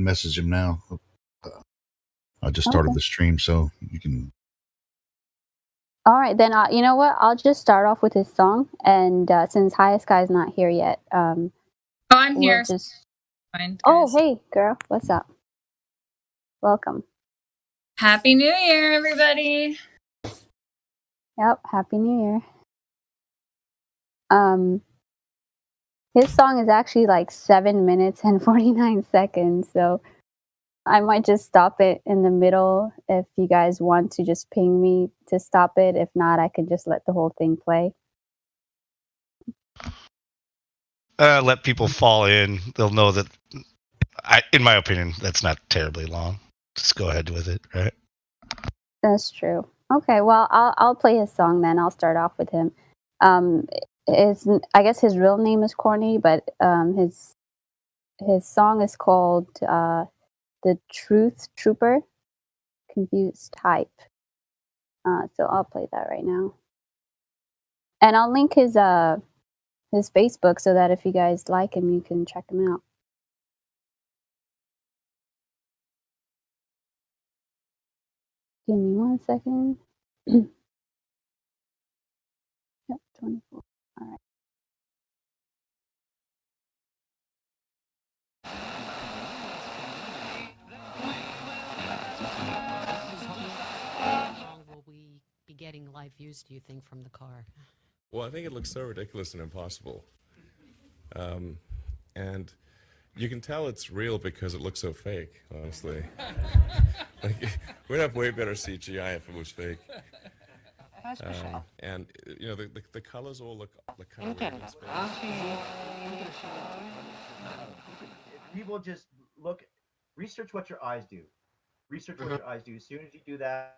message him now. I just started the stream, so you can. All right, then. You know what? I'll just start off with his song, and since Highest Guy's not here yet, I'm here. Fine, oh, hey, girl, what's up? Welcome. Happy New Year, everybody. Yep, Happy New Year. His song is actually like 7 minutes and 49 seconds, so I might just stop it in the middle if you guys want to just ping me to stop it. If not, I could just let the whole thing play. Let people fall in. They'll know that, in my opinion, that's not terribly long. Just go ahead with it, right? That's true. Okay, well, I'll play his song then. I'll start off with him. I guess his real name is Corny, but his song is called The Truth Trooper, Confused Type. So I'll play that right now. And I'll link his Facebook so that if you guys like him, you can check him out. Give me 1 second. Yep, 24. All right. How long will we be getting live views, do you think, from the car? Well, I think it looks so ridiculous and impossible. And you can tell it's real because it looks so fake, honestly. Like, we'd have way better CGI if it was fake. And, you know, the colors all look kind of weird in space. People just research what your eyes do. Research what your eyes do. As soon as you do that,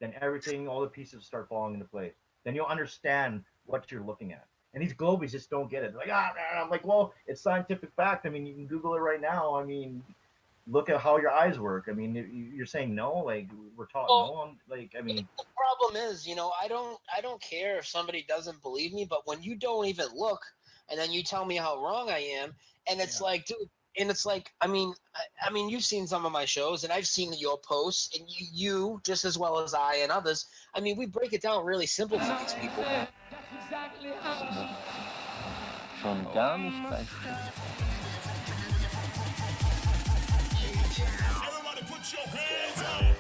then everything, all the pieces start falling into place. Then you'll understand what you're looking at. And these globies just don't get it. They're like, I'm like, well, it's scientific fact. I mean, you can Google it right now. I mean, look at how your eyes work. I mean, you're saying no, like we're taught no. Like, I mean, the problem is, you know, I don't care if somebody doesn't believe me, but when you don't even look and then you tell me how wrong I am, and it's like, dude, and it's like, I mean, you've seen some of my shows, and I've seen your posts, and you just as well as I and others. I mean, we break it down really simple for these people. Schon gar nicht leicht. Everybody put your hands up.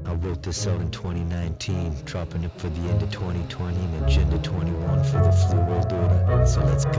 I wrote this out in 2019, dropping it for the end of 2020 and Agenda 21 for the Flu World Order. So let's go.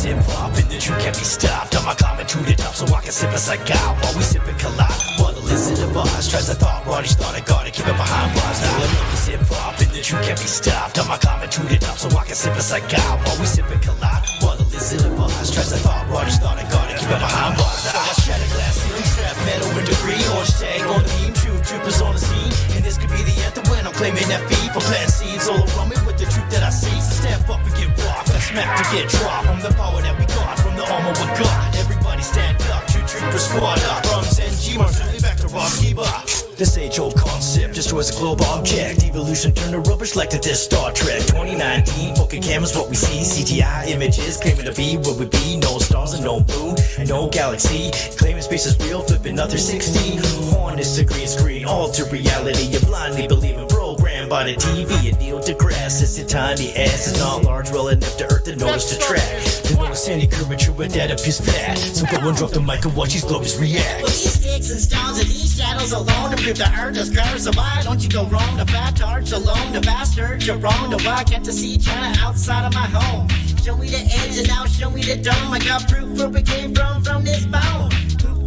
Hip-hop and the truth can't be stopped. I'm climbing to the top so I can sip as I got. While we sip and collide, while the listen to bars tries to thought, brought each thought I gotta keep it behind bars. Now I love this hip-hop and the truth can't be stopped. I'm climbing to the top so I can sip as I got. While we sip and collide, while the listen to bars tries to thought, brought each thought I gotta keep it behind bars. Now I shatter glass ceiling, strap metal with degree, orange tag on the beam, true troopers on the scene. And this could be the anthem when I'm claiming that feed for planting seeds all around me with the truth that I see. So step up and get raw, smack to get dropped from the power that we got, from the armor we got. Everybody stand up, true troopers squad up. Drums and G-Mars, back to Ross Kiba. This age-old concept destroys a globe object. Evolution turned to rubbish like the Star Trek. 2019, focus cameras, what we see. CGI images claiming to be what we be. No stars and no moon and no galaxy. Claiming space is real, flipping another 60. On this green screen, alter reality. You blindly believe in programmed by the TV. You kneel to grass, it's a tiny ass. It's not large, well enough to earth to notice the track. To notice any curvature with that appears flat. So go and drop the mic and watch these globes react. Well, these sticks and stones and these shadows alone to prove the earth is curved. So why don't you go wrong? The fat tarts alone, the bastard, you're wrong. The why can't to see China outside of my home? Show me the edge and now show me the dome. I got proof where we came from this bone.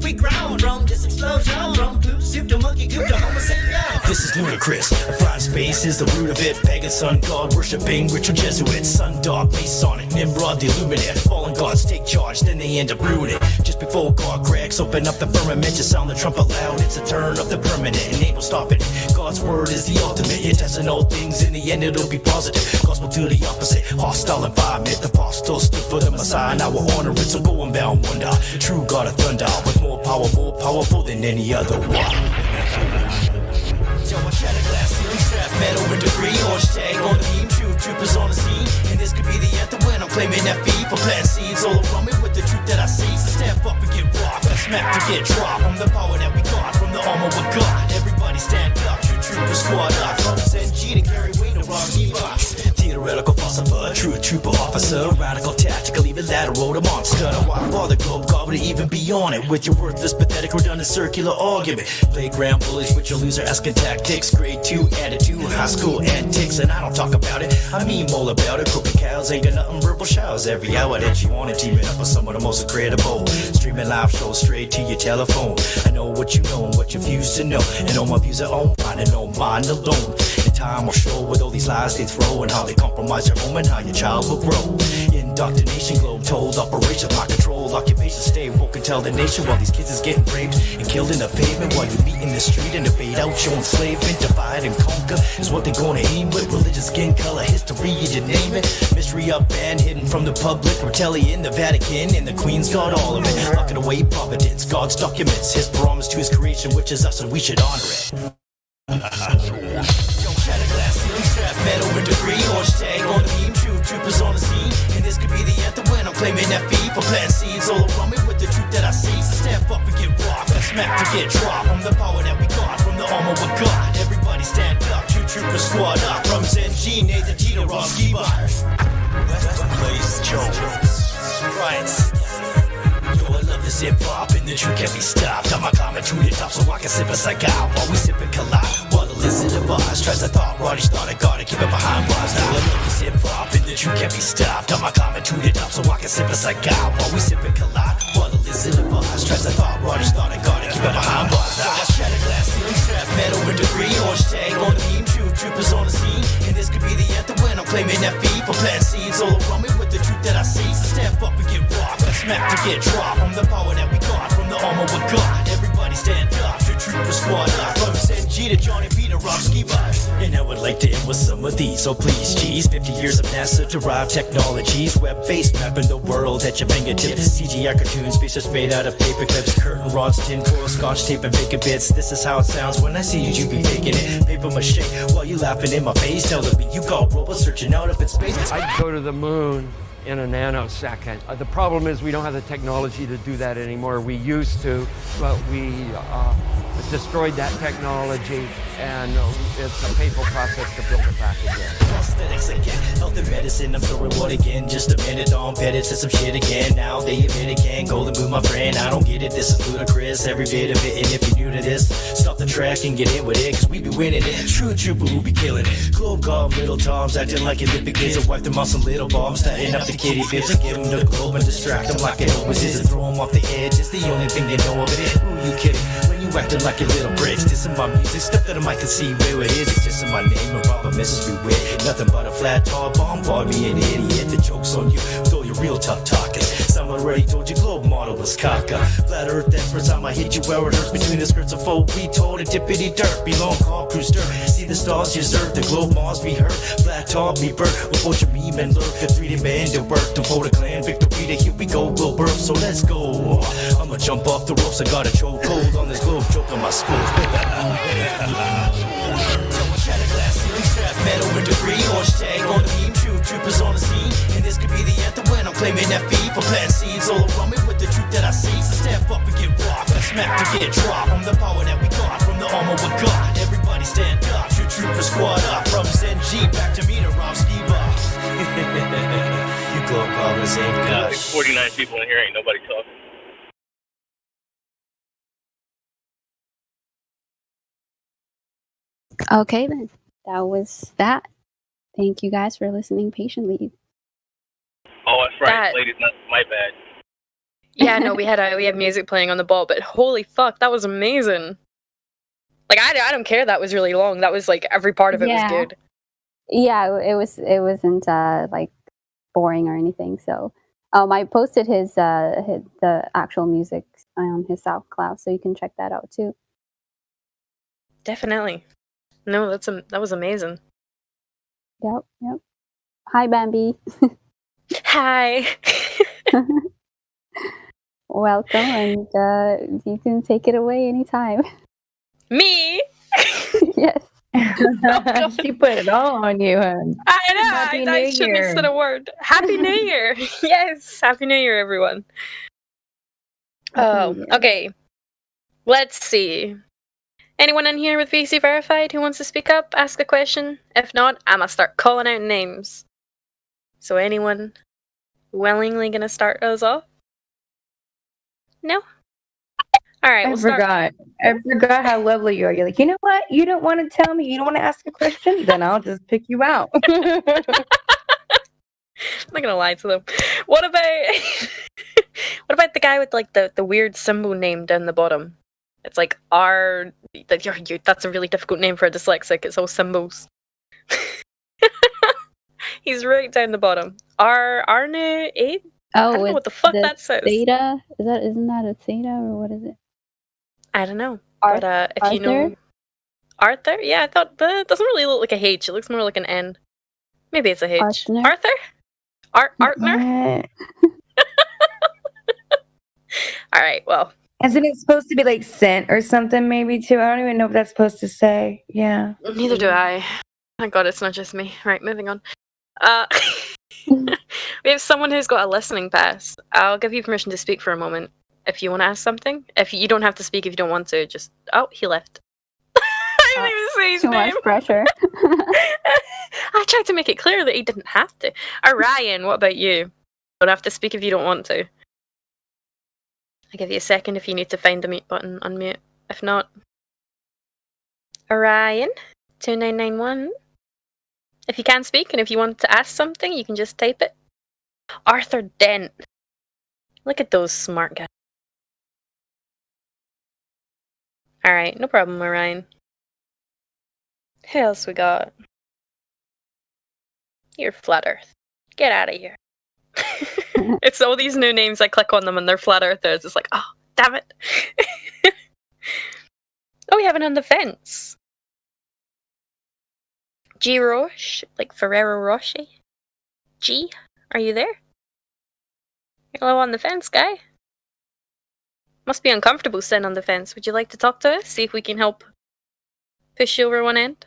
We we ground. From this explosion, from blue soup to monkey goop to homo sapien. This is ludicrous. A flat space is the root of it. Pagan sun god worshipping ritual Jesuits. Sundog, Masonic, Nimrod, the Illuminate. Fallen gods take charge, then they end up ruining. Just before God cracks open up the firmament, just sound the trumpet loud. It's a turn of the permanent, and ain't no stopping it. God's word is the ultimate. You're testing all things, in the end it'll be positive. Gospel to the opposite, hostile environment. The apostles stood for the Messiah, now we're honoring. So go and bound wonder, true God of thunder, with more power, more powerful than any other one. Yo, I shatter glass, ceiling strap, metal with degree, orange tag on the beam, true troopers on the scene. And this could be the anthem when I'm claiming that fee for plant seeds all around me with the truth that I see. So step up and get rocked, and smack to get dropped from the power that we got, from the armor we got. Everybody stand up, true trooper squad up, from SNG to carry weight no wrong box. Theoretical philosopher, true trooper officer, radical tactical, even lateral to monster. Now why bother globe god would even be on it with your worthless, pathetic, redundant, circular argument. Playground bullies with your loser asking tactics, grade 2 attitude, high school antics, and I don't talk about it, I mean all about it. Cooking cows ain't got nothing, verbal showers every hour that you want it, teaming up with some of the most incredible, streaming live shows straight to your telephone. I know what you know and what you refuse to know, and all my views are on mine and on mine alone. And time will show with all these lies they throw, and how they compromise your home and how your child will grow. Indoctrination, globe told operations, my control, occupation, stay woke and tell the nation while these kids is getting raped and killed in the pavement, while you meet in the street and debate out your enslavement. Divide and conquer is what they're gonna aim with. Religion, skin color, history, you name it. Mystery up and hidden from the public. Retelli in the Vatican, and the Queen's got all of it. Locking away providence, God's documents, his promise to his creation, which is us, and we should honor it. Yo, shatter glass, ceiling strap, metal with degree, orange tag on the beam, true troopers on the scene. And this could be the anthem when I'm claiming that fee for plant seeds all around me with the truth that I see. So step up and get rocked, and smack to get dropped from the power that we got, from the armor we got. Everybody stand up, true troopers squad up, from ZNG, Nathan G to Rob Skiba. Blaze Jones, right. Yo, I love this hip-hop, and the truth can't be stopped. I'm a comment to the top so I can sip as I got, while we sip and collide. While the listen of us tries to thought, Roddy's thought I gotta keep it behind bars. Now I love this hip-hop, and the truth can't be stopped. I'm a comment to the top so I can sip as I got, while we sip and collide. While the listen of us tries to thought, Roddy's thought I gotta keep it behind bars. Now I shatter glass, ceiling strap, metal with degree, orange tag on the beam, true troopers on the scene. And this could be the anthem when I'm claiming that fee for plant seeds all around me with the truth that I see. So step up and get rocked, and smack to get dropped from the power that we got, from the armor we got. Everybody stand up, true trooper squad up, from SNG to Johnny B to Rob Skiba. And I would like to end with some of these, so please, geez. 50 years of NASA-derived technologies, web-based mapping the world at your fingertips. CGI cartoons, spaceships made out of paper clips, curtain rods, tin foil, scotch tape, and bacon bits. This is how it sounds when I see you be making it. Paper mache, while you laughing in my face, telling me you got robots searching out up in space. I'd go to the moon in a nanosecond. The problem is we don't have the technology to do that anymore. We used to, but we destroyed that technology, and it's a painful process to build it back again. Prosthetics again, health and medicine, I'm throwing what again? Just a minute on Reddit to some shit again. Now they admit it can't go the moon, my friend. I don't get it, this is ludicrous, every bit of it. And if you're new to this, stop the track and get in with it, cause we be winning it. True trooper who be killing it. Globe god, little toms, acting like Olympic kids. I wipe them off some little bombs, starting up the kitty bits, and give them the globe and distract them like it always is, and throw them off the edge. It's the only thing they know of it. Who you kidding? When you acting like your little bricks, this is my music, step that I might can see where it is. It's just in my name, and proper message be weird. Nothing but a flat top, bombard me an idiot. The joke's on you, though you're real tough talking. Someone already told you globe model was caca. Flat earth, that's first time I hit you where it hurts. Between the skirts of full retold and tippity dirt. Belong call cruise dirt. See the stars you serve, the globe Mars be hurt. Flat top be burnt, with what you meme and lurk. The 3D man to work, the photo clan, victory to here we go, we'll birth, so let's go. I'ma jump off the ropes, I got a chokehold on this globe, joke on my school. Shatter glass, ceiling strap, metal with degree, orange tag on the beam, true troopers on the scene. And this could be the anthem when I'm claiming that fee for plant seeds all around me with the truth that I see. So step up and get rocked, and smack to get dropped from the power that we got, from the armor we got. Everybody stand up, true trooper squad up, from ZNG back to me to Rob Skiba. You globe callers ain't gush. 49 people in here, ain't nobody talking. Okay, then. That was that. Thank you guys for listening patiently. Oh, that's right. Ladies, not my bad. Yeah, no, we had music playing on the ball, but holy fuck, that was amazing. Like I don't care that was really long. That was like every part of it was good. Yeah, it wasn't like boring or anything. So, I posted his the actual music on his SoundCloud, so you can check that out too. Definitely. No, that was amazing. Yep. Hi, Bambi. Hi. Welcome, and you can take it away anytime. Me? Yes. She put it all on you, hon. I know. Happy I New shouldn't have Year. said a word. Happy New Year. Yes. Happy New Year, everyone. Oh, okay. Let's see. Anyone in here with VC verified who wants to speak up, ask a question? If not, I'ma start calling out names. So anyone willingly gonna start us off? No? Alright, we'll start. I forgot how lovely you are. You're like, you know what? You don't want to tell me. You don't want to ask a question? Then I'll just pick you out. I'm not gonna lie to them. What about the guy with like the weird symbol name down the bottom? It's like R. That's a really difficult name for a dyslexic. It's all symbols. He's right down the bottom. Arne 8. I don't know what the fuck that says. Theta? Isn't that a theta or what is it? I don't know. But if you know Arthur, yeah, I thought that doesn't really look like a H. It looks more like an N. Maybe it's a H. Arthur? Artner? All right. Well. Isn't it supposed to be like scent or something? Maybe too. I don't even know what that's supposed to say. Yeah. Neither do I. Thank God it's not just me. Right. Moving on. We have someone who's got a listening pass. I'll give you permission to speak for a moment if you want to ask something. If you don't have to speak if you don't want to. Just he left. I didn't even say his name. Too much pressure. I tried to make it clear that he didn't have to. Ryan, what about you? Don't have to speak if you don't want to. I'll give you a second if you need to find the mute button. Unmute. If not, Ryan 2991. If you can speak and if you want to ask something, you can just type it. Arthur Dent. Look at those smart guys. Alright, no problem, Ryan. Who else we got? You're Flat Earth. Get out of here. It's all these new names, I click on them and they're Flat Earthers. It's like, oh, damn it. Oh, we have it on the fence. G. Roche, like Ferrero Rocher. G, are you there? You're low on the fence, guy. Must be uncomfortable sitting on the fence. Would you like to talk to us? See if we can help push you over one end?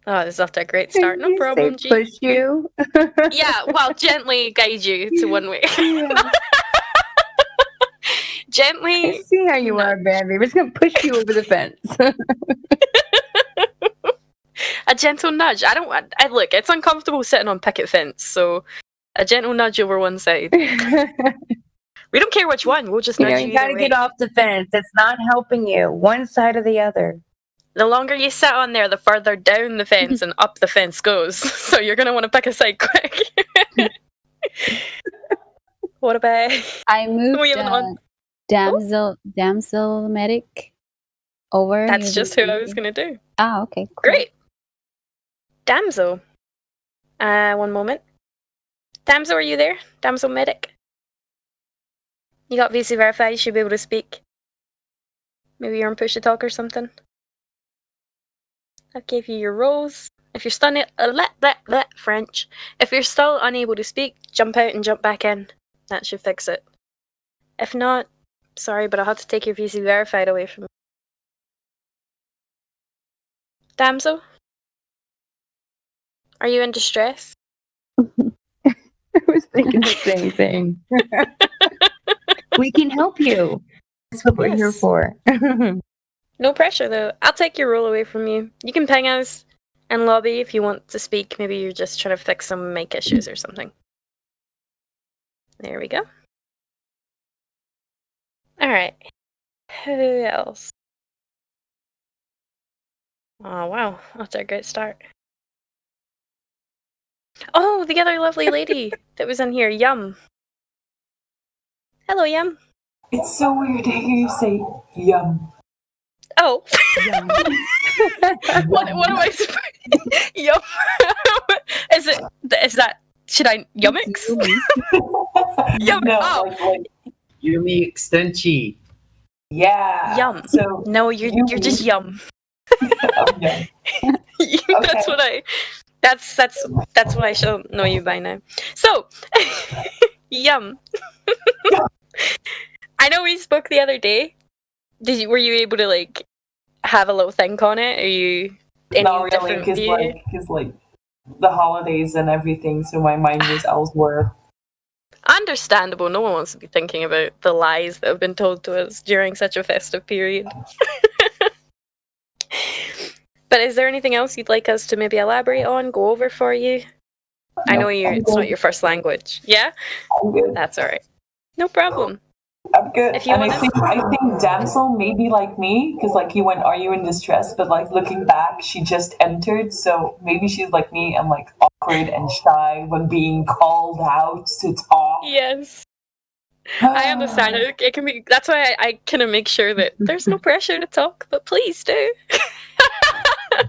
Oh, this is off to a great start. No problem, G. Push you? Yeah, well, gently guide you to one way. Yeah. Gently. I see how you are, Bambi. We're just going to push you over the fence. A gentle nudge. I look, it's uncomfortable sitting on picket fence, so a gentle nudge over one side. We don't care which one. We'll just nudge you. You got to get off the fence. It's not helping you. One side or the other. The longer you sit on there, the further down the fence and up the fence goes. So you're going to want to pick a side quick. What about... I moved Damsel Medic over. That's just who I was going to do. Oh, okay. Cool. Great. Damsel. One moment. Damsel, are you there? Damsel Medic. You got VC verified, you should be able to speak. Maybe you're on push to talk or something. I'll give you your roles. If you're still French. If you're still unable to speak, jump out and jump back in. That should fix it. If not, sorry, but I'll have to take your VC verified away from you. Damsel? Are you in distress? I was thinking the same thing. We can help you. That's what we're here for. No pressure, though. I'll take your role away from you. You can ping us and lobby if you want to speak. Maybe you're just trying to fix some mic issues or something. There we go. Alright. Who else? Oh, wow. That's a great start. Oh, the other lovely lady that was in here. Yum. Hello, Yum. It's so weird to hear you say yum. Oh. what am I supposed Yum. Is that should I yummix? Yum. No, oh. like Yumi Extenchi. Yeah. Yum. So no, you're just yum. Okay. That's what that's what I shall know you by now. So yum. I know we spoke the other day. Were you able to like have a little think on it? Are you any Not really, different view? because like the holidays and everything, so my mind was elsewhere. Understandable. No one wants to be thinking about the lies that have been told to us during such a festive period. But is there anything else you'd like us to maybe elaborate on, go over for you? I know it's not your first language. Yeah? I'm good. That's alright. No problem. I'm good. If you and want I think Damsel may be like me, because like he went, "Are you in distress?" But like looking back, she just entered, so maybe she's like me and like awkward and shy when being called out to talk. Yes. I understand. It can be. That's why I kind of make sure that there's no pressure to talk, but please do.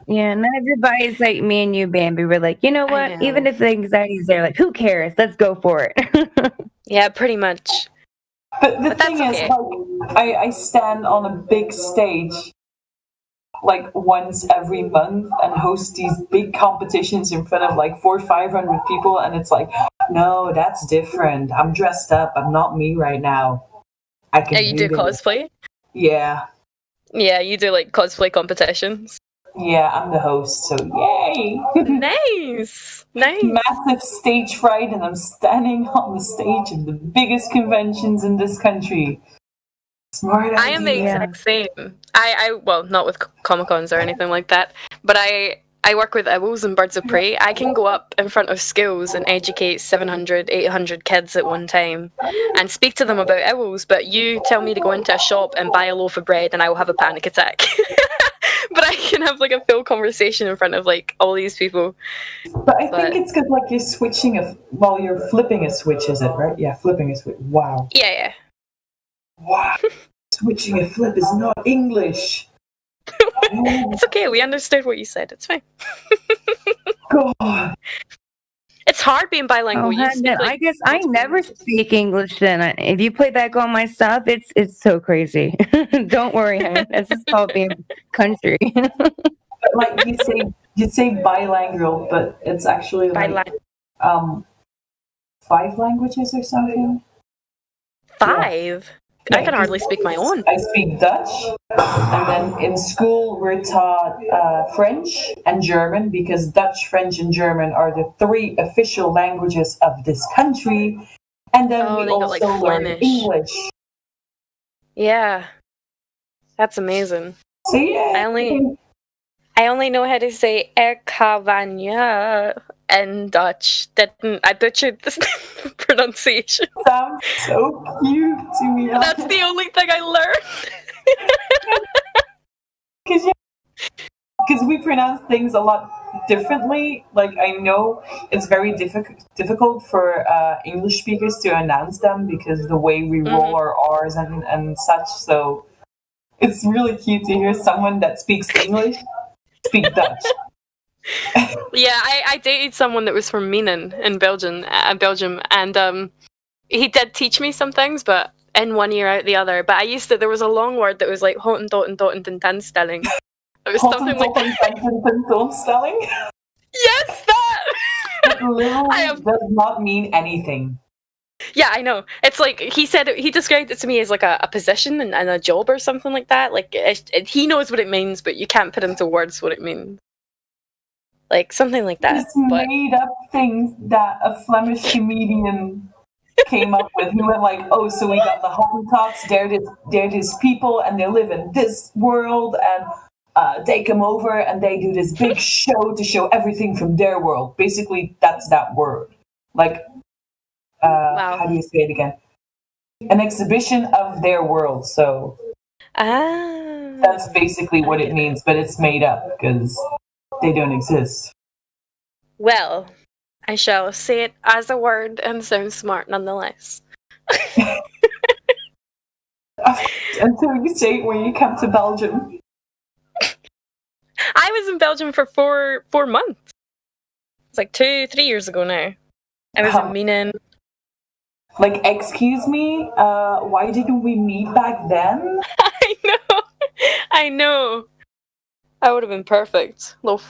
Yeah, not everybody's like me and you, Bambi. We're like, you know what? Even if the anxiety's there, like, who cares? Let's go for it. Yeah, pretty much. But the thing is, like, I stand on a big stage like once every month and host these big competitions in front of like 400 or 500 people, and it's like, no, that's different. I'm dressed up. I'm not me right now. I can. You do cosplay? Yeah. Yeah, you do like cosplay competitions. Yeah, I'm the host, so yay! Nice! Massive stage fright, and I'm standing on the stage of the biggest conventions in this country. Smart idea. I am the exact same. I well, not with Comic-Cons or anything like that, but I work with owls and birds of prey. I can go up in front of schools and educate 700, 800 kids at one time and speak to them about owls, but you tell me to go into a shop and buy a loaf of bread and I will have a panic attack. But I can have like a full conversation in front of like all these people. But I think it's because like you're switching you're flipping a switch, is it right? Yeah, flipping a switch. Wow. Yeah. Wow. Switching a flip is not English. It's okay. We understood what you said. It's fine. God. It's hard being bilingual. You speak, like, I guess I never speak English. Then if you play back all my stuff, it's so crazy. Don't worry, it's just called being country. Like you say bilingual, but it's actually like 5 languages or something. 5? I can hardly speak my own. I speak Dutch, and then in school we're taught French and German, because Dutch, French, and German are the 3 official languages of this country. And then we also learn English. Yeah, that's amazing. So yeah, I only know how to say Erkavanya in Dutch. I butchered the pronunciation. Sounds so cute to me. That's the only thing I learned. Because we pronounce things a lot differently. Like, I know it's very difficult for English speakers to announce them because the way we roll our R's and such. So it's really cute to hear someone that speaks English speak Dutch. Yeah, I dated someone that was from Menen in Belgium, and he did teach me some things, but in one ear out the other. But there was a long word that was like Hotentotentotentenstelling. It was something like Hotentotentotentotenstelling? Yes, that! It literally does not mean anything. Yeah, I know. It's like he described it to me as like a position and a job or something like that. Like he knows what it means, but you can't put into words what it means. Like something like that. It's made up things that a Flemish comedian came up with. Who were like, oh, so we got the Hottentots. They're these people, and they live in this world, and they come over and they do this big show to show everything from their world. Basically, that's that word. Like. How do you say it again? An exhibition of their world. So that's basically what it means, but it's made up because they don't exist. Well, I shall say it as a word and sound smart nonetheless. until you say it when you come to Belgium. I was in Belgium for four months. It's like 2-3 years ago now. I was in Menen. Like, excuse me, why didn't we meet back then? I know. I would have been perfect. Little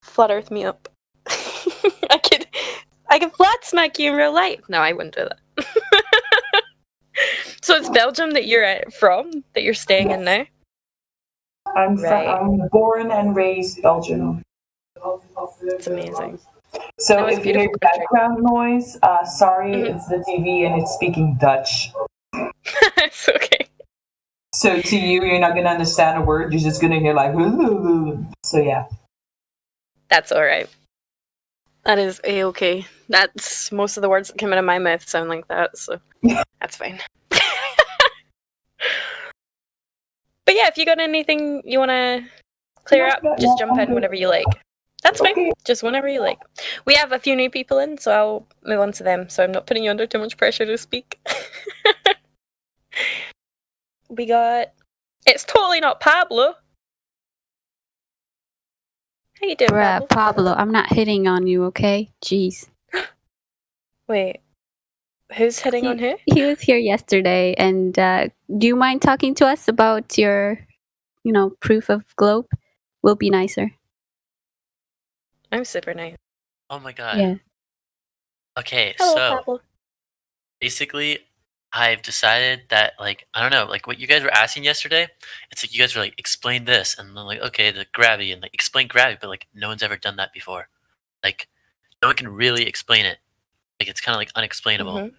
flat Earth me up. I could flat smack you in real life. No, I wouldn't do that. So it's Belgium that you're from, that you're staying in now? I'm born and raised Belgium. It's amazing. So No, it's if you hear beautiful background noise, sorry, it's the TV and it's speaking Dutch. It's okay. So to you, you're not going to understand a word. You're just going to hear like, so yeah. That's alright. That is A-okay. That's most of the words that come out of my mouth sound like that, so that's fine. But yeah, if you got anything you want to clear up, just jump in whenever you like. That's fine. Just whenever you like. We have a few new people in, so I'll move on to them, so I'm not putting you under too much pressure to speak. We got... It's totally not Pablo. How you doing, Bruh, Pablo, I'm not hitting on you, okay? Jeez. Wait. Who's hitting on who? He was here yesterday, and do you mind talking to us about your, proof of globe? Will be nicer. I'm super nice. Oh my god. Yeah. Okay, Hello, so Pablo. basically, I've decided that, like, I don't know, like what you guys were asking yesterday, it's like you guys were like, explain this, and then like, okay, the gravity, and like, explain gravity, but like, no one's ever done that before. Like, no one can really explain it. Like, it's kind of like unexplainable. Mm-hmm.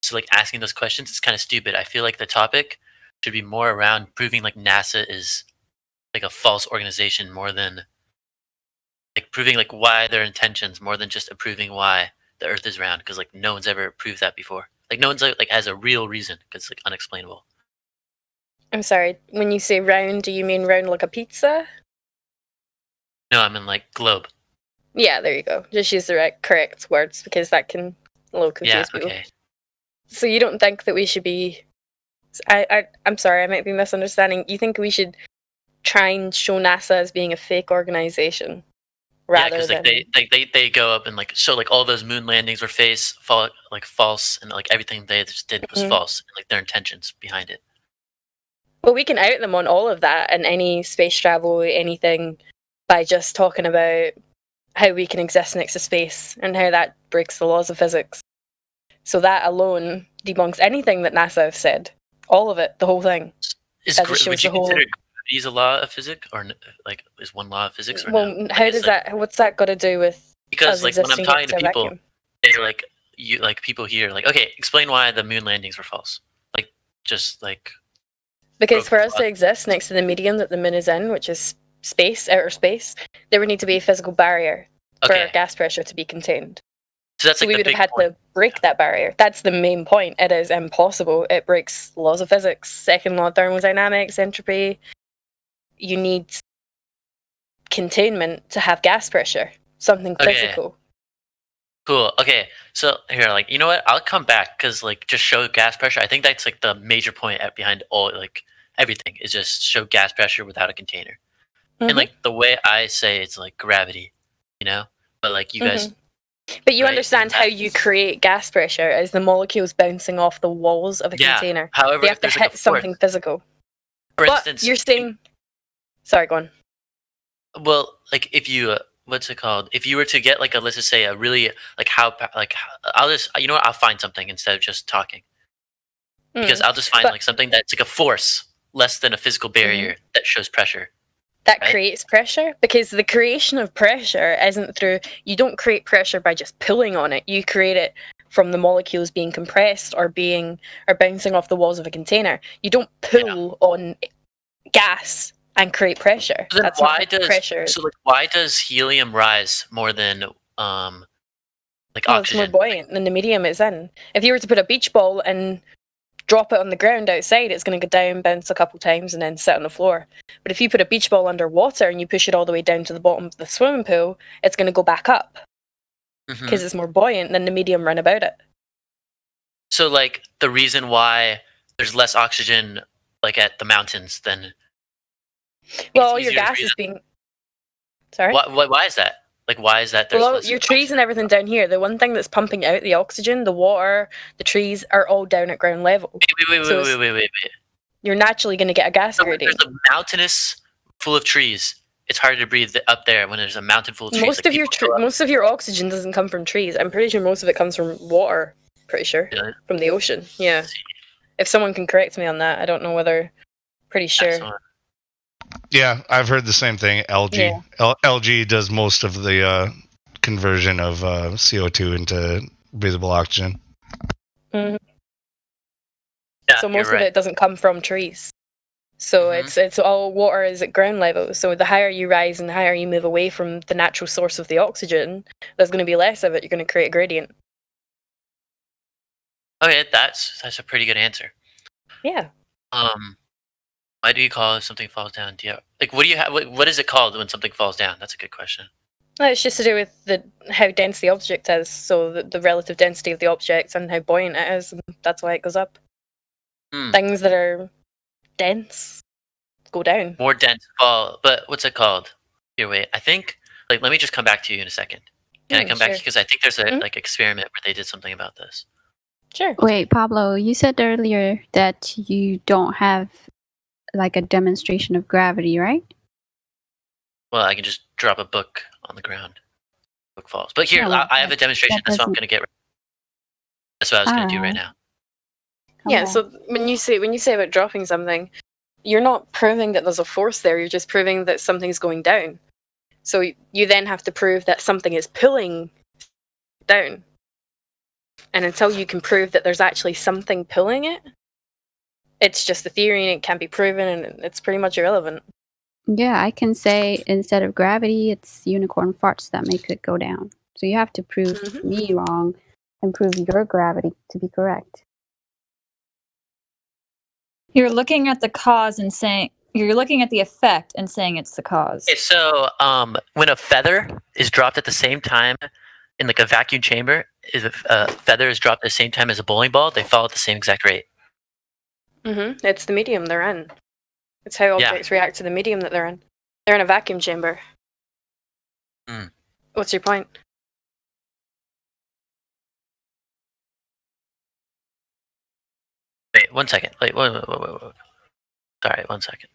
So like, asking those questions is kind of stupid. I feel like the topic should be more around proving like NASA is like a false organization more than like proving like why their intentions more than just approving why the Earth is round, because like no one's ever proved that before. Like no one's like has a real reason because it's like unexplainable. I'm sorry, when you say round, do you mean round like a pizza? No, I mean like globe. Yeah, there you go. Just use the correct words because that can a little confuse people. Okay. So you don't think that we should be... I'm sorry, I might be misunderstanding. You think we should try and show NASA as being a fake organization? Yeah, because like they go up and like show like all those moon landings were false, and like everything they just did was false, and like their intentions behind it. Well, we can out them on all of that and any space travel, anything, by just talking about how we can exist next to space and how that breaks the laws of physics. So that alone debunks anything that NASA have said. All of it, the whole thing. Would you consider gravity is a law of physics, or like is one law of physics? Or well, no? how does that? What's that got to do with? Because us like when I'm existing talking to next a people, vacuum? they like you like people here like, okay, explain why the moon landings were false. Like just like because for us to exist next to the medium that the moon is in, which is space, outer space, there would need to be a physical barrier for our gas pressure to be contained. So that's like we the would have big had to break that barrier. That's the main point. It is impossible. It breaks laws of physics, second law of thermodynamics, entropy. You need containment to have gas pressure, something physical. Cool. Okay, so here, like, you know what? I'll come back because, like, just show gas pressure. I think that's like the major point behind all, like, everything is just show gas pressure without a container. And like the way I say it's like gravity, you know. But like you guys. But you understand how you create gas pressure as the molecules bouncing off the walls of a container. However, they have to hit something physical. For instance, you're saying. Sorry, go on. Well, like if you, what's it called? If you were to get like let's just say a really I'll just, you know what? I'll find something instead of just talking. Because I'll just find like something that's like a force less than a physical barrier that shows pressure. That creates pressure, because the creation of pressure isn't through, you don't create pressure by just pulling on it. You create it from the molecules being compressed or bouncing off the walls of a container. You don't pull on gas and create pressure. So then That's not what pressure is. So like why does helium rise more than like oxygen? It's more buoyant than the medium it's in. If you were to put a beach ball and drop it on the ground outside, it's going to go down, bounce a couple times, and then sit on the floor. But if you put a beach ball underwater and you push it all the way down to the bottom of the swimming pool, it's going to go back up because it's more buoyant than the medium run about it. So like the reason why there's less oxygen like at the mountains, then Well, your easier to gas breathe is being. Sorry. why is that? Like, why is that? There's Well, less your trees and everything down here. The one thing that's pumping out the oxygen, the water, the trees are all down at ground level. Wait. You're naturally going to get a gas gradient. There's a mountainous full of trees. It's harder to breathe up there when there's a mountain full of trees. Most of your oxygen doesn't come from trees. I'm pretty sure most of it comes from water. Pretty sure from the ocean. Yeah. If someone can correct me on that, I don't know whether. Pretty sure. Yeah, I've heard the same thing. Algae. Algae does most of the conversion of CO2 into breathable oxygen. Mm-hmm. Yeah, so most of it doesn't come from trees. So it's all water is at ground level. So the higher you rise and the higher you move away from the natural source of the oxygen, there's going to be less of it. You're going to create a gradient. Okay, that's a pretty good answer. Yeah. Why do you call it something falls down? What do you have? What is it called when something falls down? That's a good question. Well, it's just to do with how dense the object is, so the relative density of the object and how buoyant it is, and that's why it goes up. Things that are dense go down. More dense fall, but what's it called? Here, wait. I think let me just come back to you in a second. Can I come back because I think there's a experiment where they did something about this. Sure. Wait, Pablo, you said earlier that you don't have like a demonstration of gravity, right? Well, I can just drop a book on the ground. Book falls. But here, I have a demonstration. That's what I'm going to get. That's what I was going to do right now. Yeah. So when you say about dropping something, you're not proving that there's a force there. You're just proving that something's going down. So you then have to prove that something is pulling down. And until you can prove that there's actually something pulling it, it's just a theory and it can't be proven, and it's pretty much irrelevant. Yeah, I can say instead of gravity, it's unicorn farts that make it go down. So you have to prove me wrong and prove your gravity to be correct. You're looking at the cause and saying you're looking at the effect and saying it's the cause. Okay, so when a feather is dropped at the same time in like a vacuum chamber, if a feather is dropped at the same time as a bowling ball, they fall at the same exact rate. It's the medium they're in. It's how objects react to the medium that they're in. They're in a vacuum chamber. What's your point? Wait, 1 second. Wait. Sorry, 1 second.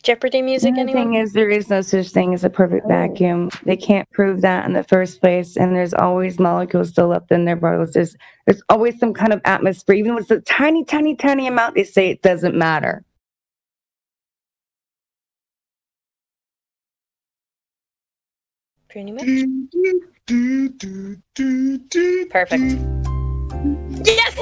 Jeopardy music, the anyone? thing is, there is no such thing as a perfect vacuum. They can't prove that in the first place, and there's always molecules still left in there, regardless. There's always some kind of atmosphere. Even if it's a tiny, tiny, tiny amount, they say it doesn't matter. Pretty much. Perfect. Yes!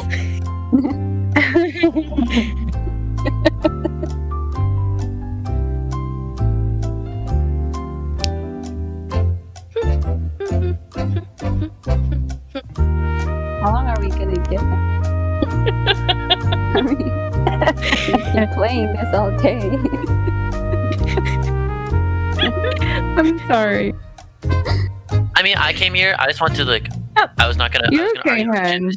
How long are we gonna get I mean, we've been playing this all day. I'm sorry. I mean, I came here. I just want to I was not gonna. I was gonna argue with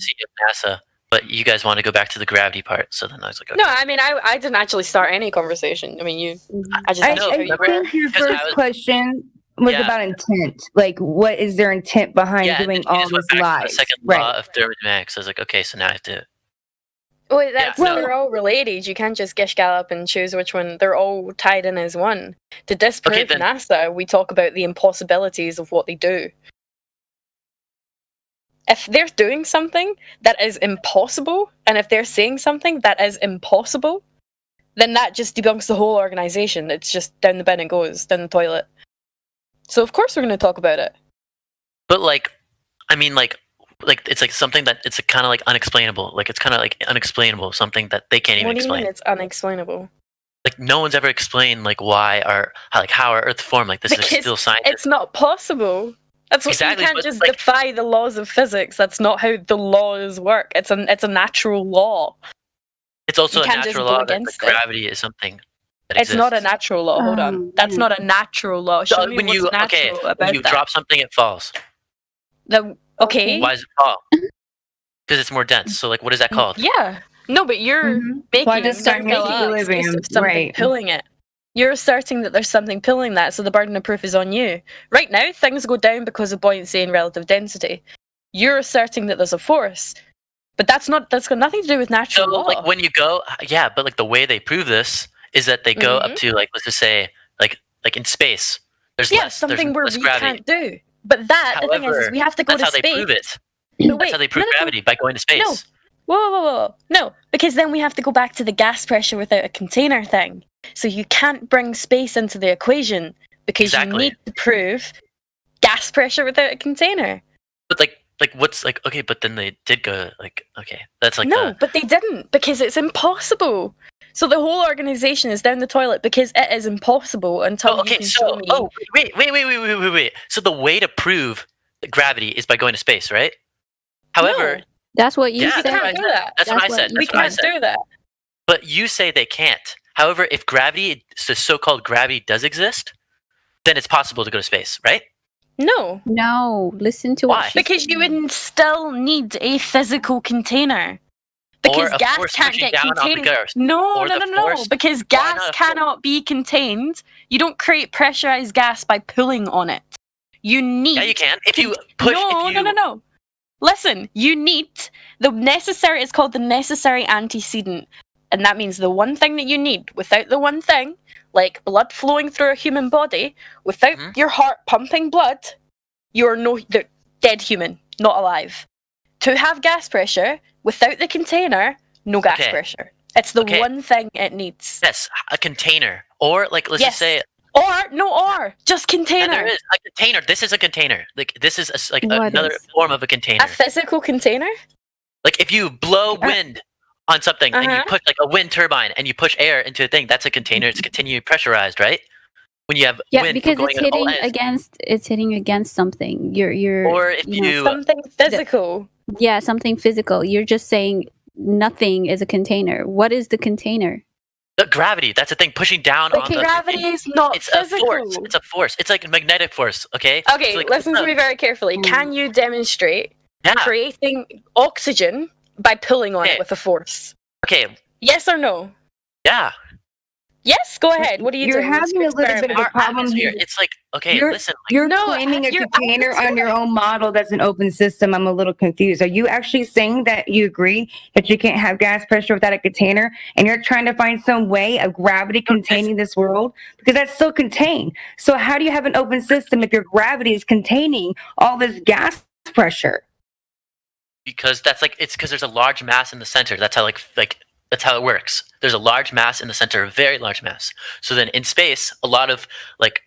NASA, but you guys want to go back to the gravity part. So then I was like, okay. No, I mean, I didn't actually start any conversation. I mean, I just asked how you were. think your first question was about intent. Like, what is their intent behind doing all this lies? The second law of thermodynamics. I was like, okay, so now I have to. Well, they're all related. You can't just gish gallop and choose which one. They're all tied in as one. To disprove NASA, we talk about the impossibilities of what they do. If they're doing something that is impossible, and if they're saying something that is impossible, then that just debunks the whole organization. It's just down the bin it goes, down the toilet. So of course we're going to talk about it. But I mean, it's like something that it's kind of like unexplainable. Like it's kind of like unexplainable, something that they can't even explain. What do you mean it's unexplainable? Like no one's ever explained how our Earth formed. Like this is still science. It's not possible That's what Exactly, you can't but, just like- defy the laws of physics. That's not how the laws work. It's a natural law. It's also You a can't just natural go law that against it. gravity is something that It's not a exists. natural law. Hold on. That's not a natural law. Show So me when what's you natural when about you that. drop something, it falls. Okay. Why does it fall? Because it's more dense. So like, what is that called? Yeah. No, but you're Why making does it making go an up? excuse of something Right. pulling it. You're asserting that there's something pulling that, so the burden of proof is on you. Right now, things go down because of buoyancy and relative density. You're asserting that there's a force, but that's got nothing to do with natural law. Like when you go, yeah, but like the way they prove this is that they go up to like, let's just say like in space. There's something where less we gravity. can't do. But that the thing is However, we have to go that's to how space. they prove it. But That's wait, how they prove gravity, by going to space. No. Whoa. No, because then we have to go back to the gas pressure without a container thing. So you can't bring space into the equation because you need to prove gas pressure without a container. But like what's like okay, but then they did go like okay, that's like No, but they didn't because it's impossible. So the whole organization is down the toilet because it is impossible until you can show me. Oh, wait. So the way to prove that gravity is by going to space, right? However, that's what you yeah, said. that's what I said. That's what I said. We can't do that. But you say they can't. However, if gravity, the so-called gravity does exist, then it's possible to go to space, right? No. No. Listen to Why? what she Because you would still need a physical container. Because Or a gas force can't pushing get down on the contained. gas. No. Or the force- Because Why gas not a cannot be contained. You don't create pressurized gas by pulling on it. You need. Yeah, you can. If you push. No. Listen, you need the necessary. It's called the necessary antecedent, and that means the one thing that you need. Without the one thing, like blood flowing through a human body, without your heart pumping blood, you're dead human, not alive. To have gas pressure, without the container, no gas pressure. It's the one thing it needs. Yes, a container. Or like let's just say. Just container. There is a container. This is a container. Like this is What another is? form of a container. A physical container? Like if you blow wind on something and you push like a wind turbine and you push air into a thing, that's a container. It's continually pressurized, right? When you have wind because going it's at all hitting ends. against something. You're Or if you something physical. Yeah, something physical. You're just saying nothing is a container. What is the container? The gravity, that's the thing, pushing down on the gravity is not it's physical. a force. It's a force. It's like a magnetic force, okay? Okay, So, like, listen to me very carefully. Can you demonstrate creating oxygen by pulling on it with a force? Okay. Yes or no? Yeah. Yes, go ahead. What are you You're doing? having a little bit of a problem here. It's like okay, You're, listen. you're claiming a container on your own model that's an open system. I'm a little confused. Are you actually saying that you agree that you can't have gas pressure without a container, and you're trying to find some way of gravity containing this world? Because that's still contained. So how do you have an open system if your gravity is containing all this gas pressure? Because that's like it's because there's a large mass in the center. That's how like that's how it works. There's a large mass in the center, a very large mass. So then in space, a lot of like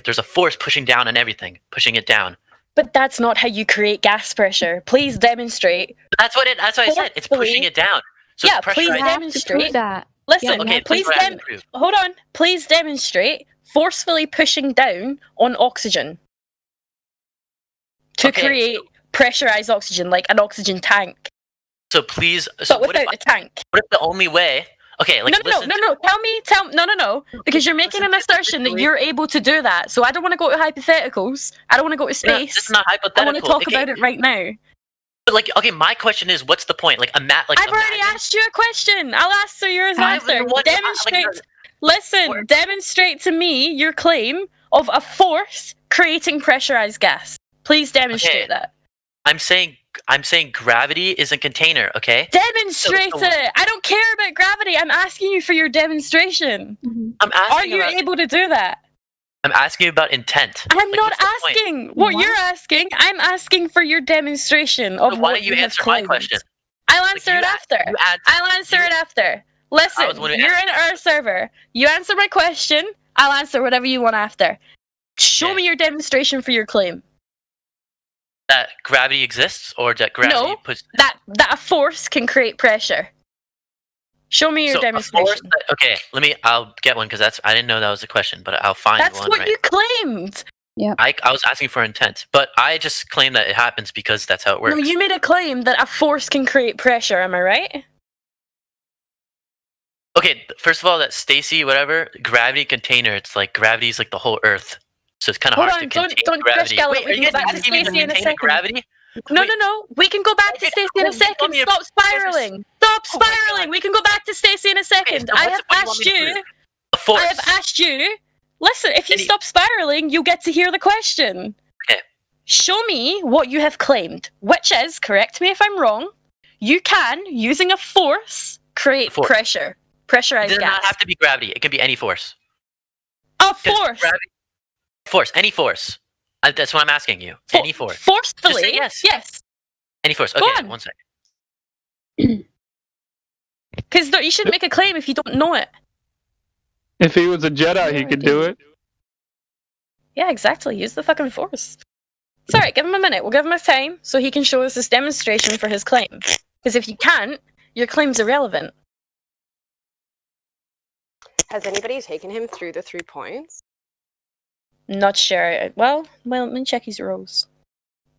there's a force pushing down on everything, pushing it down. But that's not how you create gas pressure. Please demonstrate. That's what I said. It's pushing it down. So yeah, it's please pressurized. demonstrate that. Listen, Yeah, okay, please please prove. hold on. Please demonstrate forcefully pushing down on oxygen to create pressurized oxygen, like an oxygen tank. So please. So But without a tank. What if the only way? Okay, like no. Tell no. Because you're making an assertion that you're able to do that. So I don't want to go to hypotheticals. I don't want to go to space. This is not hypothetical. I want to talk about it right now. But like, okay, my question is, what's the point? Like, I've already asked you a question. I'll answer yours after. Demonstrate to me your claim of a force creating pressurized gas. Please demonstrate that. I'm saying gravity is a container, okay? Demonstrate it. I don't care about gravity. I'm asking you for your demonstration. I'm asking. Are you able to do that? I'm asking you about intent. I'm not asking what you're asking. I'm asking for your demonstration of So why what don't you have answer my claimed. I'll I'll answer it after. Listen, was wondering- you're in our server. You answer my question. I'll answer whatever you want after. Show me your demonstration for your claim. That gravity exists, or that gravity puts that a force can create pressure. Show me your so demonstration. A force I'll get one because I didn't know that was a question, but I'll find That's one. what you claimed. Yeah. I was asking for intent, but I just claim that it happens because that's how it works. No, you made a claim that a force can create pressure. Am I right? Okay, first of all, that Stacy, whatever, gravity container, it's like gravity's like the whole Earth. So it's kind of Hold hard on, to contain don't gravity. Gallop, Wait, we are can you go guys back to asking me to Stacy in a contain second. gravity? No. We can go back to Stacy in a second. Stop spiraling. Stop spiraling. We can go back to Stacy in a second. so I what have do you want asked me to you. prove? A force. I have asked you. Listen, if you stop spiraling, you get to hear the question. Okay. Show me what you have claimed, which is, correct me if I'm wrong, you can, using a force, create pressure. Pressurized It does gas. not have to be gravity. It can be any force. A force. Force. Any force. That's what I'm asking you. Any force. Forcefully. Just say yes. Yes. Any force. Go Okay, on. 1 second. Because you shouldn't make a claim if you don't know it. If he was a Jedi, he could do it. Yeah, exactly. Use the fucking force. It's alright, give him a minute. We'll give him a time so he can show us this demonstration for his claim. Because if you can't, your claim's irrelevant. Has anybody taken him through the 3 points? Not sure. Well, let me check his rules.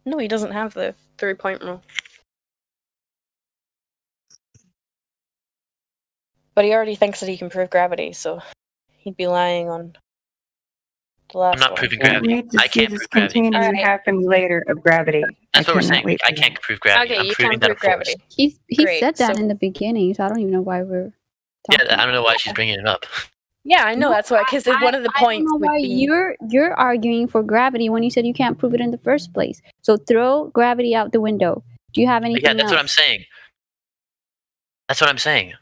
No, he doesn't have the 3-point rule. But he already thinks that he can prove gravity, so he'd be lying on the last I'm not one. proving gravity. I can't prove gravity. Container you have from later of gravity. That's what we're cannot saying. wait I for can't prove gravity. Okay, I'm you proving can't that a prove force. gravity. He Great, said that so- in the beginning, so I don't even know why we're. Yeah, I don't know why she's bringing it up. Yeah, I know, that's why, because one of the points I don't know why would be... you're arguing for gravity when you said you can't prove it in the first place. So throw gravity out the window. Do you have anything Yeah, that's else? what I'm saying. That's what I'm saying.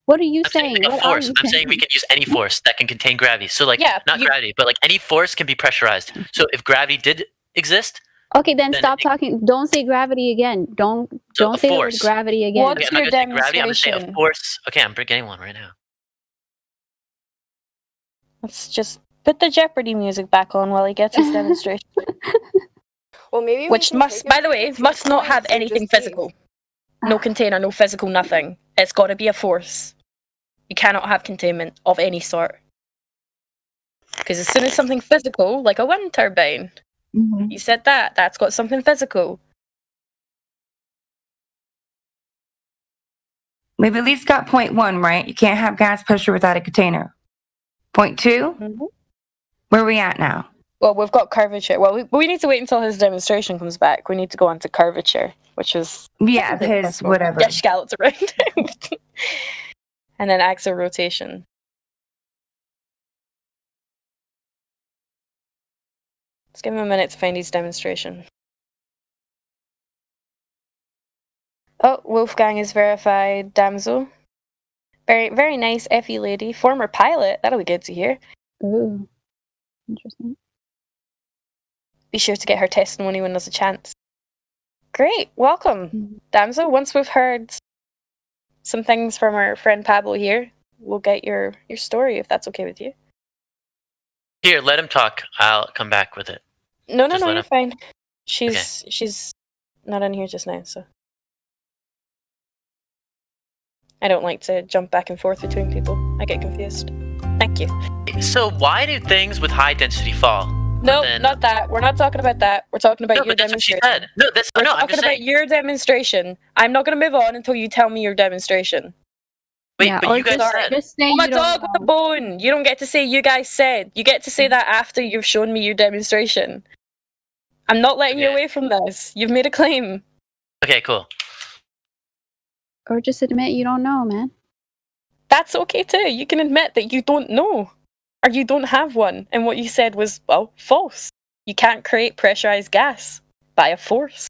What are you I'm saying? saying like a What are force. you I'm saying we can use any force that can contain gravity. So like, Yeah, not gravity, but like any force can be pressurized. So if gravity did exist, Okay, then stop talking. Don't say gravity again. Don't a say the word force. gravity again. Okay, I'm not gonna say gravity. I'm gonna say a force. Okay, I'm getting one right now. Let's just put the Jeopardy music back on while he gets his demonstration. Well, maybe Which must, by the way, must not have anything physical. No container, no physical, nothing. It's got to be a force. You cannot have containment of any sort. Because as soon as something physical, like a wind turbine, you said that's got something physical. We've at least got point 1, right? You can't have gas pressure without a container. Point 2? Where are we at now? Well, we've got curvature. Well, we need to wait until his demonstration comes back. We need to go on to curvature, which is... Yeah, his whatever. Get scallops around. And then axial rotation. Let's give him a minute to find his demonstration. Oh, Wolfgang is verified, damsel. Very, very nice, Effie lady. Former pilot. That'll be good to hear. Ooh, interesting. Be sure to get her testimony when there's a chance. Great, welcome, damsel. Once we've heard some things from our friend Pablo here, we'll get your story, if that's okay with you. Here, let him talk. I'll come back with it. No, Just let you're him- fine. She's not in here just now, so. I don't like to jump back and forth between people. I get confused. Thank you. So why do things with high density fall? No, Then- not that. We're not talking about that. We're talking about No, your but that's what she demonstration. said. No, that's We're no. I'm talking just about saying. your demonstration. I'm not going to move on until you tell me your demonstration. Wait, but you guys said. I'm a dog with a bone. You don't get to say you guys said. You get to say that after you've shown me your demonstration. I'm not letting you away from this. You've made a claim. Okay, cool. Or just admit you don't know, man. That's okay too. You can admit that you don't know. Or you don't have one. And what you said was, well, false. You can't create pressurized gas by a force.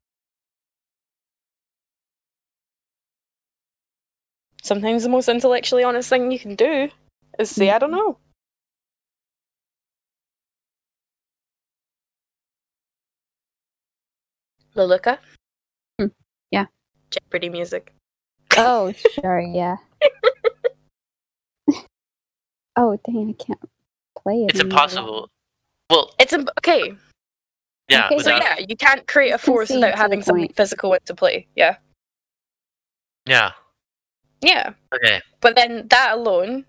Sometimes the most intellectually honest thing you can do is say, I don't know. Luluka? Yeah. Jeopardy music. Oh, sure, yeah. Oh, dang, I can't play it. It's anymore. impossible. Well, it's okay. Yeah. Okay, So without, yeah, you can't create a force concede without to having the something point. physical into play. Yeah. Yeah. Yeah. Okay. But then that alone,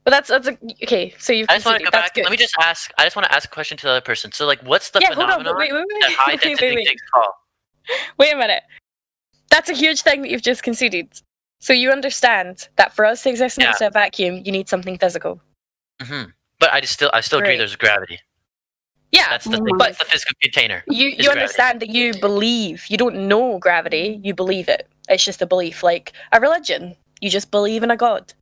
But that's okay. So you've I just want to conceded. go That's back. good. Let me just ask. I just want to ask a question to the other person. So, like, what's the Yeah, hold on, phenomenon wait, that high density wait. things call? Wait a minute. That's a huge thing that you've just conceded. So you understand that for us to exist next to a vacuum, you need something physical. Mm-hmm. But I still agree. Great. There's gravity. Yeah, That's the thing. but That's the physical container. you understand that you believe. You don't know gravity. You believe it. It's just a belief, like a religion. You just believe in a god.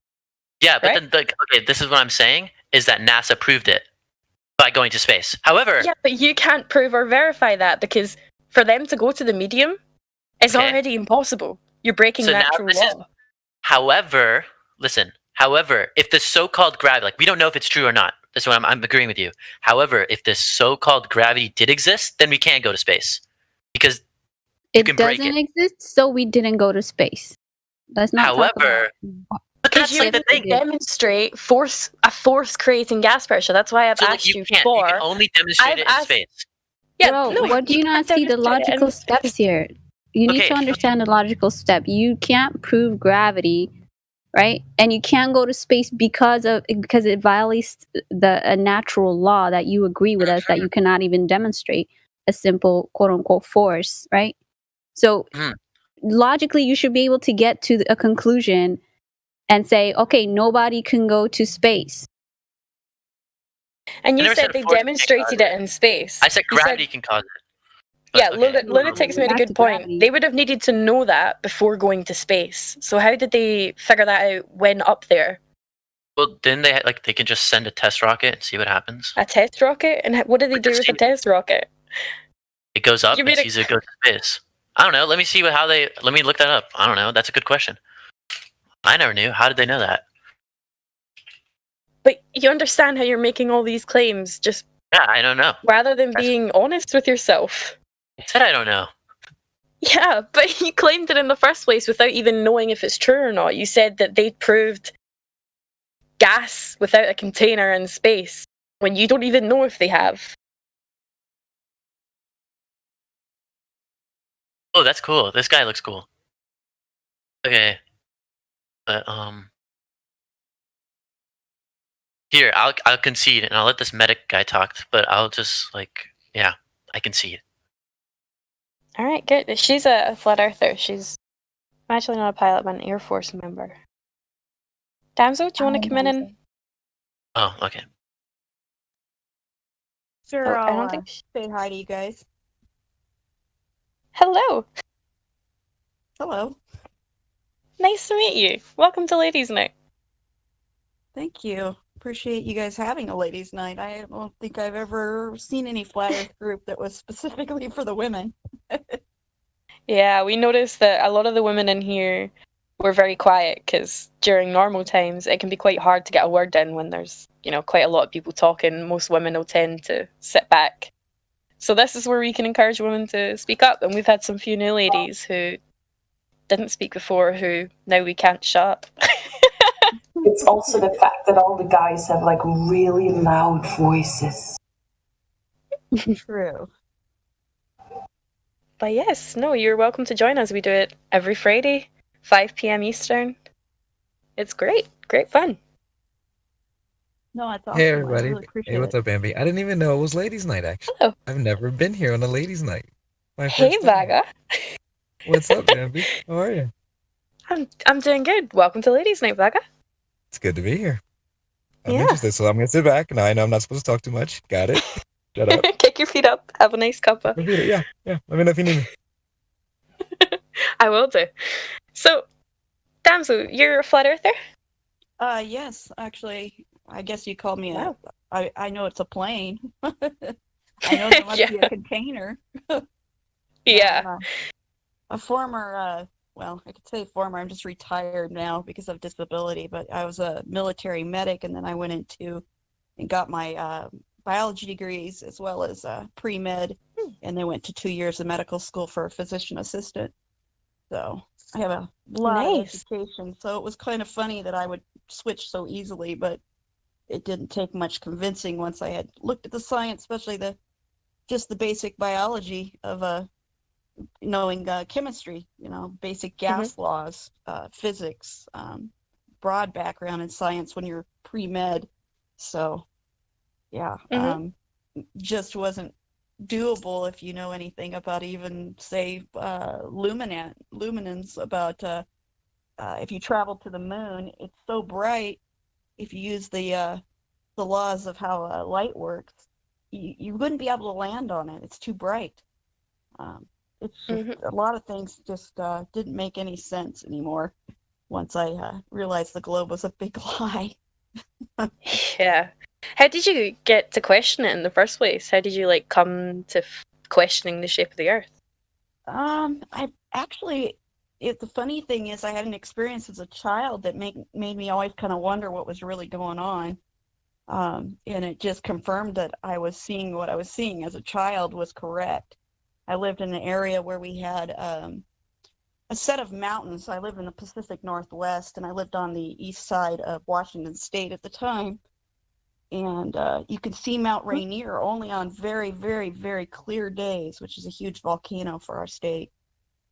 Yeah, but right? then, okay, this is what I'm saying is that NASA proved it by going to space. However, Yeah, but you can't prove or verify that because for them to go to the medium, it's already impossible. You're breaking so now natural this law. is. However, listen. However, if the so-called gravity, like we don't know if it's true or not. That's what I'm agreeing with you. However, if this so-called gravity did exist, then we can't go to space because you It can break doesn't it. exist, so we didn't go to space. Let's not talk However, about but Because you have to demonstrate a force creating gas pressure. That's why I've so like asked you you can't. before. You can only demonstrate I've it in asked- space. Yeah, Bro, no, what do you not see the demonstrate it in logical steps here? You need Okay, to understand the logical step. You can't prove gravity, right? And you can't go to space because it violates a natural law that you agree with us that you cannot even demonstrate a simple quote unquote force, right? So logically, you should be able to get to a conclusion and say, okay, nobody can go to space. And I you never said said they force can demonstrated cause it in space. I said You gravity can cause it. Yeah, okay. Lunatics made a Back good to point. gravity. They would have needed to know that before going to space. So how did they figure that out when up there? Well, then they can just send a test rocket and see what happens. A test rocket? And what do they do with a test rocket? It goes up You and made sees it go to space. I don't know. Let me look that up. I don't know. That's a good question. I never knew. How did they know that? But you understand how you're making all these claims just Yeah, I don't know. rather than being honest with yourself. I said I don't know. Yeah, but you claimed it in the first place without even knowing if it's true or not. You said that they proved gas without a container in space when you don't even know if they have. Oh, that's cool. This guy looks cool. Okay. But here, I'll concede and I'll let this medic guy talk, but I'll just I concede. Alright, good. She's a flat earther. She's actually not a pilot, but an Air Force member. Damsel, do you want to come in and... Oh, okay. Sure, I I'll don't think say hi to you guys. Hello! Hello. Nice to meet you. Welcome to Ladies' Night. Thank you. Appreciate you guys having a ladies' night. I don't think I've ever seen any flat earth group that was specifically for the women. Yeah, we noticed that a lot of the women in here were very quiet because during normal times it can be quite hard to get a word in when there's, quite a lot of people talking. Most women will tend to sit back. So this is where we can encourage women to speak up, and we've had some few new ladies who didn't speak before who now we can't shut up. It's also the fact that all the guys have like really loud voices. True. But yes, no, you're welcome to join us. We do it every Friday, 5 p.m. Eastern. It's great. Great fun. No, it's awesome. Hey I everybody. really appreciate Hey, what's it. up, Bambi? I didn't even know it was ladies' night, actually. Hello. I've never been here on a ladies' night. My Hey, first time. Vaga. What's up, Bambi? How are you? I'm doing good. Welcome to Ladies' Night, Vaga. It's good to be here. I'm Yeah. interested, so I'm gonna sit back. And I know I'm not supposed to talk too much. Got it. Shut up. Kick your feet up. Have a nice cuppa. Yeah. Let me know if you need me. I will do. So, Damsel, you're a flat earther? Yes, actually, I guess you called me I know it's a plane. I know there must be a container. Yeah. I'm a former, well, I could say former, I'm just retired now because of disability, but I was a military medic, and then I went into and got my biology degrees as well as pre-med, and then went to 2 years of medical school for a physician assistant. So I have a lot of education, so it was kind of funny that I would switch so easily, but it didn't take much convincing once I had looked at the science, especially just the basic biology of knowing chemistry, basic gas laws, physics, broad background in science when you're pre-med. So, yeah, just wasn't doable if you know anything about even, say, luminance, about if you travel to the moon, it's so bright, if you use the laws of how light works, you wouldn't be able to land on it. It's too bright. It's just a lot of things just didn't make any sense anymore once I realized the globe was a big lie. Yeah. How did you get to question it in the first place? How did you like come to questioning the shape of the Earth? I actually, the funny thing is I had an experience as a child that made me always kind of wonder what was really going on. And it just confirmed that I was seeing what I was seeing as a child was correct. I lived in an area where we had a set of mountains. I lived in the Pacific Northwest, and I lived on the east side of Washington State at the time. And you could see Mount Rainier only on very, very, very clear days, which is a huge volcano for our state,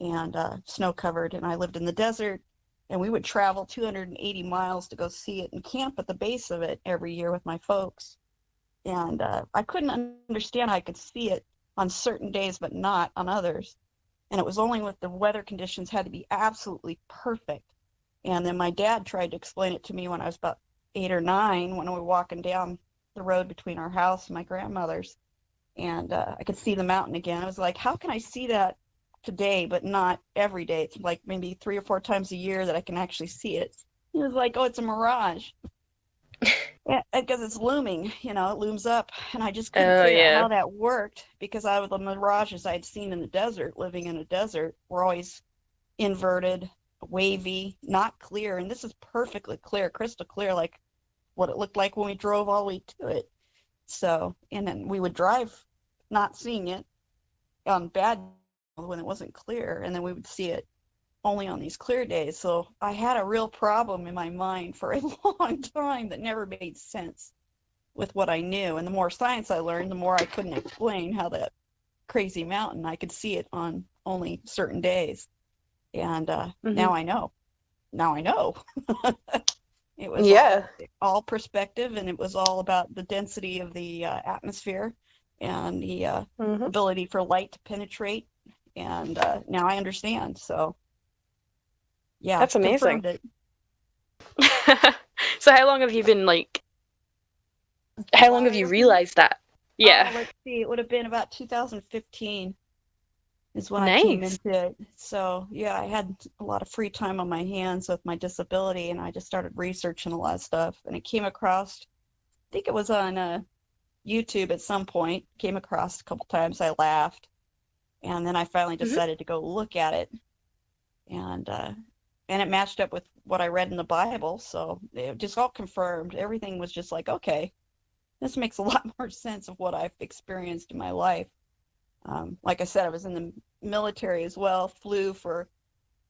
and snow-covered. And I lived in the desert, and we would travel 280 miles to go see it and camp at the base of it every year with my folks. And I couldn't understand how I could see it on certain days but not on others. And it was only with the weather conditions had to be absolutely perfect. And then my dad tried to explain it to me when I was about 8 or 9, when we were walking down the road between our house and my grandmother's. And I could see the mountain again. I was like, how can I see that today but not every day? It's like maybe 3 or 4 times a year that I can actually see it. He was like, oh, it's a mirage. Yeah, because it's looming, it looms up. And I just couldn't figure out how that worked, because the mirages I'd seen in the desert, living in a desert, were always inverted, wavy, not clear. And this is perfectly clear, crystal clear, like what it looked like when we drove all the way to it. So, and then we would drive not seeing it on bad when it wasn't clear, and then we would see it only on these clear days. So I had a real problem in my mind for a long time that never made sense with what I knew. And the more science I learned, the more I couldn't explain how that crazy mountain, I could see it on only certain days. And now I know. It was all perspective, and it was all about the density of the atmosphere and the ability for light to penetrate. And now I understand. So, yeah, that's amazing. It. So how long have you been how long have you realized that? Yeah. Let's see, it would have been about 2015 is when I came into it. So yeah, I had a lot of free time on my hands with my disability, and I just started researching a lot of stuff. And it came across, I think it was on YouTube at some point, came across a couple times. I laughed, and then I finally decided to go look at it. And it matched up with what I read in the Bible, so it just all confirmed. Everything was just like, okay, this makes a lot more sense of what I've experienced in my life. Like I said, I was in the military as well, flew for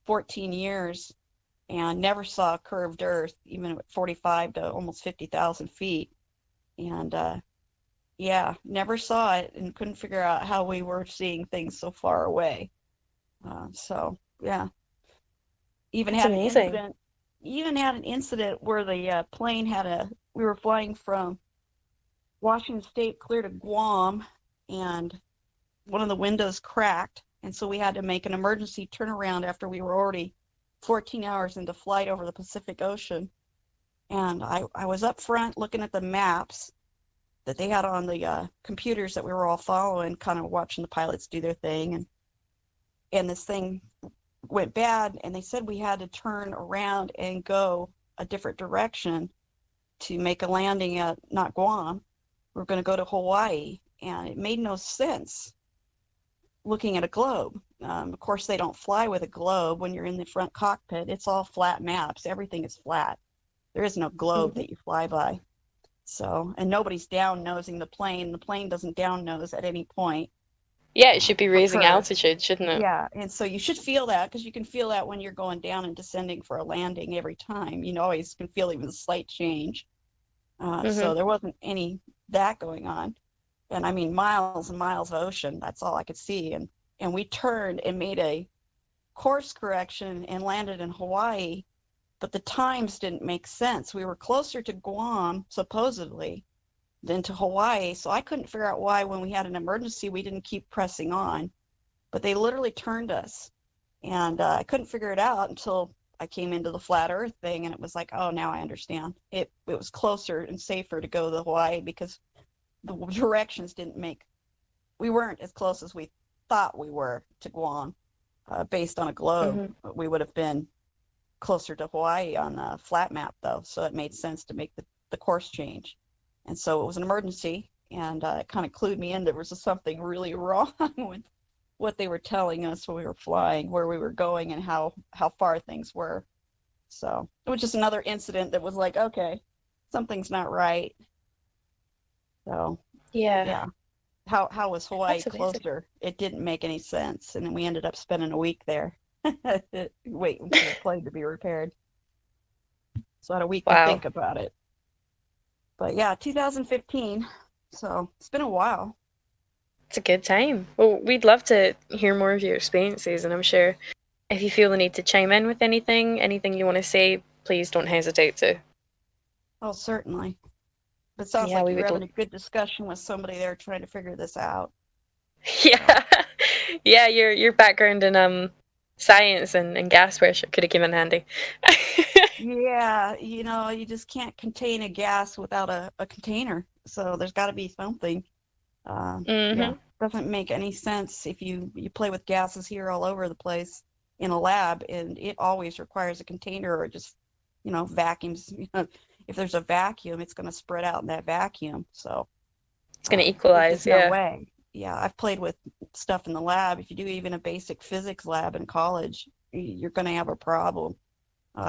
14 years, and never saw a curved Earth, even at 45 to almost 50,000 feet. And yeah, never saw it, and couldn't figure out how we were seeing things so far away. So yeah. Even had an incident where the plane we were flying from Washington State clear to Guam, and one of the windows cracked, and so we had to make an emergency turnaround after we were already 14 hours into flight over the Pacific Ocean. And I was up front looking at the maps that they had on the computers that we were all following, kind of watching the pilots do their thing, and this thing went bad, and they said we had to turn around and go a different direction to make a landing at not Guam. We're going to go to Hawaii, and it made no sense looking at a globe. Of course, they don't fly with a globe when you're in the front cockpit. It's all flat maps. Everything is flat. There is no globe that you fly by. So, and nobody's down nosing the plane. The plane doesn't down nose at any point. Yeah, it should be raising altitude, shouldn't it? Yeah, and so you should feel that, because you can feel that when you're going down and descending for a landing every time. You always can feel even a slight change. So there wasn't any that going on. And I mean, miles and miles of ocean, that's all I could see. And we turned and made a course correction and landed in Hawaii. but the times didn't make sense. We were closer to Guam, supposedly, than to Hawaii, so I couldn't figure out why when we had an emergency we didn't keep pressing on. But they literally turned us, and I couldn't figure it out until I came into the flat Earth thing, and it was like, oh, now I understand. It was closer and safer to go to Hawaii because the directions didn't make. We weren't as close as we thought we were to Guam, based on a globe. We would have been closer to Hawaii on a flat map, though, so it made sense to make the course change. And so it was an emergency, and it kind of clued me in there was something really wrong with what they were telling us when we were flying, where we were going, and how far things were. So it was just another incident that was like, okay, something's not right. So yeah. How was Hawaii closer? It didn't make any sense, and then we ended up spending a week there, waiting for the plane to be repaired. So I had a week to think about it. But yeah, 2015. So it's been a while. It's a good time. Well, we'd love to hear more of your experiences, and I'm sure if you feel the need to chime in with anything you want to say, please don't hesitate to. Oh, certainly. But it sounds like you're having a good discussion with somebody there trying to figure this out. Yeah. Yeah, your background in science and gas pressure could have come in handy. Yeah, you just can't contain a gas without a container. So there's got to be something. Yeah, doesn't make any sense if you play with gases here all over the place in a lab, and it always requires a container or just, vacuums. If there's a vacuum, it's going to spread out in that vacuum. So it's going to equalize. There's no way. Yeah, I've played with stuff in the lab. If you do even a basic physics lab in college, you're going to have a problem.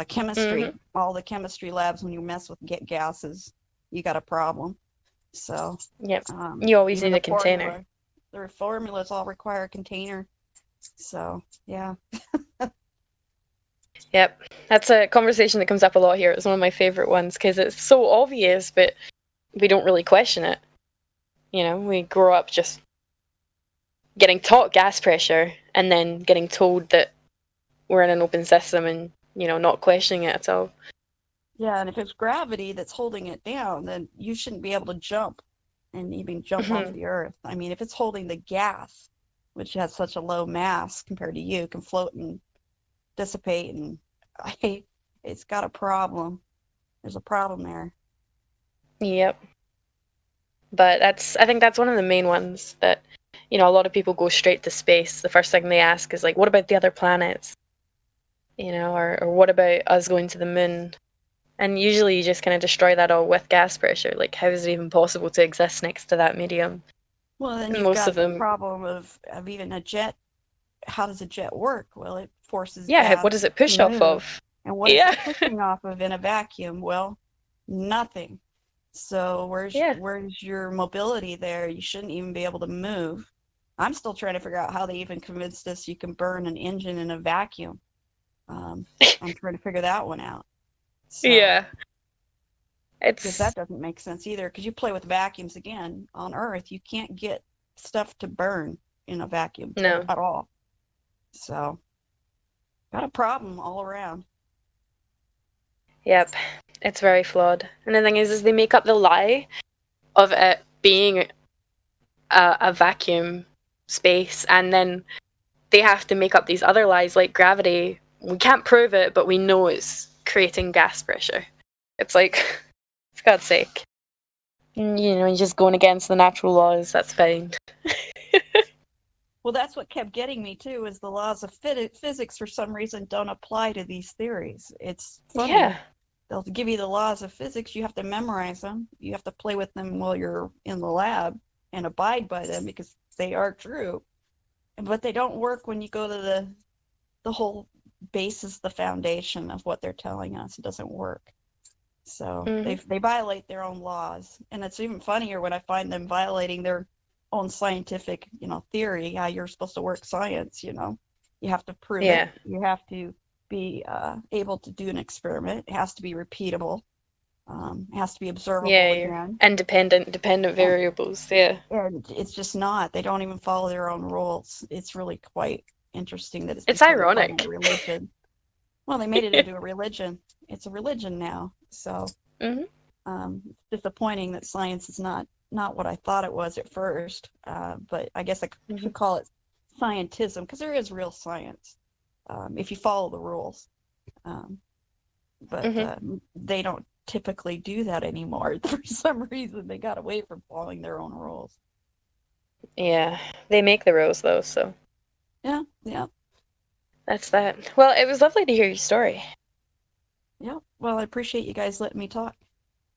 Chemistry, all the chemistry labs, when you mess with gases, you got a problem. So you always need a container. The formulas all require a container. So yeah. Yep, that's a conversation that comes up a lot here. It's one of my favorite ones because it's so obvious, but we don't really question it. We grow up just getting taught gas pressure and then getting told that we're in an open system and, not questioning it at all. Yeah, and if it's gravity that's holding it down, then you shouldn't be able to jump and even jump off the Earth. I mean, if it's holding the gas, which has such a low mass compared to you, can float and dissipate, and it's got a problem. There's a problem there. Yep. But I think that's one of the main ones that, a lot of people go straight to space. The first thing they ask is like, what about the other planets? Or what about us going to the moon? And usually you just kind of destroy that all with gas pressure. Like, how is it even possible to exist next to that medium? Well, then you've got the problem of even a jet. How does a jet work? Well, it forces gas. What does it push off of? And what is it pushing off of in a vacuum? Well, nothing. So where's your mobility there? You shouldn't even be able to move. I'm still trying to figure out how they even convinced us you can burn an engine in a vacuum. I'm trying to figure that one out. So, because that doesn't make sense either. Because you play with vacuums again on Earth, you can't get stuff to burn in a vacuum at all. So, got a problem all around. Yep, it's very flawed. And the thing is they make up the lie of it being a vacuum space, and then they have to make up these other lies like gravity. We can't prove it, but we know it's creating gas pressure. It's like, for God's sake. You're just going against the natural laws. That's fine. Well, that's what kept getting me too, is the laws of physics for some reason don't apply to these theories. It's funny. Yeah. They'll give you the laws of physics. You have to memorize them. You have to play with them while you're in the lab and abide by them because they are true. But they don't work when you go to the whole basis, the foundation of what they're telling us. It doesn't work. So they violate their own laws. And it's even funnier when I find them violating their own scientific, theory, how you're supposed to work science, You have to prove it. You have to be able to do an experiment. It has to be repeatable. It has to be observable again. And dependent variables, And it's just not. They don't even follow their own rules. It's really quite interesting that it's ironic. A religion. Well, they made it into a religion. it's a religion now. So Mhm. it's disappointing that science is not what I thought it was at first. But I guess I should call it scientism, because there is real science if you follow the rules. But they don't typically do that anymore. For some reason, they got away from following their own rules. Yeah, they make the rules though, so Yeah. that's that. Well, it was lovely to hear your story. Yeah. Well, I appreciate you guys letting me talk.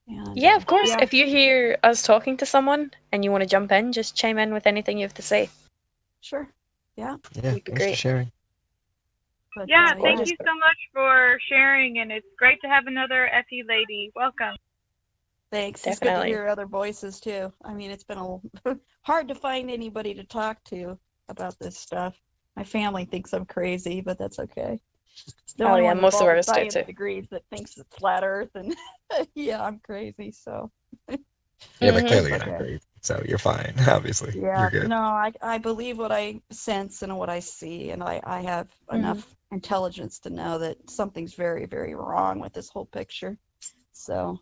And, Yeah, of course. yeah. If you hear us talking to someone and you want to jump in, just chime in with anything you have to say. Sure. Yeah. Yeah, That'd be thanks for great. sharing. But, Yeah, thank you so much for sharing, and it's great to have another FE lady. Welcome. Thanks. It's good to hear other voices too. I mean, it's been hard to find anybody to talk to about this stuff. My family thinks I'm crazy, but that's okay. The only one with most of all the ours do science too. degrees that thinks it's flat Earth, and yeah, I'm crazy. So Yeah, but clearly It's you're not okay. crazy, so you're fine. Obviously, Yeah, you're good. no, I believe what I sense and what I see, and I have enough intelligence to know that something's very, very wrong with this whole picture. So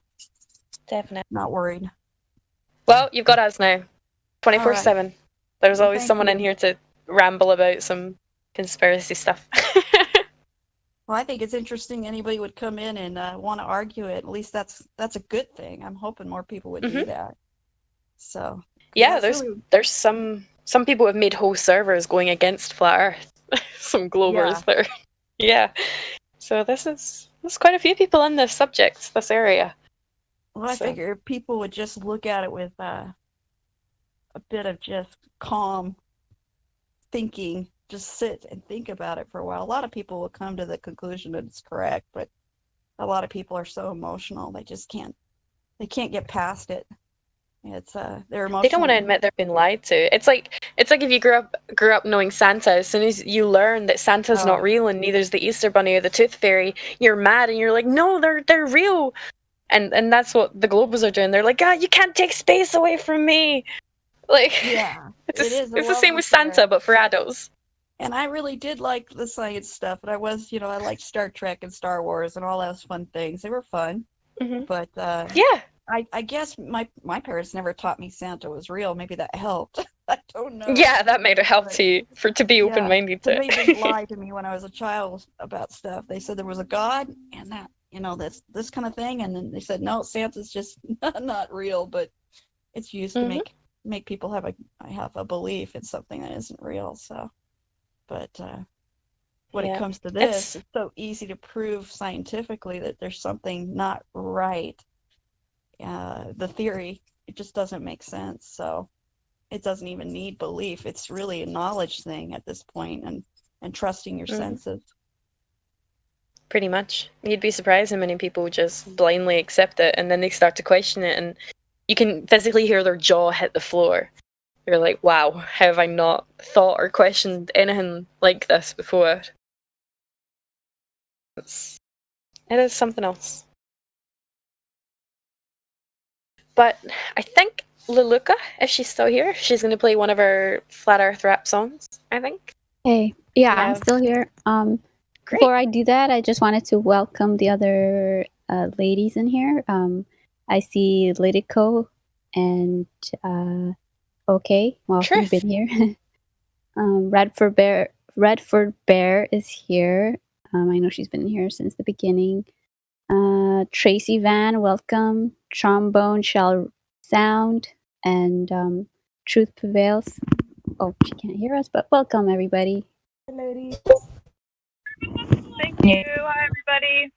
Definitely. not worried. Well, you've got us now. 24/7. There's Well, always thank someone in you. here to ramble about some conspiracy stuff. Well, I think it's interesting anybody would come in and want to argue it. At least that's a good thing. I'm hoping more people would do that. So Yeah, that's there's some people have made whole servers going against flat Earth. Some globers there. Yeah. So there's quite a few people in this subject, this area. Well, I figure if people would just look at it with a bit of just calm thinking, just sit and think about it for a while. A lot of people will come to the conclusion that it's correct, but a lot of people are so emotional they just can't get past it. It's they're emotional. They don't want to admit they've been lied to. It's like if you grew up knowing Santa, as soon as you learn that Santa's not real and neither's the Easter Bunny or the Tooth Fairy, you're mad and you're like, no, they're real. And that's what the Globals are doing. They're like, you can't take space away from me. Like, yeah, it's is the same with Santa, but for adults. And I really did like the science stuff, and I liked Star Trek and Star Wars and all those fun things. They were fun. But yeah, I guess my parents never taught me Santa was real. Maybe that helped. I don't know. Yeah, that made it help to be open-minded to They didn't lie to me when I was a child about stuff. They said there was a God and that this kind of thing, and then they said no, Santa's just not real, but it's used to make people have a belief in something that isn't real. So, but when it comes to this, it's so easy to prove scientifically that there's something not right. The theory, it just doesn't make sense. So it doesn't even need belief. It's really a knowledge thing at this point, and trusting your senses. Pretty much. You'd be surprised how many people just blindly accept it, and then they start to question it, and you can physically hear their jaw hit the floor. You're like, wow, how have I not thought or questioned anything like this before? It is something else. But I think Leluka, if she's still here, she's going to play one of her Flat Earth rap songs, I think. Hey, yeah, I'm still here. Before I do that, I just wanted to welcome the other ladies in here. I see Lydico and okay, well, you've been here. Redford Bear is here. I know she's been here since the beginning. Tracy Van, welcome. Trombone shall sound, and Truth prevails. Oh, she can't hear us, but welcome everybody. Ladies. Thank you. Hi, everybody.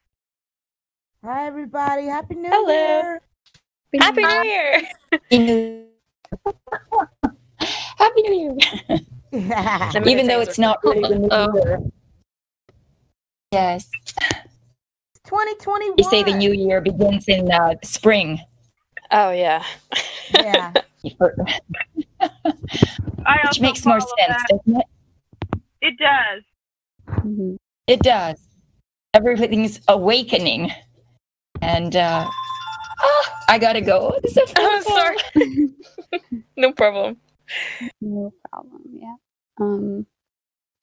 Hi, everybody. Happy New Year. Happy New Year. Happy New Year. Even though it's not really the new year. Yes. 2021. They say the new year begins in spring. Oh, yeah. Yeah. Which makes more sense, doesn't it? It does. Mm-hmm. It does. Everything's awakening. And I gotta go. Oh, sorry. No problem. No problem, yeah.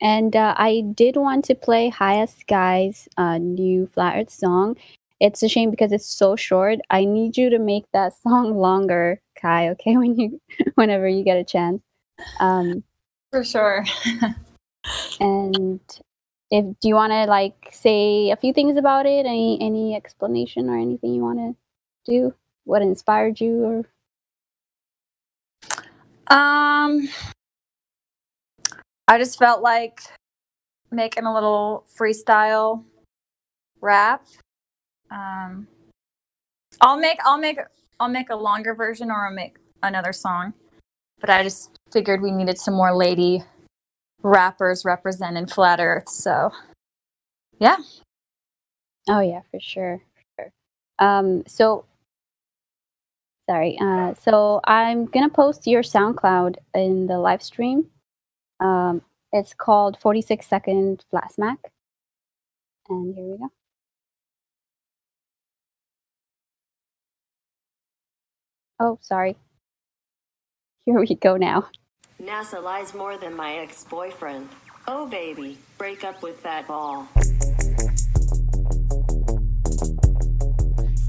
And I did want to play Highest Sky's new Flat Earth song. It's a shame because it's so short. I need you to make that song longer, Kai. Okay, whenever you get a chance. For sure. And do you want to like say a few things about it? Any explanation or anything you want to do? What inspired you? Or I just felt like making a little freestyle rap. I'll make a longer version, or I'll make another song. But I just figured we needed some more lady rappers representing Flat Earth. So, yeah. Oh yeah, for sure. So sorry. So I'm gonna post your SoundCloud in the live stream. It's called 46-second Flat Smack. And here we go. Oh, sorry. Here we go now. NASA lies more than my ex-boyfriend. Oh baby, break up with that ball.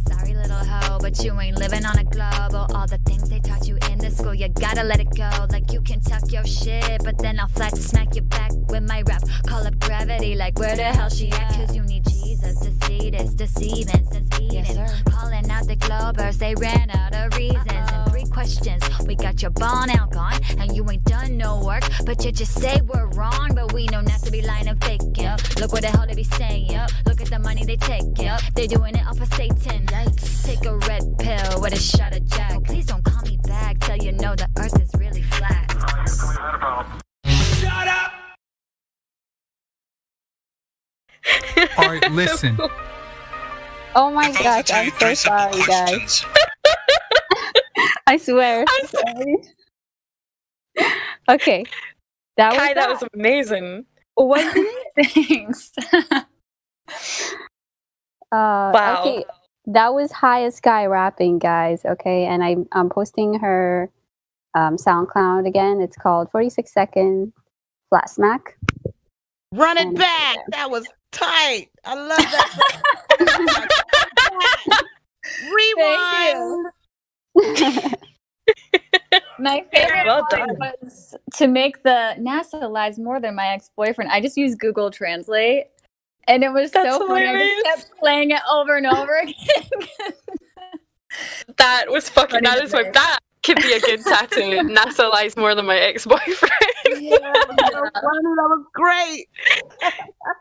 Sorry, little hoe, but you ain't living on a globe. Oh, all the things they taught you in the school, you gotta let it go. Like you can talk your shit, but then I'll flat smack you back with my rap. Call up gravity, like where the hell she at? Cause you need Jesus to see this, deceiving since Eden. Yes, calling out the Globers, they ran out of reasons. And 3 questions, we got your ball now gone, and you ain't done no work, but you just say we're wrong. But we know not to be lying and faking. Look what the hell they be saying. Look at the money they taking. They doing it off of Satan. Take a red pill with a shot of Jack. Oh, please don't call me back till you know the earth is really flat. Shut up! All right, listen. Oh my gosh, I'm so sorry, guys. I swear. I'm sorry. Okay. Kai, that was amazing. Wasn't it? Thanks. Wow. Okay. That was Highest Sky rapping, guys. Okay, and I'm posting her SoundCloud again. It's called 46-second Flat Smack. Run it back. That was tight. I love that. Rewind. My favorite part was to make the NASA lies more than my ex-boyfriend. I just used Google Translate, and it was That's so funny. I hilarious. just kept playing it over and over again. That was fucking. That could be a good tattoo. NASA lies more than my ex-boyfriend. That was great.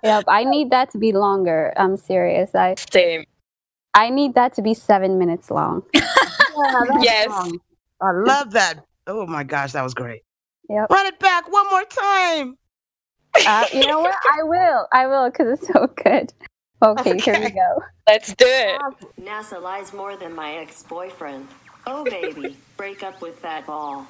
Yep, I need that to be longer. I'm serious. Same. I need that to be 7 minutes long. Yes. Long. I love that. Oh my gosh, that was great. Yep. Run it back one more time. You know what? I will, because it's so good. Okay, here we go. Let's do it. NASA lies more than my ex-boyfriend. Oh baby, break up with that ball.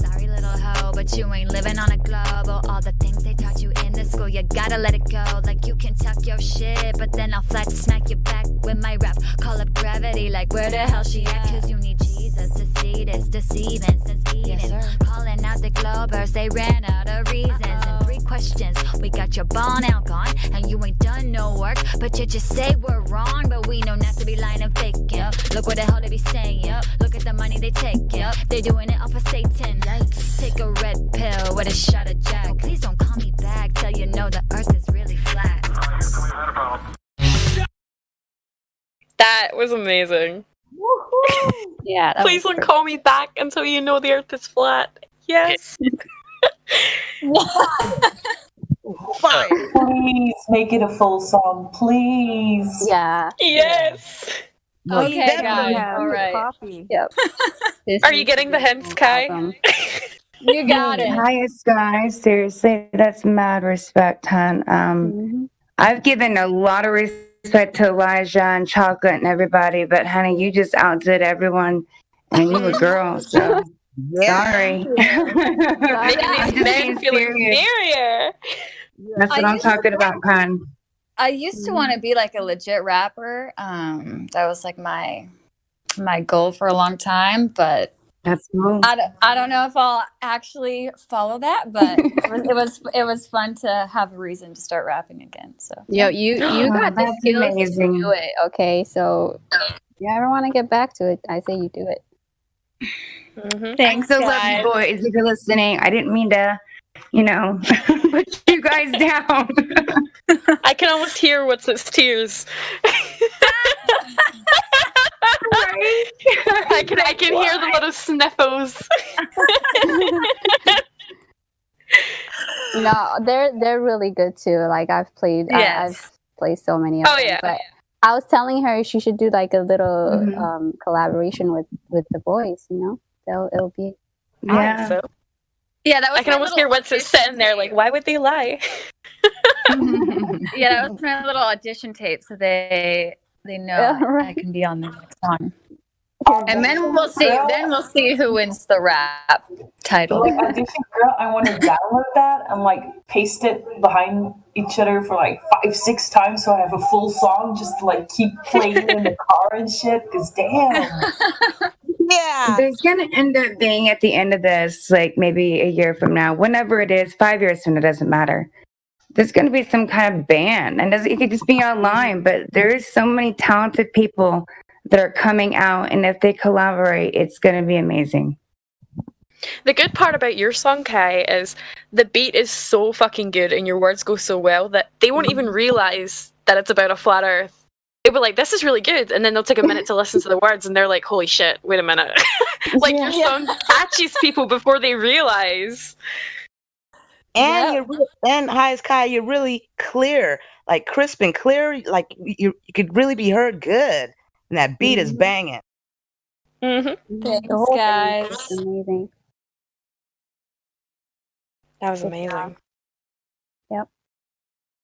Sorry, little hoe, but you ain't living on a globe. Oh, all the things they taught you in the school, you gotta let it go. Like you can talk your shit, but then I'll flat smack you back with my rap. Call up gravity, like where the hell she at? Cause you need Jesus to see this, deceiving since Eden. Calling out the Globers, they ran out of reasons. And 3 questions, we got your ball now gone, and you ain't done no work, but you just say we're wrong. But we know not to be lying and faking. Look what the hell they be saying. Look at the money they taking. They doing it off of Satan. Take a red pill with a shot of Jack. Oh, please don't call me back till you know the earth is really flat. That was amazing. Yeah. Please don't call me back until you know the earth is flat. Yes. Please make it a full song, please. Yeah. Yes. Okay, guys. All right. Coffee. Yep. Are you getting the hints, Kai? You got it. Highest Sky, seriously, that's mad respect, hon. I've given a lot of respect to Elijah and Chocolate and everybody, but honey, you just outdid everyone, and you a girl, so sorry. Making these men feel inferior. That's what I'm talking about, hon. I used to want to be like a legit rapper. That was like my goal for a long time, but That's cool. I don't know if I'll actually follow that, but it was fun to have a reason to start rapping again. So Yo, you got the That's skills amazing. to do it. Okay, so if you ever want to get back to it, I say you do it. Thanks, I still love you guys. boys. If you're listening, I didn't mean to, put you guys down. I can almost hear what's its tears. Right? I can hear the little sniffles. No, they're really good too. Like I've played so many of them. Yeah. But I was telling her she should do like a little collaboration with the boys. It'll be. Yeah. So. Yeah, that was. I can almost hear what's sitting there. Like, why would they lie? Yeah, that was my little audition tape, so they know I can be on the next song. And then we'll see. Then we'll see who wins the rap title. Like audition girl, I want to download that and like paste it behind each other for like 5-6 times, so I have a full song just to like keep playing in the car and shit. Cause damn. Yeah. There's gonna end up being at the end of this, like maybe a year from now, whenever it is, 5 years from now, it doesn't matter. There's gonna be some kind of band, and it could just be online. But there is so many talented people that are coming out, and if they collaborate, it's gonna be amazing. The good part about your song, Kai, is the beat is so fucking good and your words go so well that they won't even realize that it's about a flat earth. They'll be like, this is really good, and then they'll take a minute to listen to the words and they're like, holy shit, wait a minute. Like your song catches people before they realize. And and Hi Kai, you're really clear, like crisp and clear, like you could really be heard good. And that beat is banging. Thanks, guys. Amazing. That was amazing. Yep.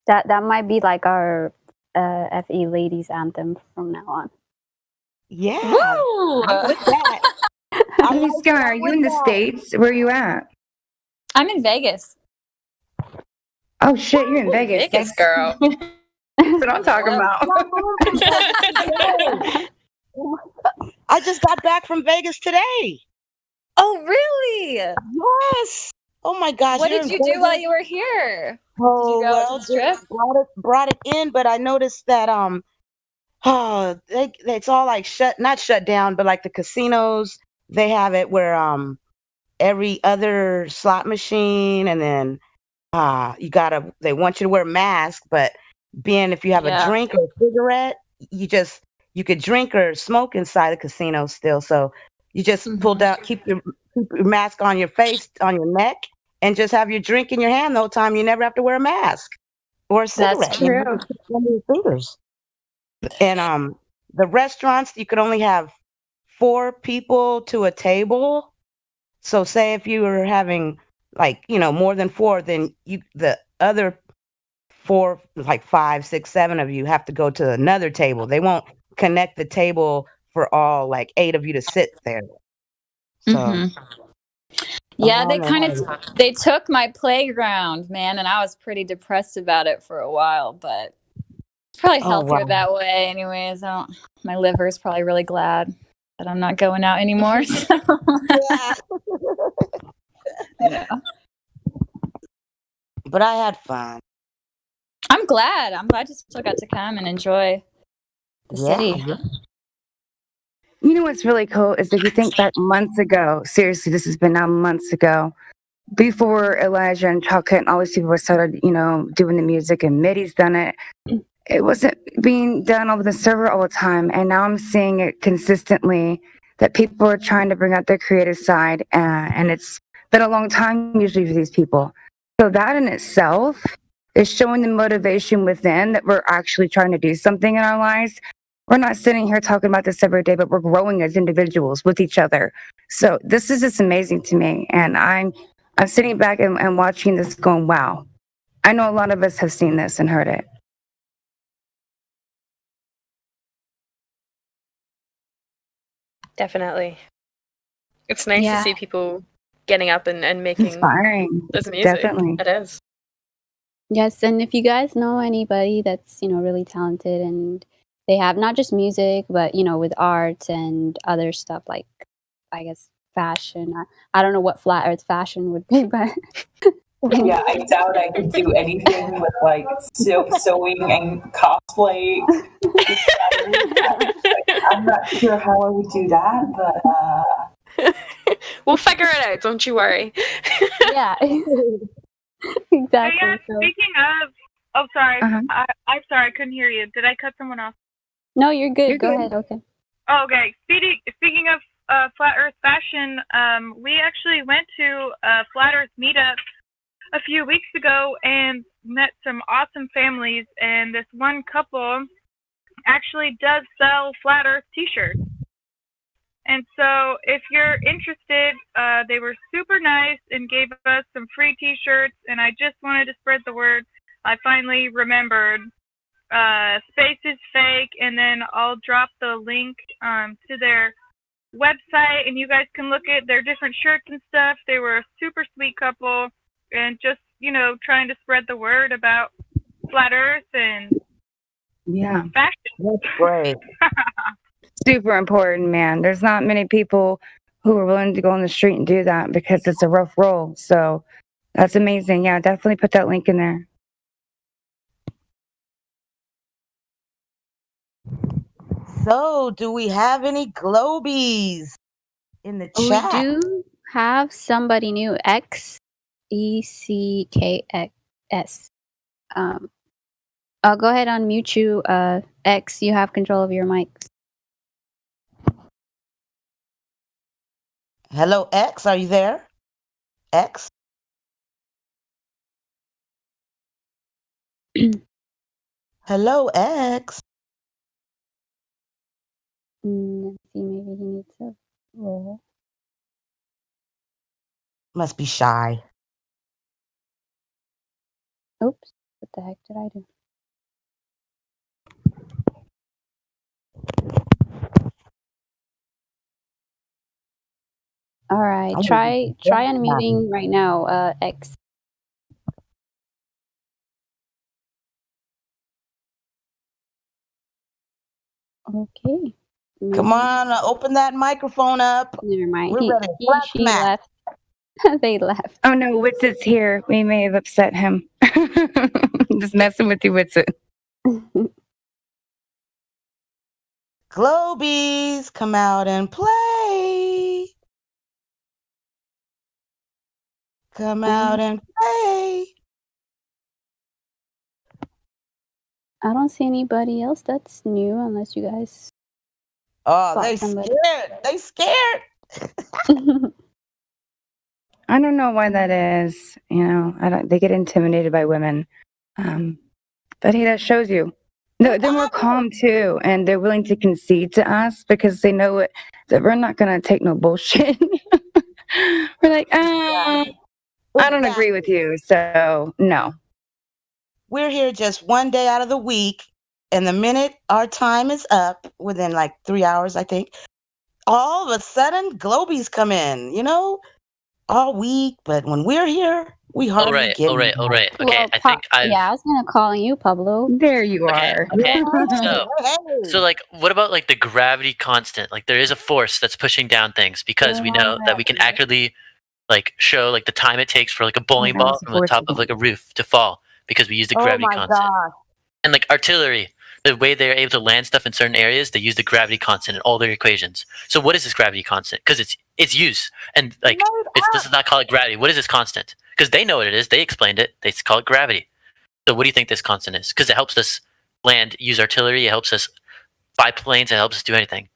That might be like our FE ladies anthem from now on. Yeah. Woo! I'm with that. Hey, Sky, are you in the States? Where are you at? I'm in Vegas. Oh shit, you're in Vegas. Vegas girl. That's what I'm talking about. I just got back from Vegas today. Oh, really? Yes. Oh my gosh. What did you do while you were here? Oh, Did you go well, to the strip? brought it in, but I noticed that it's all like not shut down, but like the casinos, they have it where every other slot machine, and then they want you to wear a mask, but being if you have a drink or a cigarette, you could drink or smoke inside the casino still. So you just pull down, keep your mask on your face, on your neck, and just have your drink in your hand the whole time. You never have to wear a mask or a cigarette. That's true. Under your fingers. And the restaurants, you could only have 4 people to a table. So say if you were having more than 4, then the other 4, like 5, 6, 7 of you have to go to another table. They won't connect the table for all like 8 of you to sit there. So yeah, they took my playground, man, and I was pretty depressed about it for a while, but it's probably healthier that way anyways. My liver is probably really glad that I'm not going out anymore. So. Yeah. But I had fun. I'm glad you still got to come and enjoy the city. You know what's really cool is if you think back months ago, seriously, this has been now months ago, before Elijah and Chalkut and all these people started, doing the music, and Mitty's done it. It wasn't being done over the server all the time, and now I'm seeing it consistently that people are trying to bring out their creative side, and it's been a long time usually for these people. So that in itself is showing the motivation within that we're actually trying to do something in our lives. We're not sitting here talking about this every day, but we're growing as individuals with each other. So this is just amazing to me, and I'm sitting back and watching this going, wow. I know a lot of us have seen this and heard it. Definitely. It's nice to see people getting up and making inspiring. This music. Definitely. It is. Yes, and if you guys know anybody that's, really talented and they have not just music, but, with art and other stuff like, I guess, fashion. I don't know what flat Earth fashion would be, but Yeah, I doubt I could do anything with like sewing and cosplay. I'm not sure how I would do that, but we'll figure it out. Don't you worry. yeah, exactly. So yeah, So, speaking of, oh sorry, Uh-huh. I'm sorry, I couldn't hear you. Did I cut someone off? no, you're good. Go ahead. Okay. Oh, okay. Speaking of flat Earth fashion, we actually went to a flat Earth meetup a few weeks ago and met some awesome families. And this one couple actually does sell flat Earth T-shirts. And so, if you're interested, they were super nice and gave us some free T-shirts. And I just wanted to spread the word. I finally remembered. Space is fake, and then I'll drop the link to their website, and you guys can look at their different shirts and stuff. They were a super sweet couple, and just trying to spread the word about flat Earth and Yeah. fashion. That's great. Super important, man. There's not many people who are willing to go on the street and do that because it's a rough roll. So that's amazing. Yeah, definitely put that link in there. So, do we have any globies in the We chat? do have somebody new, XECKS. I'll go ahead and unmute you. X, you have control of your mics. Hello, X. Are you there? X. Hello, X. Let's see, maybe he needs a roll. Must be shy. Oops, what the heck did I do? All right, try unmuting right now, X. Okay. Come on, open that microphone up. Never mind. We're ready. Flat She smack. left. They left. Oh no, Witsit's here. We may have upset him. Just messing with you, Witsit. Globies, come out and play. Come out and play. I don't see anybody else that's new unless you guys. Oh, spot they somebody. scared. They scared. I don't know why that is. You know, they get intimidated by women. But hey, that shows you. No, they're more calm too, and they're willing to concede to us because they know that we're not gonna take no bullshit. We're like, I don't agree with you, so no. We're here just one day out of the week, and the minute our time is up, within like 3 hours, I think, all of a sudden, globies come in, all week. But when we're here, we hardly get All right. Okay, Well, I think I've. yeah, I was gonna call you, Pablo. There you are. Okay, so like, what about like the gravity constant? Like, there is a force that's pushing down things because we know that we can accurately, like, show like the time it takes for like a bowling Yeah, ball it's a from the force. top of like a roof to fall because we use the Oh gravity my constant. gosh. And like artillery, the way they're able to land stuff in certain areas, they use the gravity constant in all their equations. So what is this gravity constant? Because it's use, and like this is not call it gravity. What is this constant? Because they know what it is. They explained it. They call it gravity. So what do you think this constant is? Because it helps us land, use artillery. It helps us fly planes. It helps us do anything.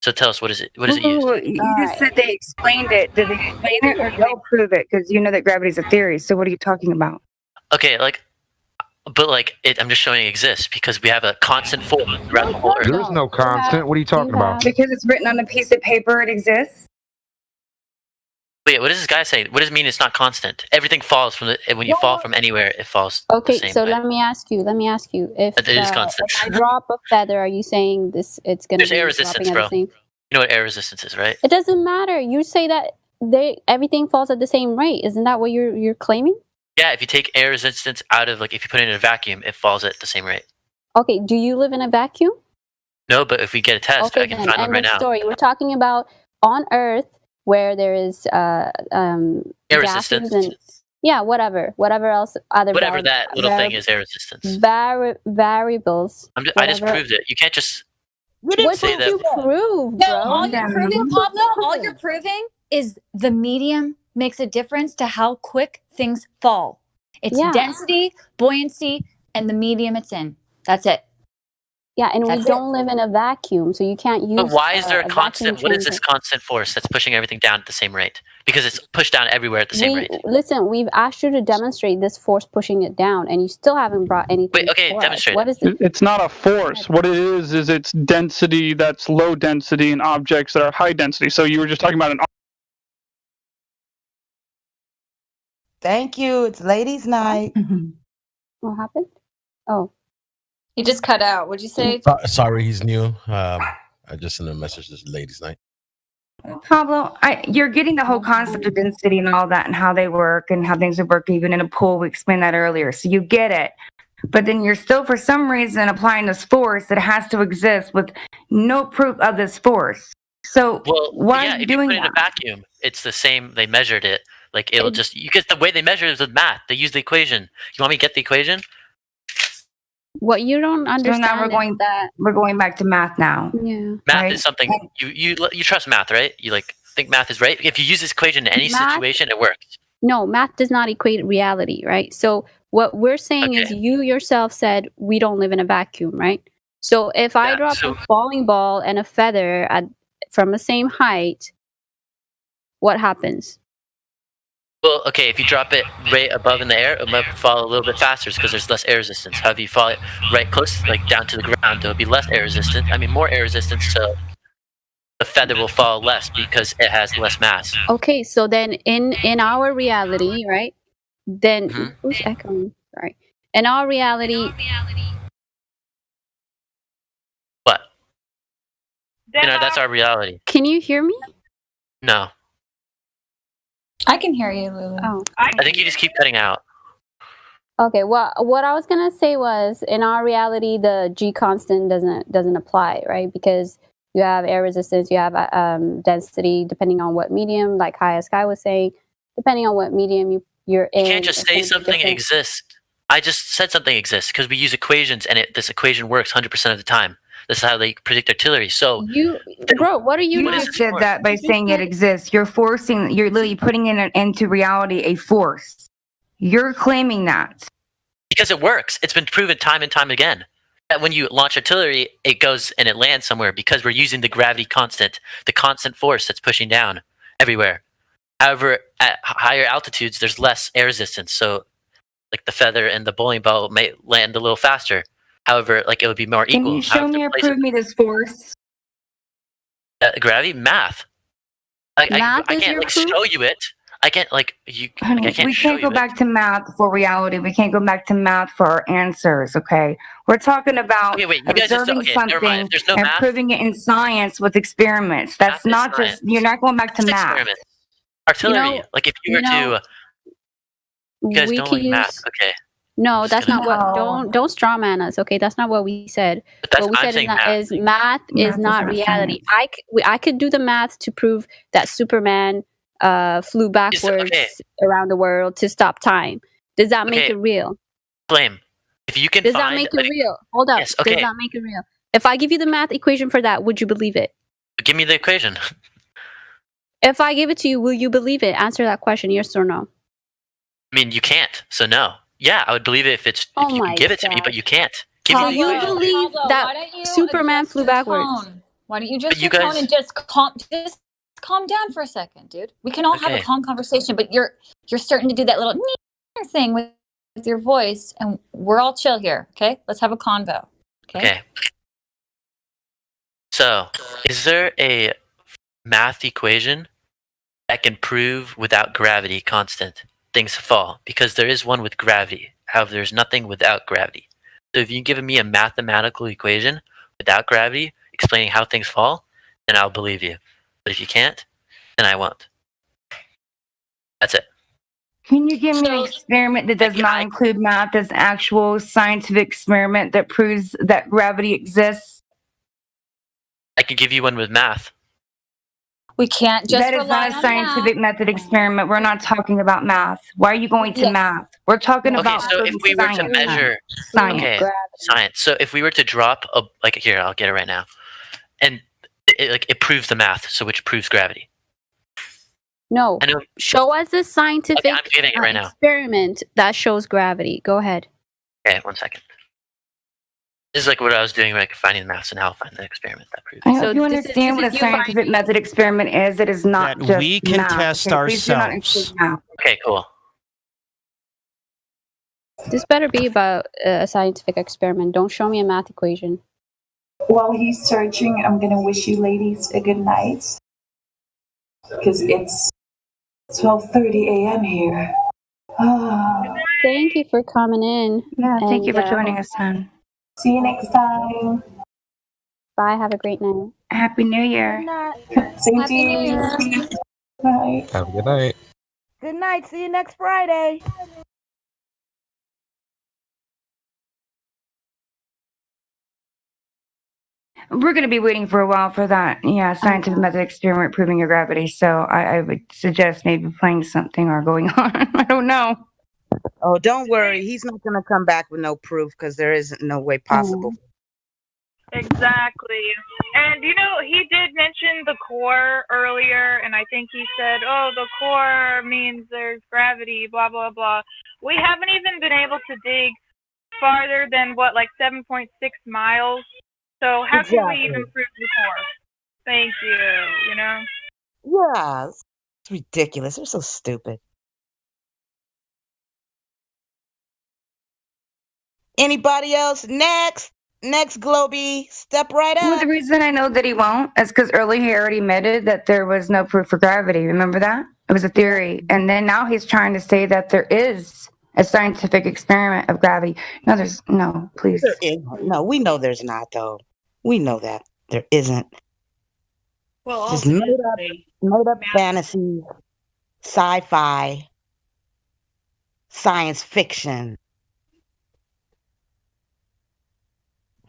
So tell us, what is it? What does it use? You just said they explained it. Did they explain it or did they prove it? Because you know that gravity is a theory. So what are you talking about? Okay, I'm just showing it exists because we have a constant force throughout the whole Earth. There is no constant. What are you talking about? Because it's written on a piece of paper, it exists. Wait, what does this guy say? What does it mean it's not constant? Everything falls from when you fall from anywhere, it falls Okay, the same so way. let me ask you. If It is constant. if I drop a feather, are you saying it's gonna There's be air dropping resistance, at bro. the same? You know what air resistance is, right? It doesn't matter. You say that everything falls at the same rate. Isn't that what you're claiming? Yeah, if you take air resistance out of, like, if you put it in a vacuum, it falls at the same rate. Okay. Do you live in a vacuum? No, but if we get a test, Okay, I can then find one end right of now. story. We're talking about on Earth. where there is Air gases resistance. and whatever else other Whatever that little thing is, air resistance. variables. I just proved it. You can't just What say did that. you prove, No, bro? all you're proving, Pablo, all you're proving is the medium makes a difference to how quick things fall. It's density, buoyancy, and the medium it's in. That's it. Yeah, and we don't live in a vacuum, so you can't use. But why is there a vacuum constant? What is chamber. this constant force that's pushing everything down at the same rate? Because it's pushed down everywhere at the same rate. Listen, we've asked you to demonstrate this force pushing it down, and you still haven't brought anything. Wait, okay, for us. demonstrate What it. is it? It's not a force. What it is it's density that's low density and objects that are high density. So you were just talking about an. Thank you. It's ladies' night. What happened? Oh. You just cut out. What'd you say? Sorry, he's new. I just sent a message this ladies' night. Pablo, you're getting the whole concept of density and all that and how they work and how things would work even in a pool. We explained that earlier. So you get it. But then you're still, for some reason, applying this force that has to exist with no proof of this force. So why are you doing if you put it in a vacuum, it's the same. They measured it. Like it'll just, because the way they measure it is with math. They use the equation. You want me to get the equation? What you don't understand so now we're going back to math now. Yeah. Math is something you trust math, right? You think math is right. If you use this equation in any situation, it works. No, math does not equate reality, right? So what we're saying is you yourself said we don't live in a vacuum, right? So if I drop a bowling ball and a feather from the same height, what happens? Well, okay, if you drop it right above in the air, it might fall a little bit faster because there's less air resistance. However, if you fall it right close, down to the ground, there'll be less air resistance. More air resistance, so the feather will fall less because it has less mass. Okay, so then in our reality, right? Then who's echoing? Sorry. In our reality. What? That's our reality. Can you hear me? No. I can hear you, Lulu. Oh. I think you just keep cutting out. Okay, well, what I was gonna say was, in our reality, the G constant doesn't apply, right? Because you have air resistance, you have density, depending on what medium, like High Sky was saying, depending on what medium you're in. You can't just say something exists. I just said something exists because we use equations, and this equation works 100% of the time. This is how they predict artillery. So, bro, what are you? You just did that by saying it exists. You're literally putting into reality a force. You're claiming that. Because it works. It's been proven time and time again that when you launch artillery, it goes and it lands somewhere because we're using the gravity constant, the constant force that's pushing down everywhere. However, at higher altitudes, there's less air resistance. So, the feather and the bowling ball may land a little faster. However, it would be more equal. Can you show me or prove me this force? Gravity, math. I can't show you it. I can't Honey, I can't we show can't go you back to math for reality. We can't go back to math for our answers. Okay, we're talking about observing something There's no and math. proving it in science with experiments. That's not just. You're not going back to math. Experiments. Artillery. If you were to. You guys don't like math, okay? No, that's not what. Don't strawman us, okay? That's not what we said. What we said is math is not reality. I could do the math to prove that Superman flew backwards around the world to stop time. Does that make it real? Claim. If you can. Does that make it real? Hold up. Yes, okay. Does that make it real? If I give you the math equation for that, would you believe it? Give me the equation. If I give it to you, will you believe it? Answer that question, yes or no. You can't. So no. Yeah, I would believe it if you can give it to me, but you can't. Do you believe that Superman flew backwards? Why don't you just tone and just calm down for a second, dude? We can all have a calm conversation, but you're starting to do that little thing with your voice, and we're all chill here, okay? Let's have a convo. Okay. So, is there a math equation that can prove without gravity constant things fall? Because there is one with gravity. However, there's nothing without gravity. So if you've given me a mathematical equation without gravity explaining how things fall, then I'll believe you. But if you can't, then I won't. That's it. Can you give me an experiment that does not include math as actual scientific experiment that proves that gravity exists? I can give you one with math. We can't just That is rely not a on scientific math. method experiment. We're not talking about math. Why are you going to Yes. math? We're talking Okay, about so if we were to science. measure, Science. okay, science. So if we were to drop a like here, I'll get it right now, and it proves the math, so which proves gravity. No. I know. Show us a scientific Okay, I'm giving it right now. experiment that shows gravity. Go ahead. Okay, 1 second. This is like what I was doing, like finding the maths, and now I'll find the experiment that proves. I hope you understand what a scientific method experiment is. It is not That just we can math. test Okay, please do not ourselves. include math. Okay, cool. This better be about a scientific experiment. Don't show me a math equation. While he's searching, I'm gonna wish you ladies a good night. Because it's 12:30 a.m. here. Thank you for coming in. Yeah, thank you for and, joining us, hon. See you next time. Bye. Have a great night. Happy New Year. Same to you. Bye. Have a good night. Good night. See you next Friday. We're going to be waiting for a while for that. Yeah, scientific method experiment proving your gravity. So I would suggest maybe playing something or going on. I don't know. Oh, don't worry. He's not going to come back with no proof because there isn't no way possible. Exactly. And he did mention the core earlier, and I think he said, oh, the core means there's gravity, blah, blah, blah. We haven't even been able to dig farther than, 7.6 miles? So how can we even prove the core? Thank you, Yeah, it's ridiculous. They're so stupid. Anybody else? Next, Globey, step right up. Well, the reason I know that he won't is because earlier he already admitted that there was no proof for gravity. Remember that? It was a theory. And then now he's trying to say that there is a scientific experiment of gravity. No, please. There isn't. No, we know there's not, though. We know that there isn't. Well, just made up fantasy, sci-fi, science fiction.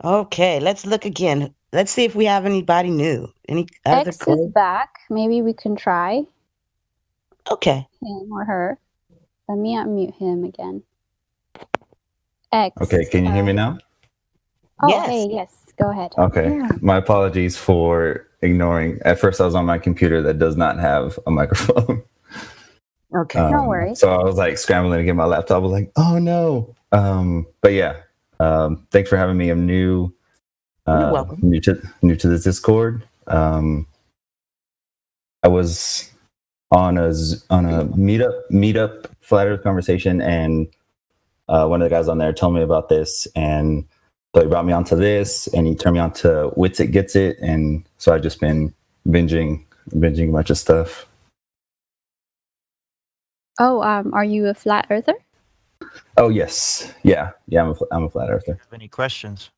Okay, let's look again. Let's see if we have anybody new. Any other X is back. Maybe we can try. Okay. Him or her. Let me unmute him again. X. Okay, can you hear me now? Oh, hey, yes. Go ahead. Okay. Yeah. My apologies for ignoring. At first, I was on my computer that does not have a microphone. Okay. No worries. So I was like scrambling to get my laptop. I was like, oh no. But yeah, thanks for having me. I'm new. You're welcome. New to this Discord. I was on a meetup flat Earth conversation, and one of the guys on there told me about this, and so he brought me onto this, and he turned me on to Wits It Gets It, and so I've just been binging a bunch of stuff. Oh, are you a flat earther? Oh yes, yeah. I'm a flat earther. Any questions?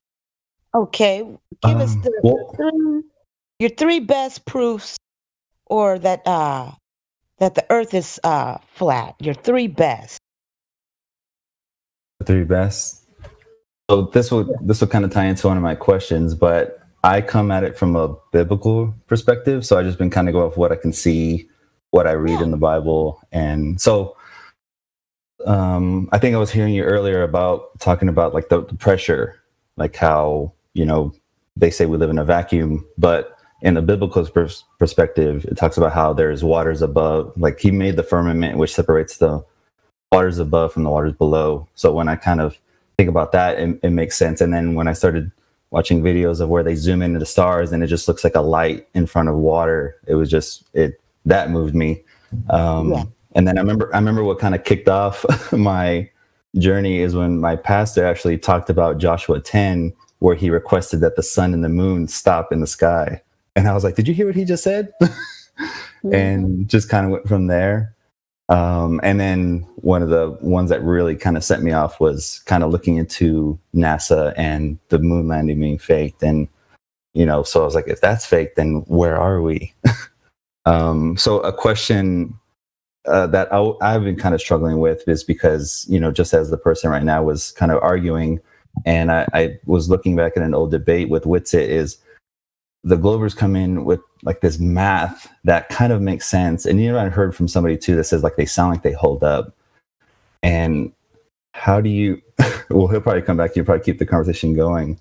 Okay, give us your three best proofs, or that the Earth is flat. Your three best. The three best. So this will kind of tie into one of my questions, but I come at it from a biblical perspective. So I just been kind of go off what I can see, what I read in the Bible, and so I think I was hearing you earlier about talking about like the pressure, like how they say we live in a vacuum, but in the biblical perspective, it talks about how there's waters above. Like He made the firmament, which separates the waters above from the waters below. So when I kind of think about that, it makes sense. And then when I started watching videos of where they zoom into the stars and it just looks like a light in front of water, it was just that moved me. And then I remember what kind of kicked off my journey is when my pastor actually talked about Joshua 10, where he requested that the sun and the moon stop in the sky. And I was like, did you hear what he just said? And just kind of went from there. And then one of the ones that really kind of set me off was kind of looking into NASA and the moon landing being faked. And, so I was like, if that's fake, then where are we? So a question that I've been kind of struggling with is because, just as the person right now was kind of arguing, and I was looking back at an old debate with Witsit, is the Glovers come in with like this math that kind of makes sense. And I heard from somebody too that says like they sound like they hold up. And how do you? Well, he'll probably come back. You probably keep the conversation going.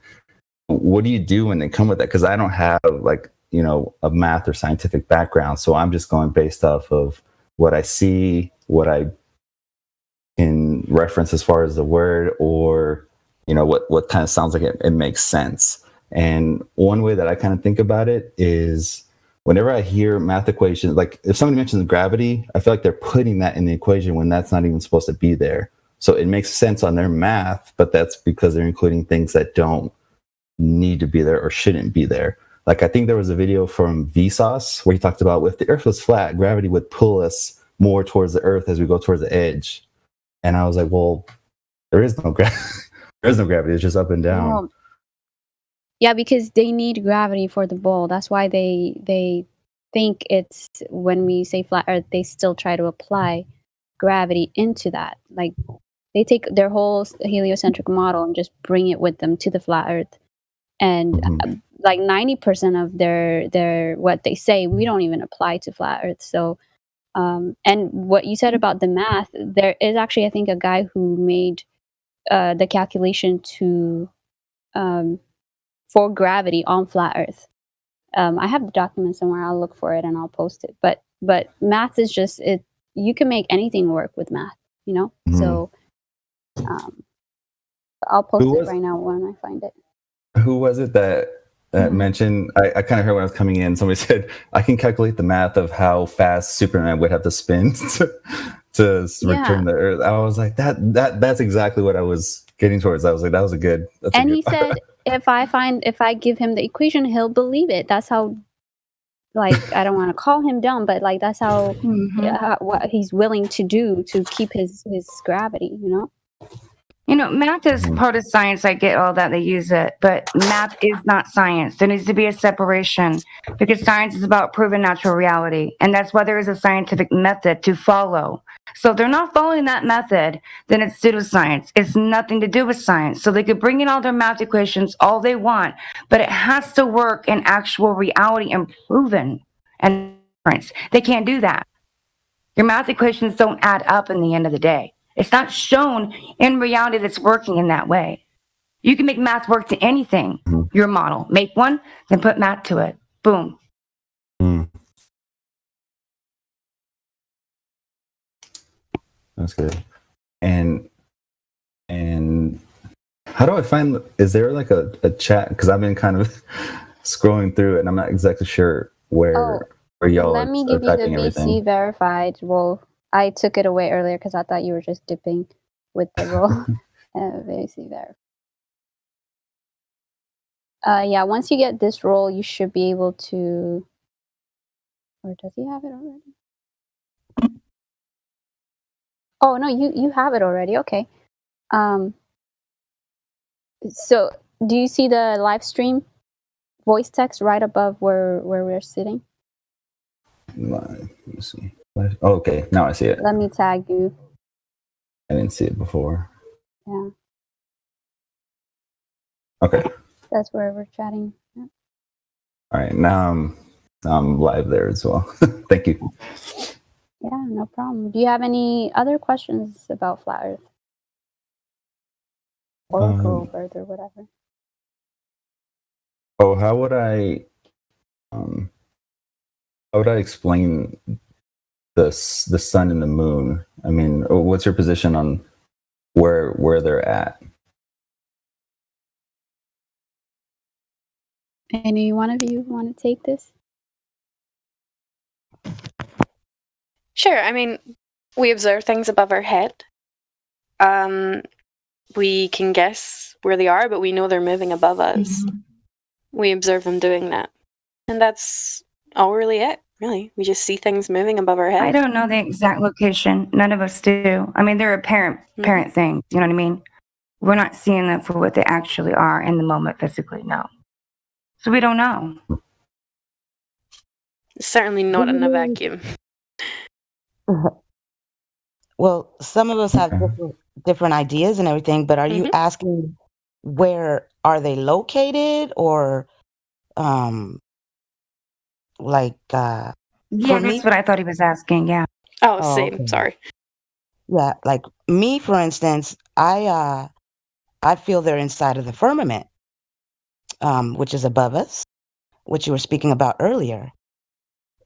What do you do when they come with that? Because I don't have like a math or scientific background, so I'm just going based off of what I see, what I can reference as far as the word, or what kind of sounds like it makes sense. And one way that I kind of think about it is whenever I hear math equations, like if somebody mentions gravity, I feel like they're putting that in the equation when that's not even supposed to be there. So it makes sense on their math, but that's because they're including things that don't need to be there or shouldn't be there. Like I think there was a video from Vsauce where he talked about if the earth was flat, gravity would pull us more towards the earth as we go towards the edge. And I was like, well, there is no gravity. There is no gravity. It's just up and down. Well, yeah, because they need gravity for the ball. That's why they think it's, when we say flat earth, they still try to apply gravity into that. Like they take their whole heliocentric model and just bring it with them to the flat earth. And like 90% of their what they say, we don't even apply to flat earth. So and what you said about the math, there is actually, I think, a guy who made the calculation to for gravity on flat earth. I have the document somewhere. I'll look for it and I'll post it. But math is just it. You can make anything work with math, So I'll post it right now when I find it. Who was it that mentioned? I kind of heard when I was coming in. Somebody said I can calculate the math of how fast Superman would have to spin to return the Earth. I was like, that's exactly what I was getting towards. I was like, that was a good. He said, if I give him the equation, he'll believe it. That's how. Like, I don't want to call him dumb, but like that's how what he's willing to do to keep his gravity. Math is part of science. I get all that they use it, but math is not science. There needs to be a separation because science is about proven natural reality. And that's why there is a scientific method to follow. So if they're not following that method, then it's pseudoscience. It's nothing to do with science. So they could bring in all their math equations all they want, but it has to work in actual reality and proven. And they can't do that. Your math equations don't add up in the end of the day. It's not shown in reality that's working in that way. You can make math work to anything. Your model. Make one, then put math to it. Boom. That's good. And how do I find? Is there like a chat? Because I've been kind of scrolling through it, and I'm not exactly sure where y'all Let me give you the VC verified role. I took it away earlier because I thought you were just dipping with the role. VC verified. Yeah, once you get this role, you should be able to. Or does he have it already? Oh no, you have it already. Okay. So do you see the live stream voice text right above where we're sitting? Let me see. Oh, okay, now I see it. Let me tag you. I didn't see it before. Yeah. Okay. That's where we're chatting. Yeah. All right, now I'm live there as well. Thank you. Yeah, no problem. Do you have any other questions about Flat Earth? Or Globe Earth or whatever? Oh, how would I explain the sun and the moon? I mean, what's your position on where they're at? Any one of you want to take this? Sure. I mean, we observe things above our head. We can guess where they are, but we know they're moving above us. We observe them doing that. And that's all really it, really. We just see things moving above our head. I don't know the exact location. None of us do. I mean, they're apparent things. You know what I mean? We're not seeing them for what they actually are in the moment physically, no. So we don't know. Certainly not in a vacuum. Well, some of us have different ideas and everything, but are you asking where are they located, or like Yeah, for that's me. what I thought he was asking. Yeah. Oh, Oh, same. okay. Sorry. Yeah, like me, for instance, I feel they're inside of the firmament, which is above us, which you were speaking about earlier.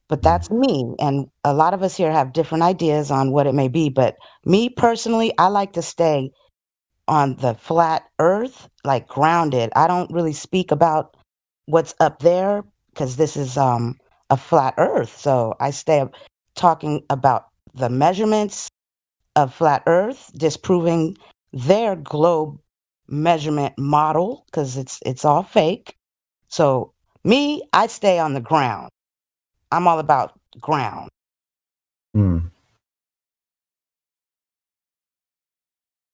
But that's me, and a lot of us here have different ideas on what it may be. But me personally, I like to stay on the flat earth, like grounded. I don't really speak about what's up there because this is a flat earth. So I stay talking about the measurements of flat earth, disproving their globe measurement model because it's all fake. So me, I stay on the ground. I'm all about ground. Hmm.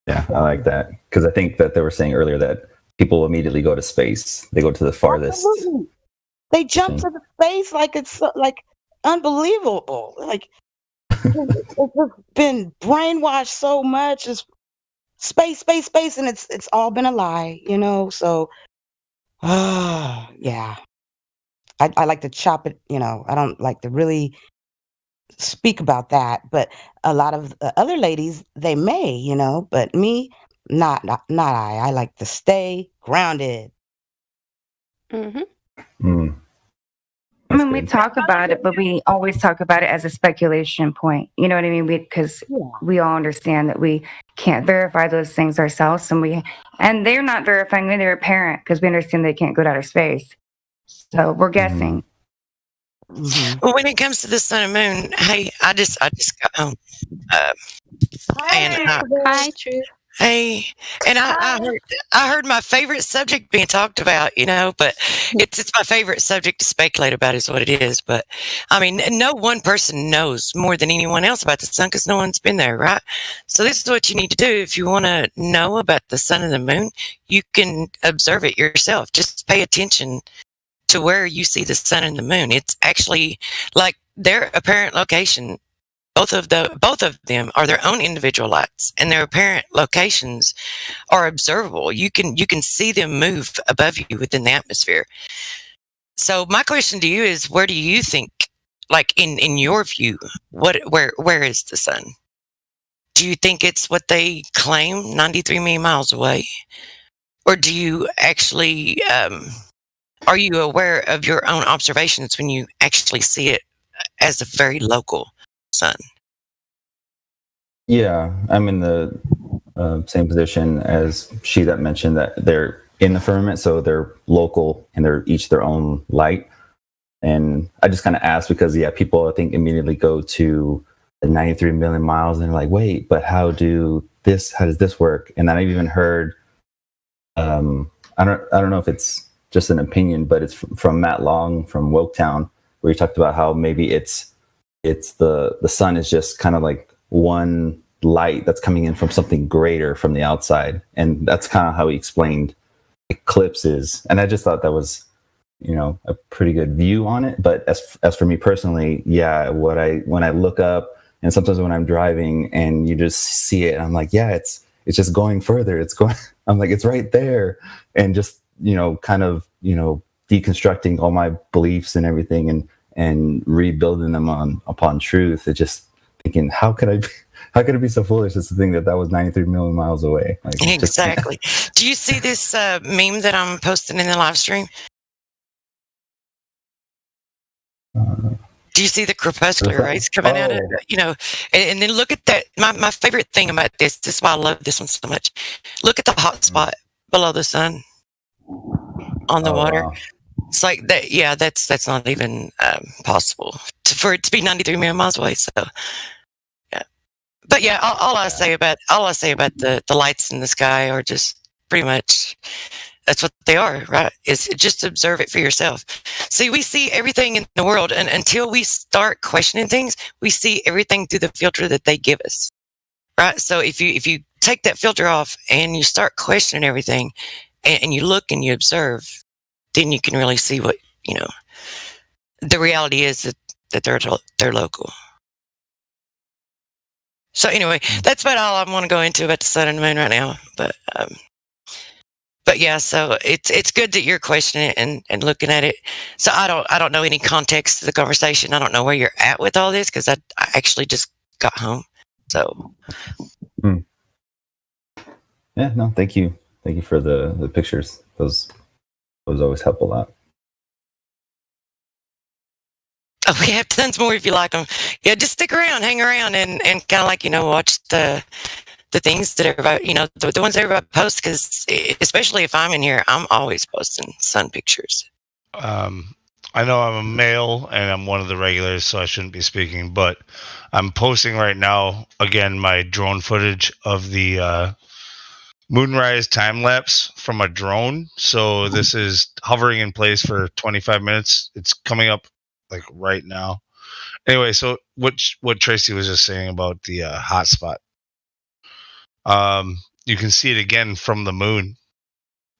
Yeah, I like that because I think that they were saying earlier that people immediately go to space. They go to the farthest. Absolutely. They jump machine. to the space like it's like unbelievable. Like it's just been brainwashed so much. It's space, space, space, and it's all been a lie, you know. So, yeah, I like to chop it. You know, I don't like to really speak about that, but a lot of the other ladies they may, you know, but me, not I. I like to stay grounded. Mm-hmm. Mm, I mean, we talk about it, but we always talk about it as a speculation point. You know what I mean? Because we all understand that we can't verify those things ourselves, and they're not verifying me. They're a parent because we understand they can't go to outer space. So we're guessing. Well, when it comes to the sun and moon, hey, I just got home, and Hi, True. hey, and I heard my favorite subject being talked about, you know, but it's my favorite subject to speculate about is what it is. But I mean, no one person knows more than anyone else about the sun because no one's been there, right? So this is what you need to do if you want to know about the sun and the moon. You can observe it yourself. Just pay attention to where you see the sun and the moon. It's actually like their apparent location. Both of them are their own individual lights, and their apparent locations are observable. You can see them move above you within the atmosphere. So my question to you is, where do you think, like in your view, where is the sun? Do you think it's what they claim, 93 million miles away, or do you actually are you aware of your own observations when you actually see it as a very local sun? Yeah, I'm in the same position as she that mentioned that they're in the firmament, so they're local and they're each their own light. And I just kind of asked because, yeah, people I think immediately go to the 93 million miles and they're like, wait, but how does this work? And then I've even heard, I don't know if it's just an opinion, but it's from Matt Long from Woketown, where he talked about how maybe it's the sun is just kind of like one light that's coming in from something greater from the outside, and that's kind of how he explained eclipses. And I just thought that was, you know, a pretty good view on it. But as for me personally, yeah, when I look up, and sometimes when I'm driving and you just see it, I'm like, yeah, it's just going further. It's going. I'm like, it's right there, and just, you know, kind of, you know, deconstructing all my beliefs and everything, and rebuilding them upon truth. It just thinking, how could it be so foolish as to think that was 93 million miles away? Like, Exactly. Do you see this meme that I'm posting in the live stream? Do you see the crepuscular rays coming out of it? You know, and then look at that. My favorite thing about this is why I love this one so much. Look at the hot spot below the sun on the water. Wow. It's like that. Yeah, that's not even possible for it to be 93 million miles away. So, yeah. But yeah, all I say about the lights in the sky are just pretty much that's what they are, right? Is just observe it for yourself. See, we see everything in the world, and until we start questioning things, we see everything through the filter that they give us, right? So if you take that filter off and you start questioning everything, and you look and you observe, then you can really see what, you know, the reality is that they're local. So anyway, that's about all I want to go into about the sun and the moon right now. But But yeah, so it's good that you're questioning it and looking at it. So I don't know any context to the conversation. I don't know where you're at with all this because I actually just got home. So Yeah, no, thank you for the pictures. Those always help a lot. Oh, we have tons more if you like them. Yeah, just stick around, hang around, and kind of like watch the things that everybody the ones that everybody posts, because especially if I'm in here, I'm always posting sun pictures. I know I'm a male and I'm one of the regulars, so I shouldn't be speaking, but I'm posting right now again my drone footage of the moonrise time lapse from a drone. So this is hovering in place for 25 minutes. It's coming up like right now. Anyway, so what Tracy was just saying about the hotspot. You can see it again from the moon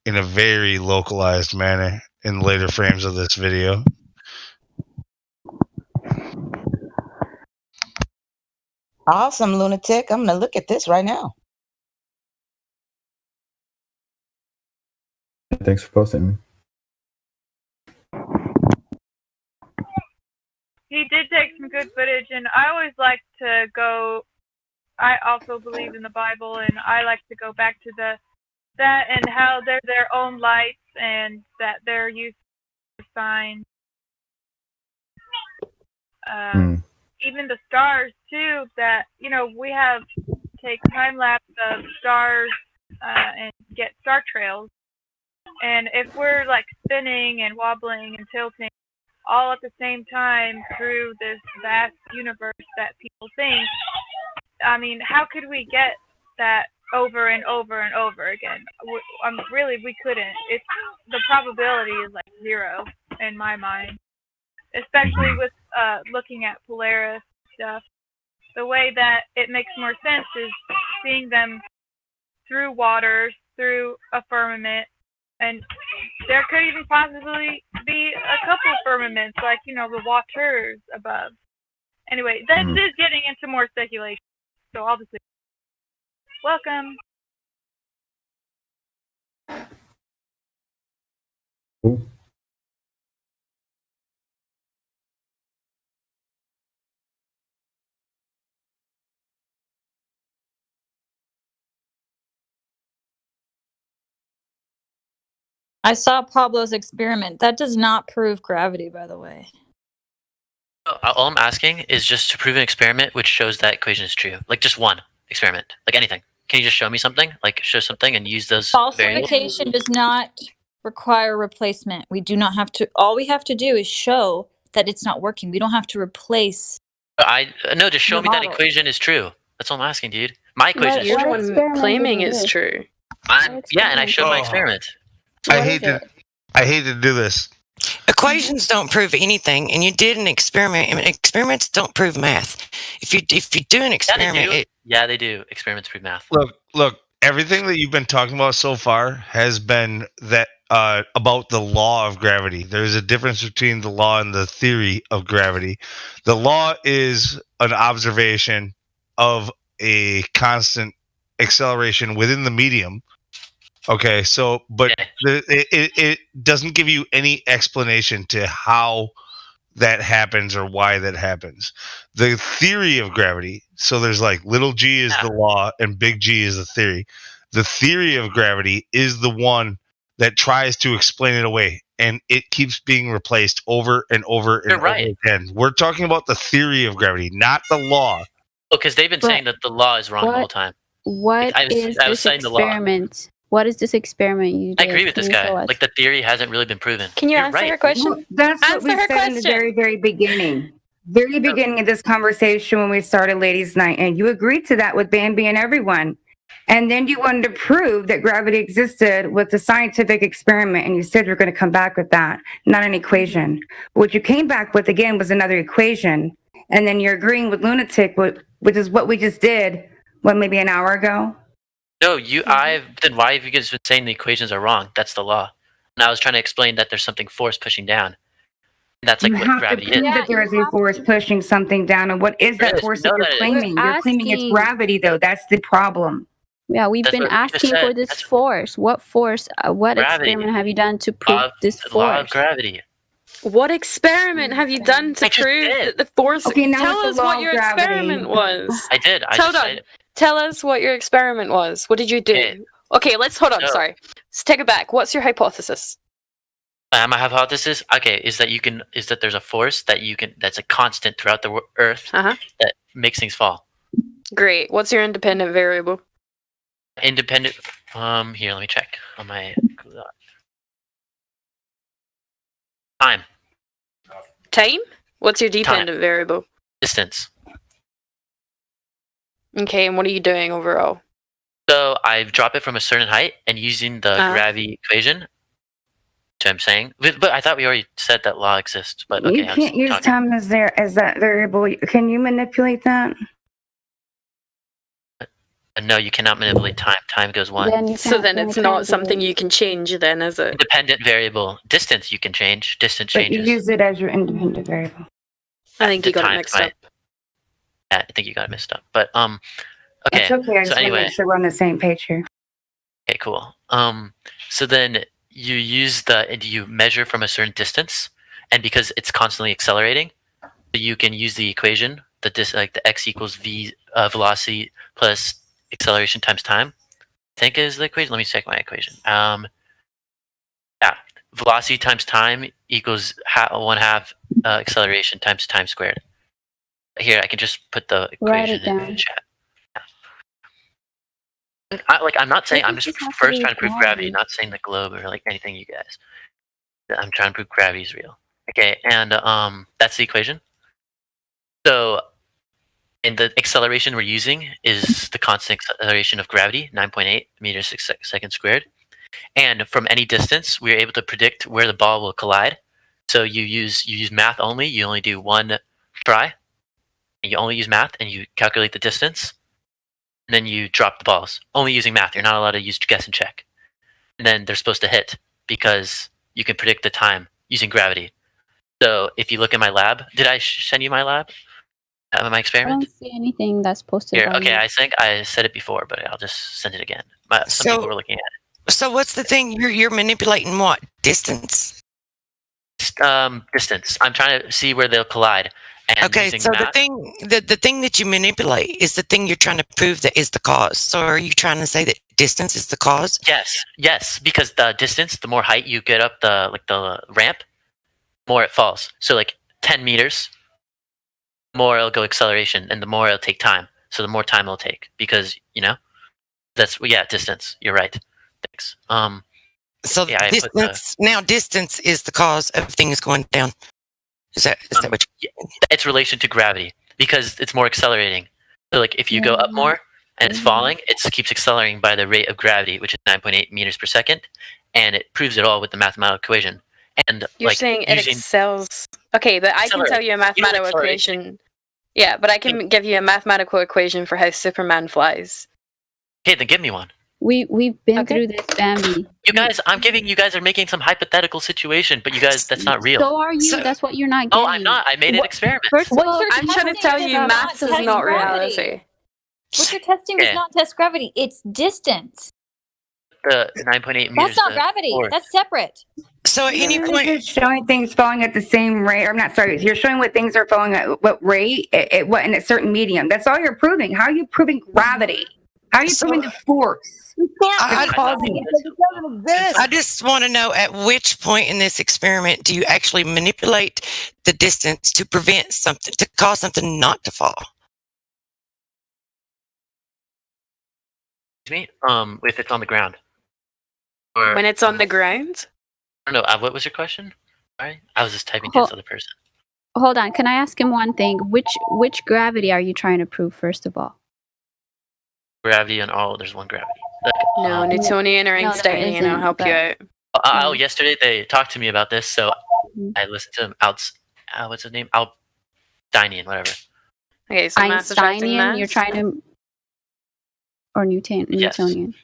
in a very localized manner in later frames of this video. Awesome, lunatic. I'm gonna look at this right now. Thanks for posting. He did take some good footage, and I always like to go. I also believe in the Bible, and I like to go back to that and how they're their own lights and that they're used for signs. Even the stars too. That we have take time lapse of stars and get star trails. And if we're like spinning and wobbling and tilting all at the same time through this vast universe that people think, I mean, how could we get that over and over and over again? Really, we couldn't. The probability is like zero in my mind, especially with looking at Polaris stuff. The way that it makes more sense is seeing them through waters, through a firmament, and there could even possibly be a couple firmaments, like the waters above. Anyway, this is getting into more speculation, so I'll just leave. Welcome. Cool. I saw Pablo's experiment. That does not prove gravity, by the way. All I'm asking is just to prove an experiment which shows that equation is true. Like just one experiment, like anything. Can you just show me something? Like show something and use those variables? Falsification does not require replacement. We do not have to. All we have to do is show that it's not working. We don't have to replace. No, just show me that model. equation is true. That's all I'm asking, dude. My equation is You're true. the one claiming it's true. Yeah, and I showed my experiment. I hate to do this. Equations don't prove anything, and you did an experiment. I mean, experiments don't prove math. If you do an experiment, Yeah, they do. Experiments prove math. Look. Everything that you've been talking about so far has been that about the law of gravity. There's a difference between the law and the theory of gravity. The law is an observation of a constant acceleration within the medium. Okay, so but it doesn't give you any explanation to how that happens or why that happens. The theory of gravity, so there's like little g is the law and big G is the theory. The theory of gravity is the one that tries to explain it away, and it keeps being replaced over and over and over again. We're talking about the theory of gravity, not the law. Because they've been saying that the law is wrong the whole time. What is this experiment? What is this experiment you did? I agree with this guy. Like the theory hasn't really been proven. Can you answer her question? Well, that's what we said in the very, very beginning. Very beginning of this conversation when we started Ladies' Night, and you agreed to that with Bambi and everyone. And then you wanted to prove that gravity existed with the scientific experiment, and you said you're going to come back with that, not an equation. What you came back with, again, was another equation. And then you're agreeing with Lunatic, which is what we just did, maybe an hour ago? No, then why have you guys been saying the equations are wrong? That's the law. And I was trying to explain that there's something force pushing down. That's like you what have gravity to prove is. that there is a force pushing something down. And what is that force that you're claiming? You're claiming it's gravity, though. That's the problem. Yeah, we've That's been what we just asking for said. this That's force. What force? What gravity. experiment have you done to prove Law of, this law of force? gravity. What experiment have you done to I just prove did. that the force? Okay, now Tell it's the us law what of your gravity. experiment was. I did. I Hold just on. cited. Tell us what your experiment was. What did you do? Okay, let's hold on. So- Sorry. Let's take it back. What's your hypothesis? My hypothesis, okay, is that there's a force that's a constant throughout the Earth that makes things fall. Great. What's your independent variable? Independent. Here, let me check on my time. Time? What's your dependent variable? Distance. Okay, and what are you doing overall? So I drop it from a certain height and using the gravity equation. Which I'm saying, but I thought we already said that law exists. But okay, You can't use time as that variable. Can you manipulate that? No, you cannot manipulate time. Time goes one. So then it's not something you can change then, is it? Independent variable. Distance you can change. Distance But you changes. use it as your independent variable. I think you got it Time mixed up. Yeah, I think you got it mixed up. But okay. It's okay. I just So want to anyway, make sure we're on the same page here. okay, cool. So then you you measure from a certain distance, and because it's constantly accelerating, you can use the equation, the x equals v velocity plus acceleration times time. I think is the equation. Let me check my equation. Yeah, velocity times time equals 1/2 acceleration times time squared. Here, I can just put the Write equation it in down. the chat. I'm not saying. I'm just first trying to prove gravity, not saying the globe or like anything. You guys, I'm trying to prove gravity is real. Okay, and that's the equation. So, and the acceleration we're using is the constant acceleration of gravity, 9.8 meters per second squared. And from any distance, we're able to predict where the ball will collide. So you use math only. You only do one try. You only use math, and you calculate the distance. And then you drop the balls, only using math. You're not allowed to use guess and check. And then they're supposed to hit because you can predict the time using gravity. So if you look at my lab, did I send you my lab? My I experiment? don't see anything that's posted. Here, by okay, you. I think I said it before, but I'll just send it again. Some people were looking at it. So what's the thing? You're manipulating what? Distance? Distance. I'm trying to see where they'll collide. And Okay, using so math, the thing that you manipulate is the thing you're trying to prove that is the cause. So are you trying to say that distance is the cause? Yes, because the distance, the more height you get up the ramp, more it falls. So like 10 meters, the more it'll go acceleration, and the more it'll take time. So the more time it'll take because that's distance. You're right. Thanks. So yeah, distance is the cause of things going down. Is that what it's relation to gravity because it's more accelerating. So like if you go up more and it's falling, it keeps accelerating by the rate of gravity, which is 9.8 meters per second, and it proves it all with the mathematical equation. And You're like saying it excels. Okay, but I can tell you a mathematical equation. Yeah, but I can give you a mathematical equation for how Superman flies. Okay, then give me one. We've been through this, Bambi. You guys, you guys are making some hypothetical situation, but you guys, that's not real. So are you. That's what you're not getting. Oh, I'm not. I made an experiment. First of all, I'm trying to tell you maths is not reality. What you're testing is not test gravity. It's distance. The 9.8 meters. That's not gravity. That's separate. So at any point, you're showing things falling at the same rate. I'm not sorry. You're showing what things are falling at what rate, at what in a certain medium. That's all you're proving. How are you proving gravity? How are you proving the force? I just want to know at which point in this experiment do you actually manipulate the distance to prevent something, to cause something not to fall? Me? If it's on the ground. Or, when it's on the ground? I don't know. What was your question? Sorry, I was just typing to this other person. Hold on. Can I ask him one thing? Which gravity are you trying to prove, first of all? Gravity and all. There's one gravity. No, Newtonian or Einsteinian. I'll help you out. Yesterday they talked to me about this, so I listened to him. What's his name? Einsteinian, whatever. Okay, so Einsteinian. You're trying to, or Newtonian.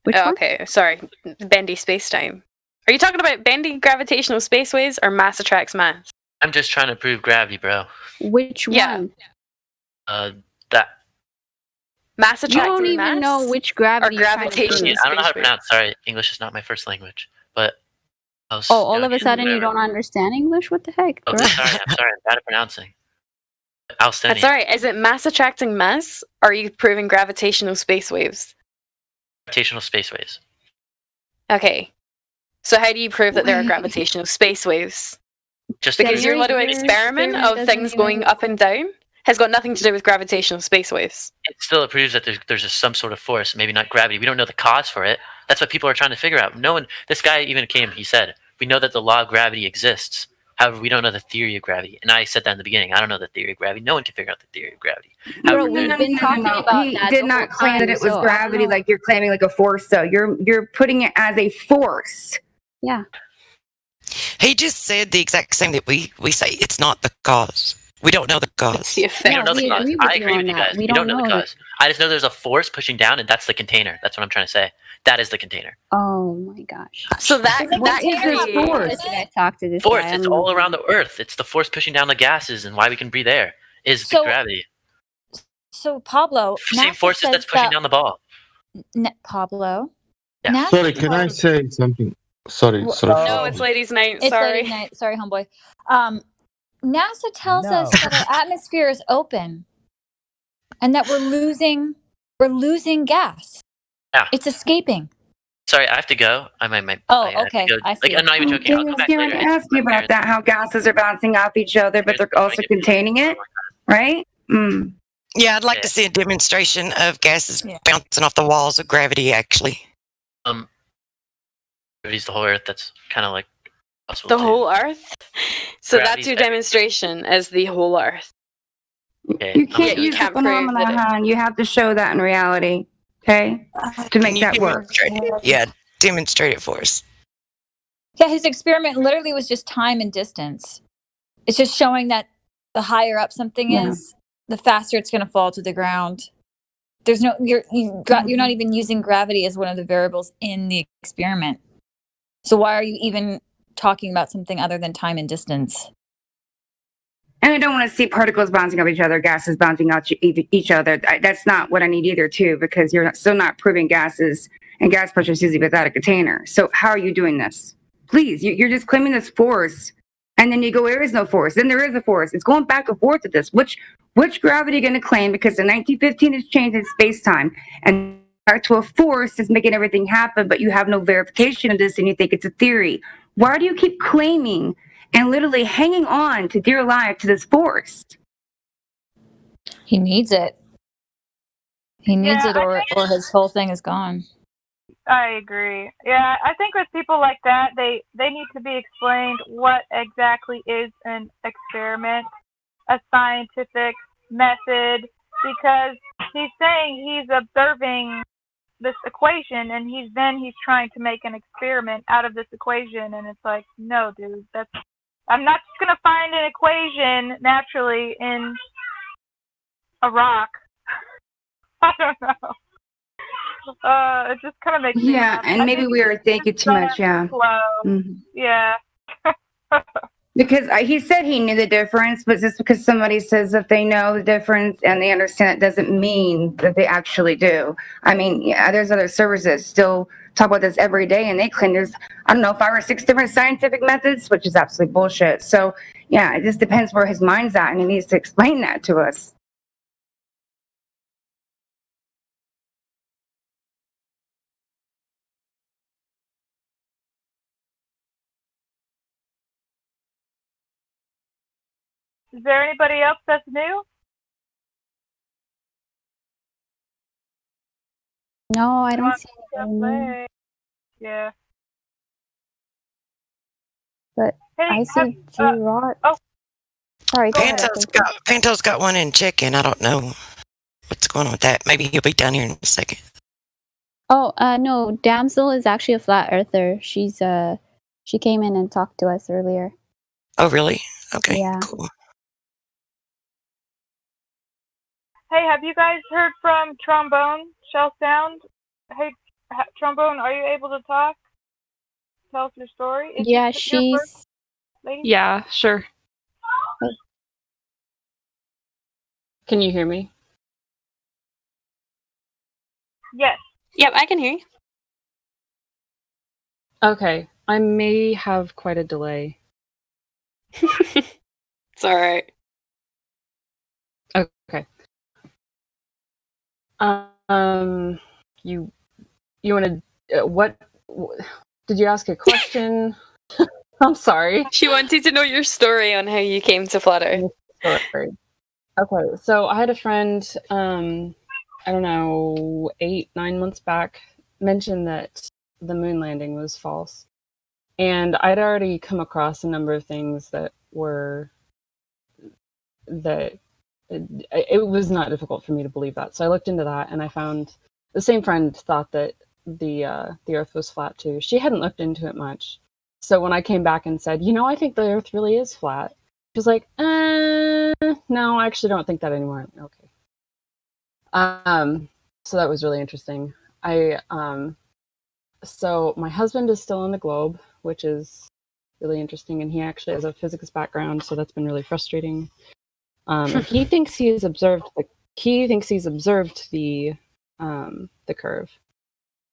Which one? Okay, sorry. Bendy space-time. Are you talking about bendy gravitational spaceways or mass attracts mass? I'm just trying to prove gravity, bro. Which one? That. Mass You don't attracting even mass? know which Or gravity you're trying to gravitational prove. I don't know how to space wave? pronounce. Sorry, English is not my first language. But Oh, all of a sudden you don't understand English? What the heck? Oh, Correct. sorry, I'm bad at pronouncing. That's Alstenian. alright. Is it mass attracting mass? Or are you proving gravitational space waves? Gravitational space waves. Okay. So how do you prove that there are gravitational space waves? Just Because your prove- Ludwig experiment of things going up and down has got nothing to do with gravitational space waves. It still proves that there's just some sort of force, maybe not gravity. We don't know the cause for it. That's what people are trying to figure out. No one. This guy even came. He said, "We know that the law of gravity exists. However, we don't know the theory of gravity." And I said that in the beginning. I don't know the theory of gravity. No one can figure out the theory of gravity. Bro, we've been talking about He that did the not whole claim that time, it was so I gravity don't know. like you're claiming like a force, though. You're putting it as a force. Yeah. He just said the exact same that we say. It's not the cause. We don't know the cause. We don't know the cause. I agree with you guys. We don't know the cause. I just know there's a force pushing down, and that's the container. That's what I'm trying to say. That is the container. Oh my gosh. So that is this force? I talked to this Force. guy. It's all around the Earth. It's the force pushing down the gases, and why we can breathe air is the gravity. So Pablo, Same NASA forces says that's pushing that- down the ball. Pablo. Yeah. NASA Sorry, can I say something? Sorry. No, it's ladies' night. It's Sorry. ladies' night. Sorry, homeboy. NASA tells us that our atmosphere is open, and that we're losing gas. Yeah. It's escaping. Sorry, I have to go. I might. Oh, I have to okay. go. I see. Like, I'm not even joking. I'll come back Going later. to ask you about that, how gases are bouncing off each other, but they're also containing it, right? Mm. Yeah, I'd like to see a demonstration of gases bouncing off the walls of gravity, actually. Gravity's the whole Earth. That's kind of like possible The too. whole Earth? So Gravity's that's your demonstration as the whole Earth. Okay. You can't you use can't the prove phenomenon, that hon. You have to show that in reality, okay? To make that work. Yeah, demonstrate it for us. Yeah, his experiment literally was just time and distance. It's just showing that the higher up something is, the faster it's going to fall to the ground. There's no you're not even using gravity as one of the variables in the experiment. So why are you even talking about something other than time and distance? And I don't want to see particles bouncing off each other, gases bouncing off each other. That's not what I need either, too, because you're still not proving gases and gas pressure is easy without a container. So how are you doing this? Please, you're just claiming this force, and then you go, there is no force. Then there is a force. It's going back and forth with this. Which gravity are you going to claim? Because the 1915 is changing space-time, and back to a force is making everything happen, but you have no verification of this, and you think it's a theory. Why do you keep claiming and literally hanging on to dear life to this force? He needs it. He needs Yeah, it, or his whole thing is gone. I agree. Yeah, I think with people like that, they need to be explained what exactly is an experiment, a scientific method, because he's saying he's observing this equation and he's trying to make an experiment out of this equation, and it's like, no, dude, I'm not just gonna find an equation naturally in a rock. I don't know. It just kind of makes me Yeah, mad. and I maybe think we are thinking too much, yeah. slow. Mhm. Yeah. Because he said he knew the difference, but just because somebody says that they know the difference and they understand it doesn't mean that they actually do. I mean, yeah, there's other servers that still talk about this every day, and they claim there's, I don't know, 5 or 6 different scientific methods, which is absolutely bullshit. So, yeah, it just depends where his mind's at, and he needs to explain that to us. Is there anybody else that's new? No, I don't see Yeah, anything. play. Yeah. But Hey, I see G-Rot. oh, Sorry, go ahead. Panto's got one in check-in. I don't know what's going on with that. Maybe he'll be down here in a second. Oh, no, Damsel is actually a flat earther. She came in and talked to us earlier. Oh, really? Okay, yeah. cool. Hey, have you guys heard from Trombone, Shell Sound? Hey, Trombone, are you able to talk? Tell us your story? Is Yeah, this your first lady? Yeah, sure. Can you hear me? Yes. Yep, I can hear you. Okay, I may have quite a delay. It's all right. Okay. You want to what? Did you ask a question? I'm sorry. She wanted to know your story on how you came to Flat Earth. Sorry. Okay, so I had a friend, I don't know, 8-9 months back, mention that the moon landing was false. And I'd already come across a number of things that it was not difficult for me to believe that. So I looked into that, and I found the same friend thought that the Earth was flat too. She hadn't looked into it much. So when I came back and said, I think the Earth really is flat, she was like, no, I actually don't think that anymore. Okay. So that was really interesting. So my husband is still on the globe, which is really interesting, and he actually has a physics background, so that's been really frustrating. And he thinks he's observed the curve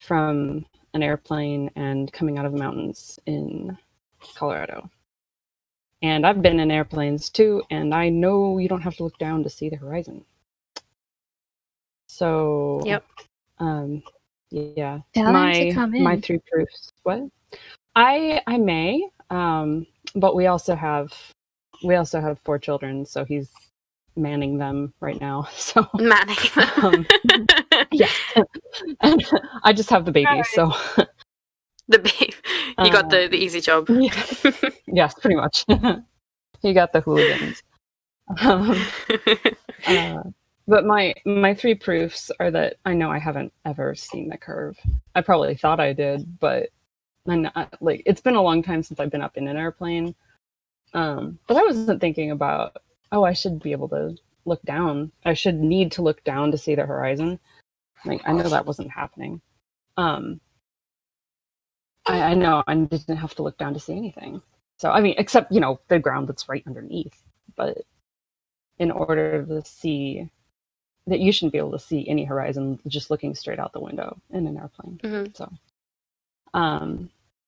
from an airplane and coming out of the mountains in Colorado. And I've been in airplanes too, and I know you don't have to look down to see the horizon. So, yep. Yeah. Tell him to come in. My 3 proofs. What? I may, but we also have 4 children, so he's manning them right now. So manning them. Yes. And I just have the baby, so the baby. You got the easy job. Yeah. Yes, pretty much. You got the hooligans. But my 3 proofs are that I know I haven't ever seen the curve. I probably thought I did, but it's been a long time since I've been up in an airplane. But I wasn't thinking about, I should be able to look down. I should need to look down to see the horizon. I know that wasn't happening. I know I didn't have to look down to see anything. So, I mean, except, the ground that's right underneath. But in order to see that, you shouldn't be able to see any horizon just looking straight out the window in an airplane. Mm-hmm. So,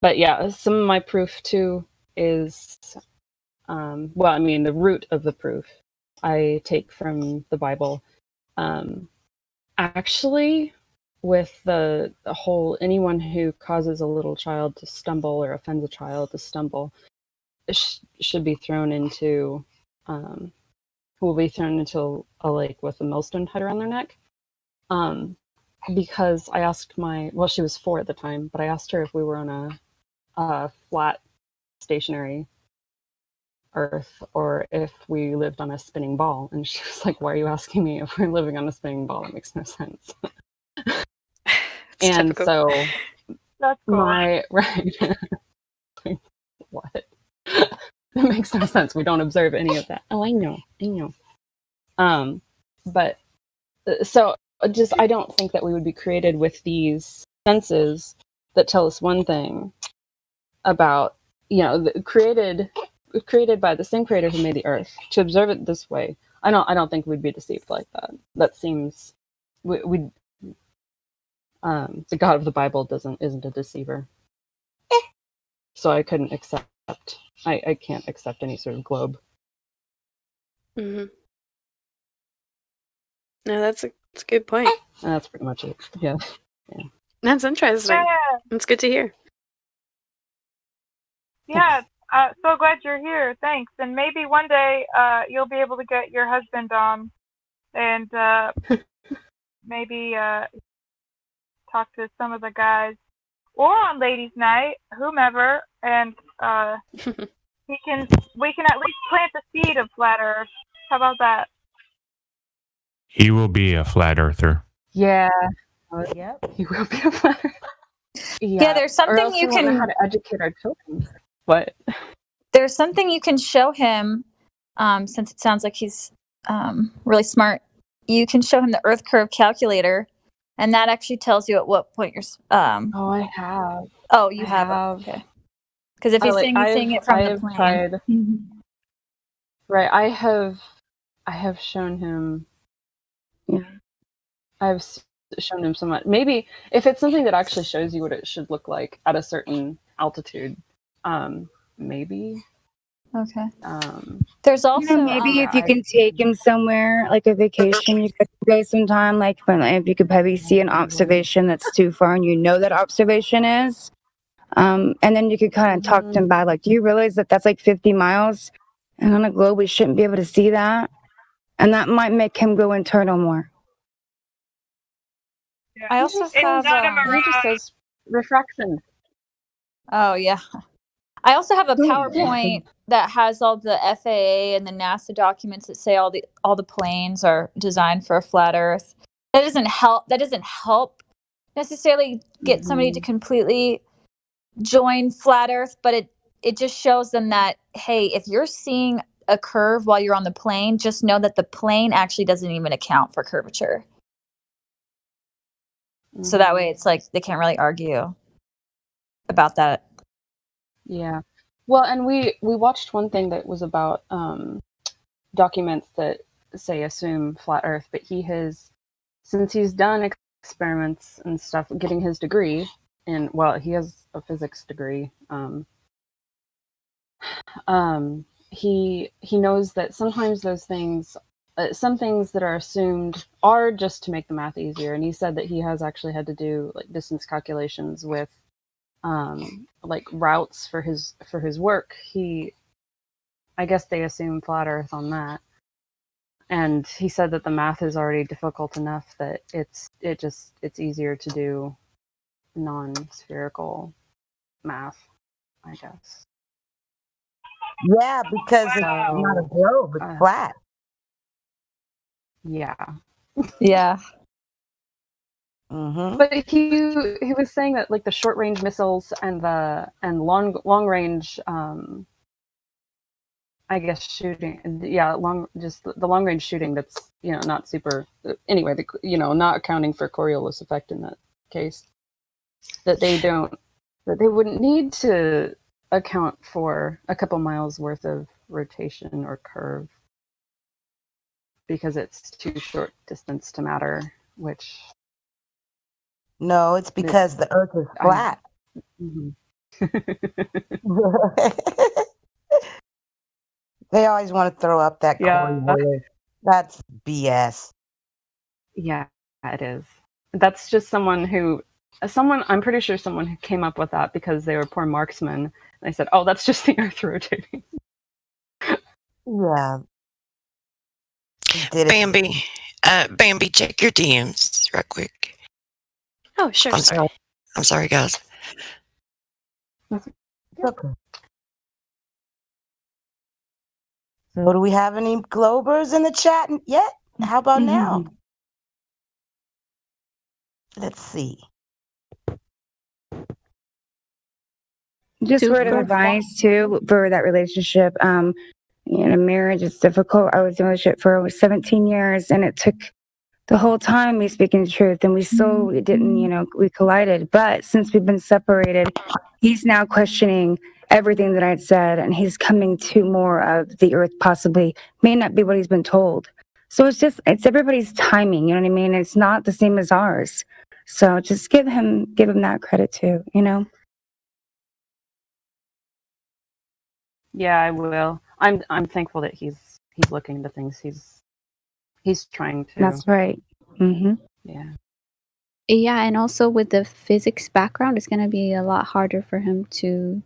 but yeah, some of my proof too is, the root of the proof I take from the Bible. Actually, with the whole, anyone who causes a little child to stumble or offends a child to stumble should be thrown into, will be thrown into a lake with a millstone tied around their neck. Because I asked she was 4 at the time, but I asked her if we were on a flat, stationary Earth or if we lived on a spinning ball. And she was like, why are you asking me if we're living on a spinning ball? That makes no sense. And typical. So that's cool. Right. What? That makes no sense. We don't observe any of that. Oh, I know. But so just, I don't think that we would be created with these senses that tell us one thing about, created by the same creator who made the earth, to observe it this way. I don't think we'd be deceived like that. That seems, the God of the Bible isn't a deceiver. So I couldn't accept, I can't accept any sort of globe. Mm-hmm. No, that's a good point. And that's pretty much it. Yeah. That's interesting. Yeah. That's good to hear. Yeah, so glad you're here. Thanks. And maybe one day you'll be able to get your husband on and maybe talk to some of the guys, or on ladies' night, whomever, and we can at least plant the seed of flat Earth. How about that? He will be a flat earther. Yeah. Yep. He will be a flat earther. Yeah, there's something or else you we won't know can how to educate our children. What? There's something you can show him, since it sounds like he's really smart. You can show him the Earth curve calculator, and that actually tells you at what point you're. Oh, I have. Oh, you have. Okay. Because if he's seeing it from the plane. Tried, right, I have shown him. Yeah. I've shown him so much. Maybe if it's something that actually shows you what it should look like at a certain altitude, maybe. Okay. There's also maybe if you I- can take him somewhere, like a vacation, you could go sometime, like if you could probably see an observation that's too far and you know that observation is. And then you could kind of talk to him about, like, do you realize that that's like 50 miles? And on a globe, we shouldn't be able to see that. And that might make him go internal more. I also have he just says refraction. Oh yeah. I also have a PowerPoint that has all the FAA and the NASA documents that say all the planes are designed for a flat Earth. That doesn't help necessarily get somebody to completely join flat Earth, but it just shows them that, hey, if you're seeing a curve while you're on the plane, just know that the plane actually doesn't even account for curvature. So that way it's like they can't really argue about that. Yeah. Well, and we watched one thing that was about documents that say assume flat Earth, but since he's done experiments and stuff, getting his degree in, well, he has a physics degree. He knows that sometimes those things, some things that are assumed are just to make the math easier. And he said that he has actually had to do like distance calculations with like routes for his work. I guess they assume flat Earth on that. And he said that the math is already difficult enough that it's easier to do non-spherical math, I guess. Yeah, because it's not a globe, it's flat. Yeah. Yeah. Mm-hmm. But he was saying that like the short range missiles and long range I guess shooting, yeah, the long range shooting, that's not super, anyway, not accounting for Coriolis effect in that case, that they wouldn't need to account for a couple miles worth of rotation or curve because it's too short distance to matter, which no, it's because the Earth is flat. They always want to throw up that Coriolis. That's BS. Yeah, it is. That's just someone, I'm pretty sure someone who came up with that because they were poor marksmen. And they said, oh, that's just the Earth rotating. Yeah. Bambi, Bambi, check your DMs real quick. Oh, sure. I'm sorry, guys. Okay. So do we have any Globers in the chat yet? How about now? Let's see. Just word of advice too for that relationship. Marriage is difficult. I was in a relationship for over 17 years, and it took the whole time me speaking the truth, and we still didn't, we collided. But since we've been separated, he's now questioning everything that I'd said, and he's coming to more of the Earth. Possibly may not be what he's been told. So it's everybody's timing. You know what I mean? It's not the same as ours. So just give him that credit too. Yeah, I will. I'm thankful that he's looking into things. He's trying to. That's right. Mm-hmm. Yeah. Yeah, and also with the physics background, it's going to be a lot harder for him to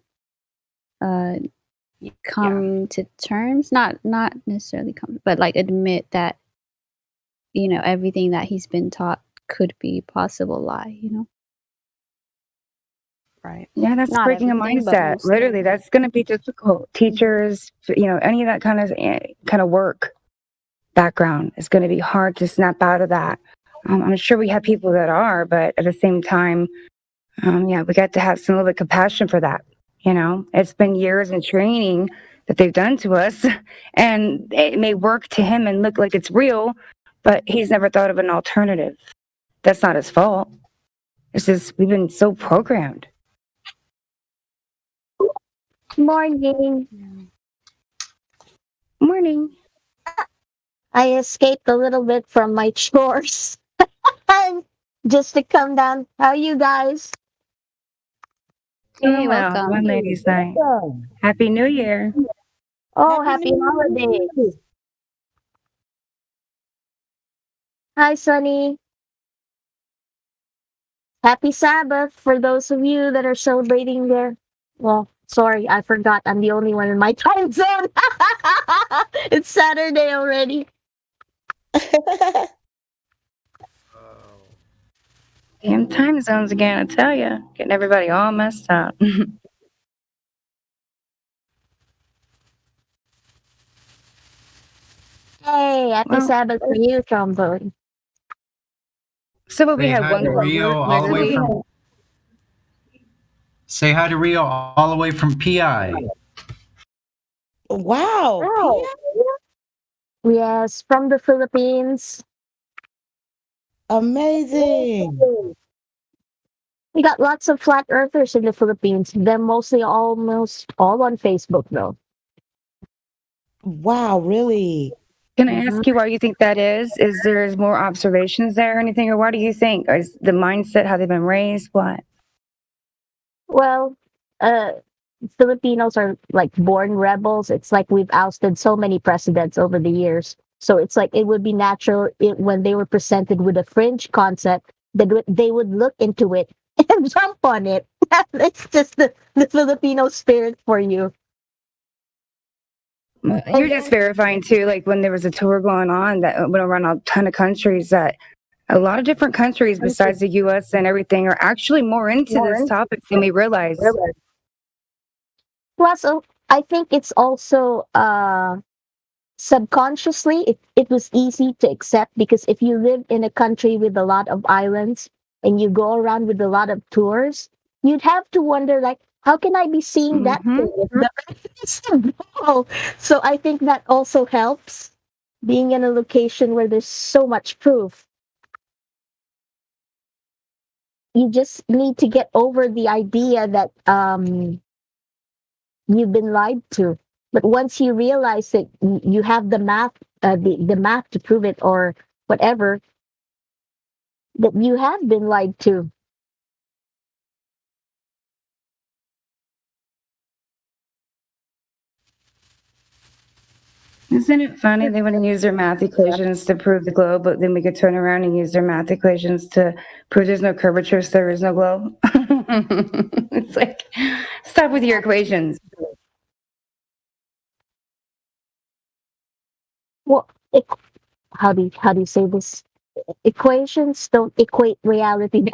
come to terms, not necessarily come, but like admit that everything that he's been taught could be possible lie. Right. Yeah, that's Not breaking a everything, but mindset. mostly. Literally, that's going to be difficult. Teachers, any of that kind of work background is going to be hard to snap out of that. I'm sure we have people that are, but at the same time, we got to have some little bit of compassion for that. It's been years in training that they've done to us, and it may work to him and look like it's real, but he's never thought of an alternative. That's not his fault. It's just we've been so programmed. Morning. Morning. I escaped a little bit from my chores. just to come down. How are you guys? Hey, Well, welcome. one ladies' night. Happy New Year. Oh, Happy happy New Year. holidays. Hi, Sunny. Happy Sabbath for those of you that are celebrating there. Well, sorry, I forgot. I'm the only one in my time zone. It's Saturday already. Damn time zones again, I tell ya. Getting everybody all messed up. Hey, happy Well, Sabbath for you, Trombone. so what we Say had hi one to girl Rio group all the next way week. from. Say hi to Rio all the way from PI. Wow, Oh, Pia? yes, from the Philippines. Amazing. We got lots of flat earthers in the Philippines. They're mostly almost all on Facebook, though. Wow, really? Can I Mhm. ask you why you think that is? Is there more observations there or anything? Or what do you think? Or is the mindset, how they've been raised? What? Well, uh, Filipinos are like born rebels. It's like we've ousted so many presidents over the years. So it's like it would be natural when they were presented with a fringe concept that they would look into it and jump on it. It's just the Filipino spirit for you. You're just verifying too, like when there was a tour going on that went around a ton of countries, that a lot of different countries besides the US and everything are actually more into this topic than we realize. Plus, I think it's also subconsciously it was easy to accept because if you live in a country with a lot of islands and you go around with a lot of tours, you'd have to wonder like, how can I be seeing that thing if the earth is small? So I think that also helps being in a location where there's so much proof. You just need to get over the idea that you've been lied to. But once you realize that you have the math, the math to prove it, or whatever, that you have been lied to. Isn't it funny they want to use their math equations to prove the globe, but then we could turn around and use their math equations to prove there's no curvature, so there is no globe? It's like, stop with your equations. Well, how do you say this? Equations don't equate reality.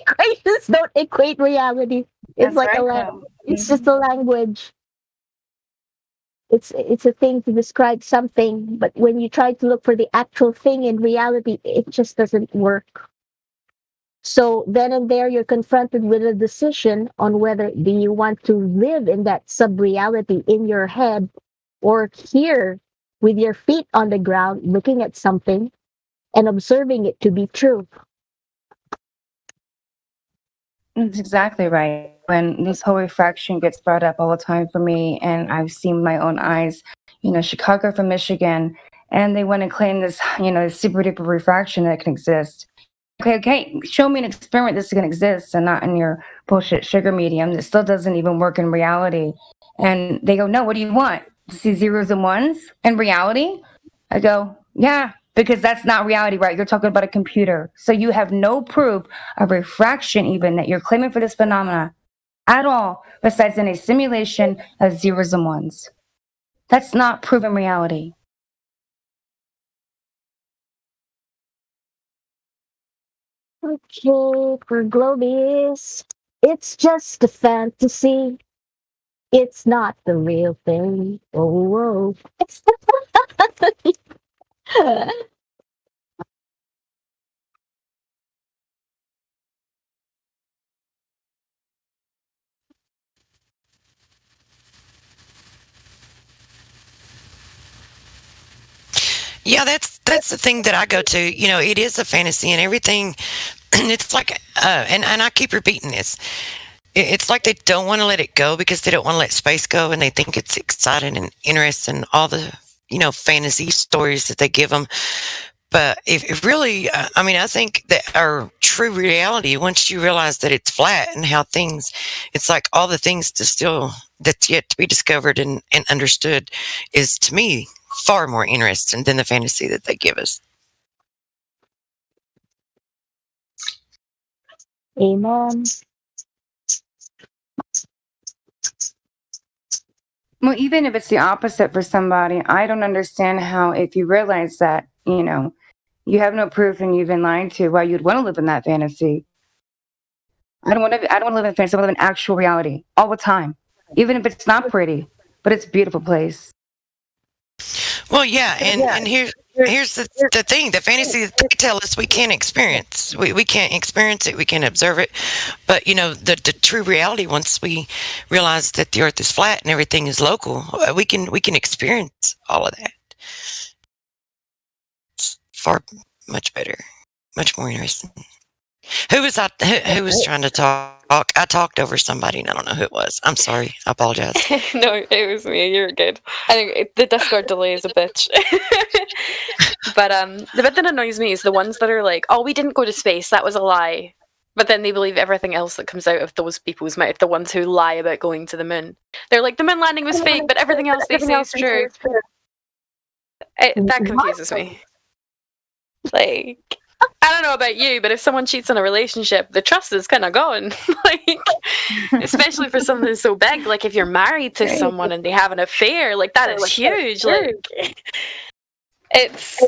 Equations don't equate reality. It's That's like right, though. it's just a language. It's a thing to describe something, but when you try to look for the actual thing in reality, it just doesn't work. So then and there, you're confronted with a decision on whether do you want to live in that sub-reality in your head or here with your feet on the ground, looking at something and observing it to be true. That's exactly right. When this whole refraction gets brought up all the time for me, and I've seen my own eyes, Chicago from Michigan, and they want to claim this, super duper refraction that can exist. Okay, show me an experiment this can exist and not in your bullshit sugar medium that still doesn't even work in reality. And they go, no, what do you want? To see zeros and ones in reality? I go, yeah, because that's not reality, right? You're talking about a computer. So you have no proof of refraction even that you're claiming for this phenomena at all, besides in a simulation of zeros and ones. That's not proven reality. Okay, for Globies, it's just a fantasy. It's not the real thing. Oh, whoa. Yeah, that's the thing that I go to. It is a fantasy and everything. It's like, and I keep repeating this. It's like they don't want to let it go because they don't want to let space go, and they think it's exciting and interesting, all the fantasy stories that they give them. But if really, I mean, I think that our true reality, once you realize that it's flat and how things, it's like all the things that's yet to be discovered and understood, is to me far more interesting than the fantasy that they give us. Amen. Well, even if it's the opposite for somebody, I don't understand how, if you realize that, you have no proof and you've been lied to, why you'd want to live in that fantasy. I don't want to live in fantasy. I want to live in actual reality all the time, even if it's not pretty, but it's a beautiful place. Well, yeah, and here's the thing: the fantasy that they tell us we can't experience. We can't experience it. We can't observe it. But the true reality, once we realize that the Earth is flat and everything is local, we can experience all of that. It's far much better, much more interesting. Who was trying to talk? I talked over somebody, and I don't know who it was. I'm sorry. I apologize. No, it was me. You're good. I think the Discord delay is a bitch. But the bit that annoys me is the ones that are like, "Oh, we didn't go to space. That was a lie." But then they believe everything else that comes out of those people's mouth. The ones who lie about going to the moon. They're like, "The moon landing was fake, but everything else they say is true." That confuses me. Like, I don't know about you, but if someone cheats in a relationship, the trust is kind of gone. Like, especially for something so big. Like, if you're married to someone and they have an affair, like, that is huge. Like, it's,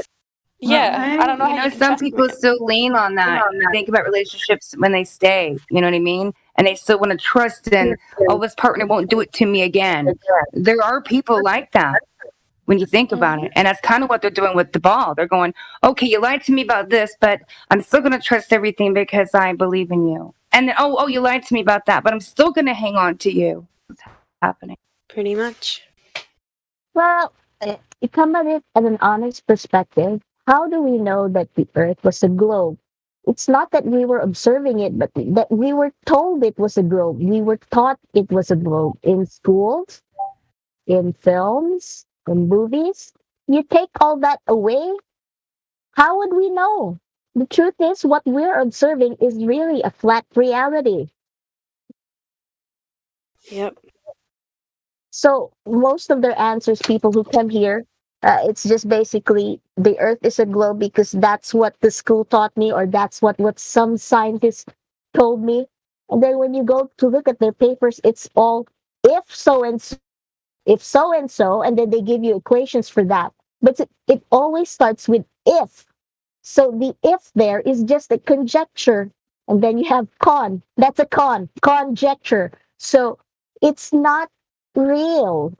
yeah, I don't know. You know, some people still lean on that. Think about relationships when they stay. You know what I mean? And they still want to trust in, oh, this partner won't do it to me again. There are people like that. When you think about it. And that's kind of what they're doing with the ball. They're going, okay, you lied to me about this, but I'm still going to trust everything because I believe in you. And then, oh, you lied to me about that, but I'm still going to hang on to you. What's happening? Pretty much. Well, you come at it at an honest perspective. How do we know that the Earth was a globe? It's not that we were observing it, but that we were told it was a globe. We were taught it was a globe in schools, in films, in movies. You take all that away, how would we know? The truth is, what we're observing is really a flat reality. Yep. So most of their answers, people who come here, it's just basically the Earth is a globe because that's what the school taught me, or that's what some scientists told me. And then when you go to look at their papers, it's all if so and so, if so and so, and then they give you equations for that. But it always starts with if. So the if there is just a conjecture, and then you have con. That's a conjecture. So it's not real.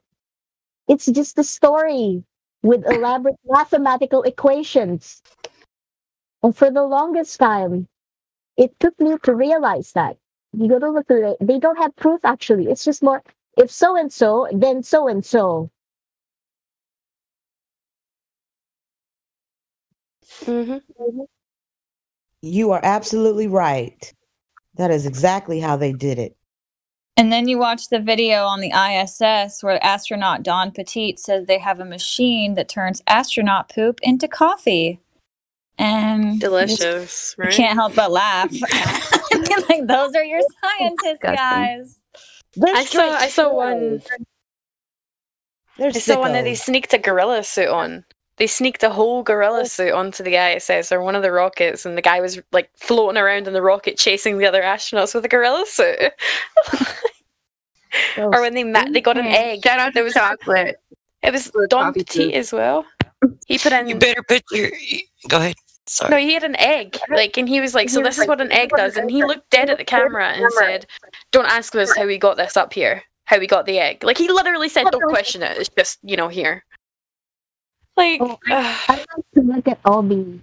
It's just a story with elaborate mathematical equations. And for the longest time, it took me to realize that. You gotta look at it. They don't have proof actually. It's just more if so and so, then so and so. You are absolutely right. That is exactly how they did it. And then you watch the video on the ISS where astronaut Don Petit says they have a machine that turns astronaut poop into coffee. And delicious, right? You can't help but laugh. Like, those are your scientists, guys. I saw one. I saw one that they sneaked a gorilla suit on. They sneaked a whole gorilla suit onto the ISS or one of the rockets, and the guy was like floating around in the rocket chasing the other astronauts with a gorilla suit. Or when they got an egg. Shout out to chocolate. It was Don Petit as well. He put in. You better put your. Go ahead. Sorry. No, he had an egg, and he was like, "So this is what an egg does," and he looked dead at the camera and said, "Don't ask us how we got this up here, how we got the egg." Like, he literally said, "Don't question it. It's just, here." Like, I like to look at all the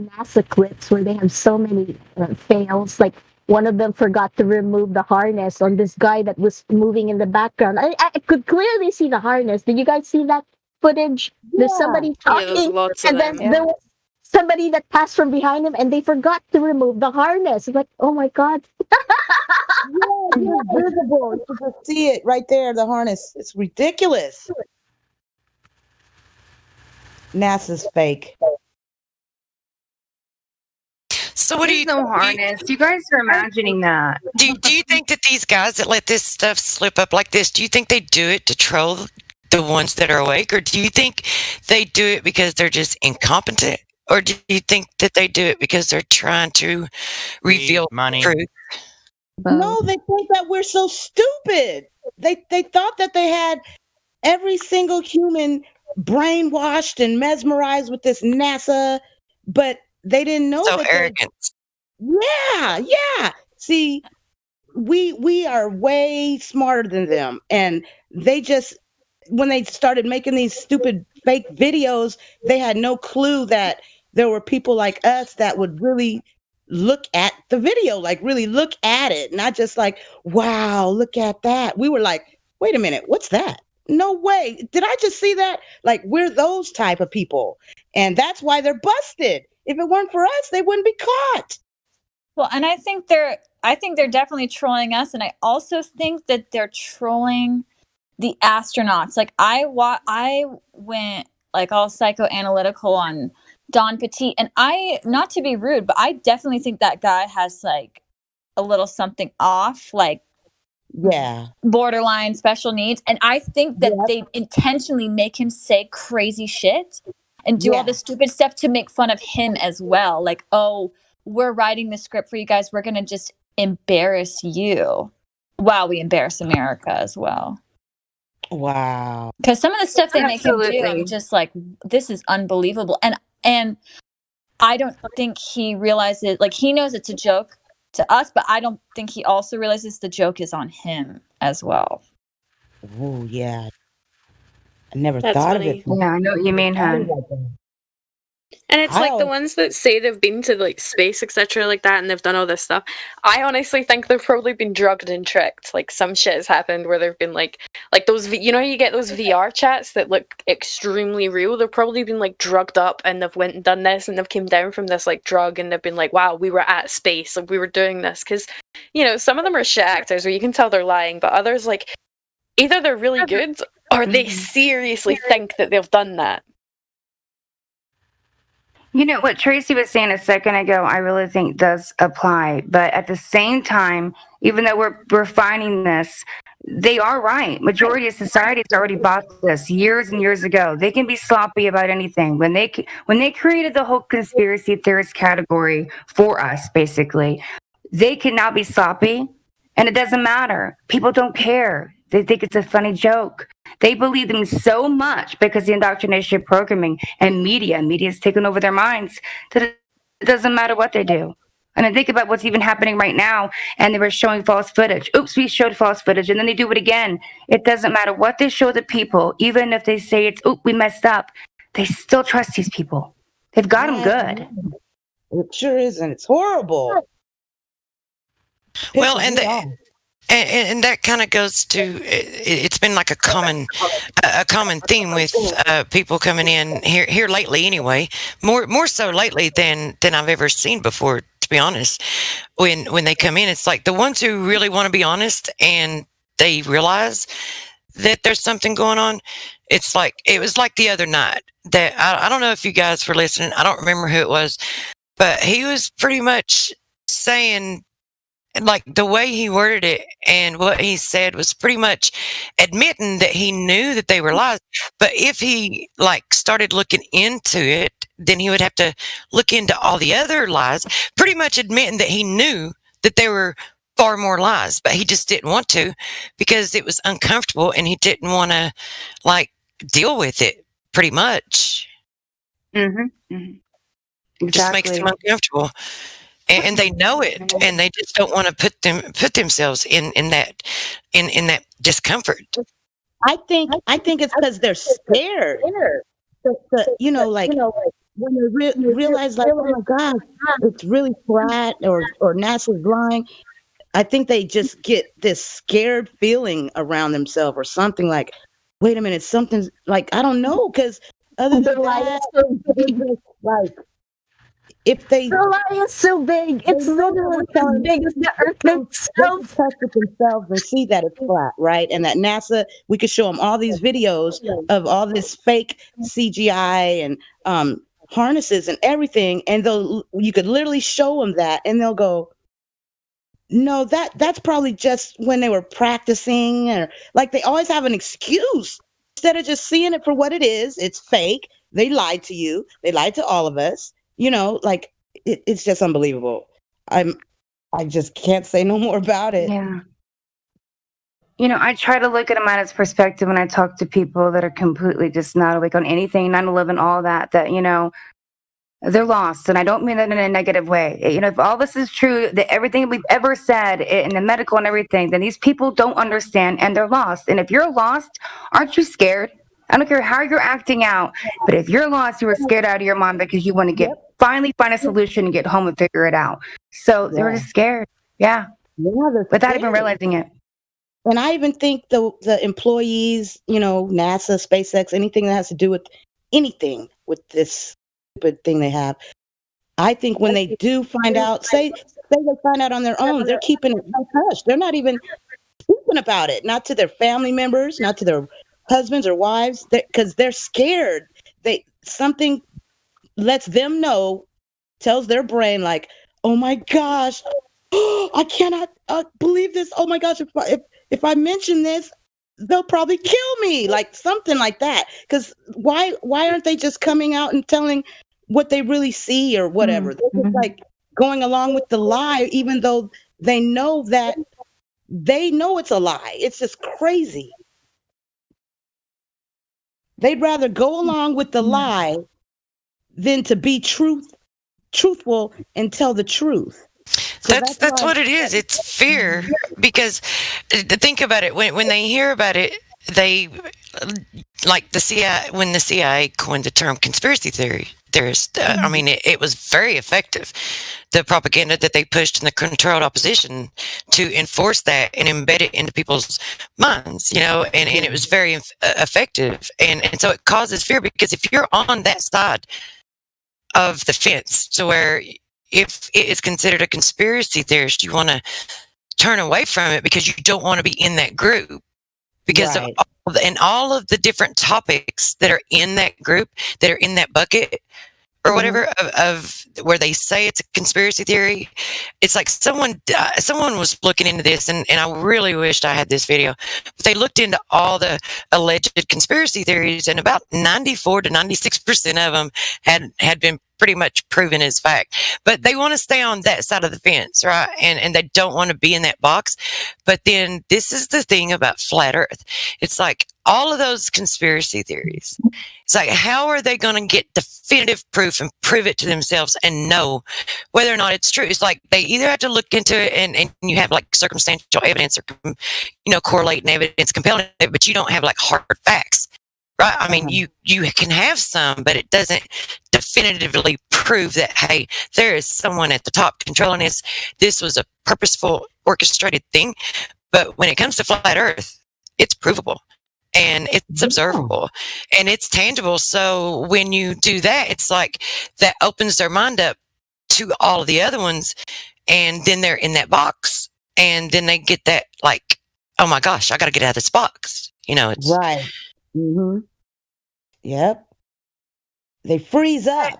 NASA clips where they have so many fails. Like, one of them forgot to remove the harness on this guy that was moving in the background. I could clearly see the harness. Did you guys see that footage? There's somebody talking, there's lots of and then them. there was somebody that passed from behind him, and they forgot to remove the harness. It's like, oh my god! It's visible. You can see it right there. The harness. It's ridiculous. NASA's fake. So what do you no harness? You guys are imagining that. do you think that these guys that let this stuff slip up like this, do you think they do it to troll the ones that are awake, or do you think they do it because they're just incompetent, or do you think that they do it because they're trying to reveal money? truth? No, they think that we're so stupid. They thought that they had every single human brainwashed and mesmerized with this NASA, but they didn't know So that arrogant. Yeah. See, we are way smarter than them, and they just when they started making these stupid fake videos, they had no clue that there were people like us that would really look at the video, like really look at it, not just like, wow, look at that. We were like, wait a minute, what's that? No way. Did I just see that? Like, we're those type of people. And that's why they're busted. If it weren't for us, they wouldn't be caught. Well, and I think they're definitely trolling us, and I also think that they're trolling the astronauts. Like I went like all psychoanalytical on Don Petit, and not to be rude, but I definitely think that guy has like a little something off, like borderline special needs, and I think that they intentionally make him say crazy shit and do all this stupid stuff to make fun of him as well. Like, oh, we're writing the script for you guys. We're gonna just embarrass you while we embarrass America as well. Wow. Because some of the stuff they make him do, I'm just like, this is unbelievable. And I don't think he realizes, like, he knows it's a joke to us, but I don't think he also realizes the joke is on him as well. Oh, yeah. I never That's thought funny. of it. Yeah, I know what you mean, hon. And it's like the ones that say they've been to like space, etc., like that, and they've done all this stuff. I honestly think they've probably been drugged and tricked. Like some shit has happened where they've been like those, you know, you get those VR chats that look extremely real. They've probably been like drugged up, and they've went and done this, and they've came down from this like drug, and they've been like, wow, we were at space, like we were doing this. Because you know, some of them are shit actors where you can tell they're lying, but others like either they're really good or they seriously think that they've done that. You know what Tracy was saying a second ago, I really think does apply. But at the same time, even though we're finding this, they are right. Majority of society has already bought this years and years ago. They can be sloppy about anything. When they created the whole conspiracy theorist category for us, basically, they can now be sloppy, and it doesn't matter. People don't care. They think it's a funny joke. They believe them so much because the indoctrination programming and media's taken over their minds that it doesn't matter what they do. And I think about what's even happening right now, and they were showing false footage. Oops, we showed false footage, and then they do it again. It doesn't matter what they show the people, even if they say it's, oops, we messed up. They still trust these people. They've got them good. It sure isn't. It's horrible. Well, and that kind of goes to it's been like a common theme with people coming in here lately. Anyway, more so lately than I've ever seen before. To be honest, when they come in, it's like the ones who really want to be honest and they realize that there's something going on. It's like it was like the other night that I don't know if you guys were listening. I don't remember who it was, but he was pretty much saying, like the way he worded it and what he said was pretty much admitting that he knew that they were lies. But if he like started looking into it, then he would have to look into all the other lies, pretty much admitting that he knew that there were far more lies, but he just didn't want to because it was uncomfortable and he didn't want to like deal with it pretty much. Exactly. Just makes them uncomfortable. And they know it, and they just don't want to put themselves in that discomfort. I think it's because they're scared. You know, like when they realize, like, oh my God, it's really flat, or NASA's lying. I think they just get this scared feeling around themselves, or something like, wait a minute, something's like, I don't know, because other than that, like. If the lie is so big, it's literally as big as the Earth itself. They test it themselves and see that it's flat, right? And that NASA, we could show them all these videos of all this fake CGI and harnesses and everything, and you could literally show them that, and they'll go, no, that's probably just when they were practicing, or like they always have an excuse instead of just seeing it for what it is. It's fake. They lied to you. They lied to all of us. Like it's just unbelievable. I just can't say no more about it. Yeah. I try to look at them at its perspective when I talk to people that are completely just not awake on anything, 9/11, all that, they're lost. And I don't mean that in a negative way. If all this is true, that everything we've ever said in the medical and everything, then these people don't understand and they're lost. And if you're lost, aren't you scared? I don't care how you're acting out, but if you're lost, you were scared out of your mind because you want to finally find a solution and get home and figure it out. So they were just scared. Yeah. Without even realizing it. And I even think the employees, NASA, SpaceX, anything that has to do with anything with this stupid thing they have, I think when they do find out, say they find out on their own, they're keeping it hush. They're not even speaking about it, not to their family members, not to their husbands or wives, because they're scared. Something lets them know, tells their brain like, oh my gosh, I cannot believe this. Oh my gosh, if I mention this, they'll probably kill me, like something like that. Because why aren't they just coming out and telling what they really see or whatever? They're just like going along with the lie, even though they know it's a lie. It's just crazy. They'd rather go along with the lie than to be truthful and tell the truth. So that's what it is. It's fear. Because think about it. When they hear about it, they like the CIA. When the CIA coined the term conspiracy theorist, I mean, it was very effective. The propaganda that they pushed in the controlled opposition to enforce that and embed it into people's minds, and it was very effective. And so it causes fear, because if you're on that side of the fence, to where if it is considered a conspiracy theorist, you want to turn away from it because you don't want to be in that group, because of all of the different topics that are in that group, that are in that bucket or whatever of where they say it's a conspiracy theory. It's like someone was looking into this, and I really wished I had this video, but they looked into all the alleged conspiracy theories, and about 94 to 96% of them had been pretty much proven as fact. But they want to stay on that side of the fence, right? And they don't want to be in that box. But then this is the thing about flat Earth. It's like all of those conspiracy theories. It's like, how are they going to get definitive proof and prove it to themselves and know whether or not it's true? It's like they either have to look into it and you have like circumstantial evidence or, correlating evidence, compelling it, but you don't have like hard facts. Right? I mean, you can have some, but it doesn't definitively prove that, hey, there is someone at the top controlling this. This was a purposeful, orchestrated thing. But when it comes to flat Earth, it's provable and it's observable and it's tangible. So when you do that, it's like that opens their mind up to all of the other ones. And then they're in that box. And then they get that like, oh my gosh, I got to get out of this box. It's right. Mm-hmm. Yep. They freeze up.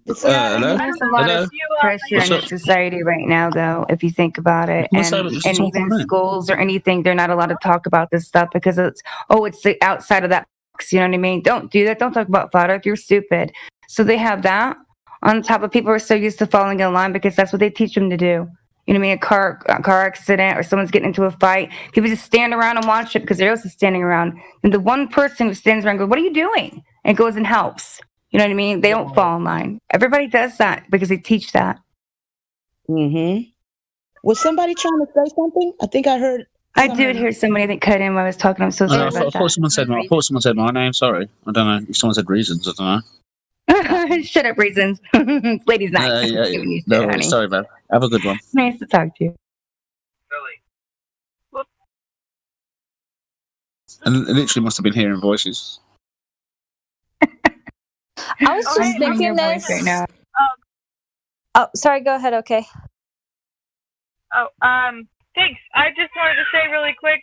There's a lot of pressure in the society right now, though, if you think about it. And even schools or anything, they're not allowed to talk about this stuff because it's outside of that box. You know what I mean? Don't do that. Don't talk about flat Earth. You're stupid. So they have that on top of people who are so used to falling in line because that's what they teach them to do. You know what I mean? A car accident or someone's getting into a fight. People just stand around and watch it because they're also standing around. And the one person who stands around goes, "What are you doing?" And goes and helps. You know what I mean? They don't fall in line. Everybody does that because they teach that. Mm-hmm. Was somebody trying to say something? I think I heard. I did hear somebody that cut in when I was talking. I'm so sorry about that. I thought someone said my name. Sorry. I don't know. If someone said reasons. I don't know. Shut up, reasons. Ladies' night. No, sorry, man. Have a good one. Nice to talk to you. And it literally must have been hearing voices. I was just thinking this. Right now. Oh, sorry. Go ahead. Okay. Thanks. I just wanted to say really quick,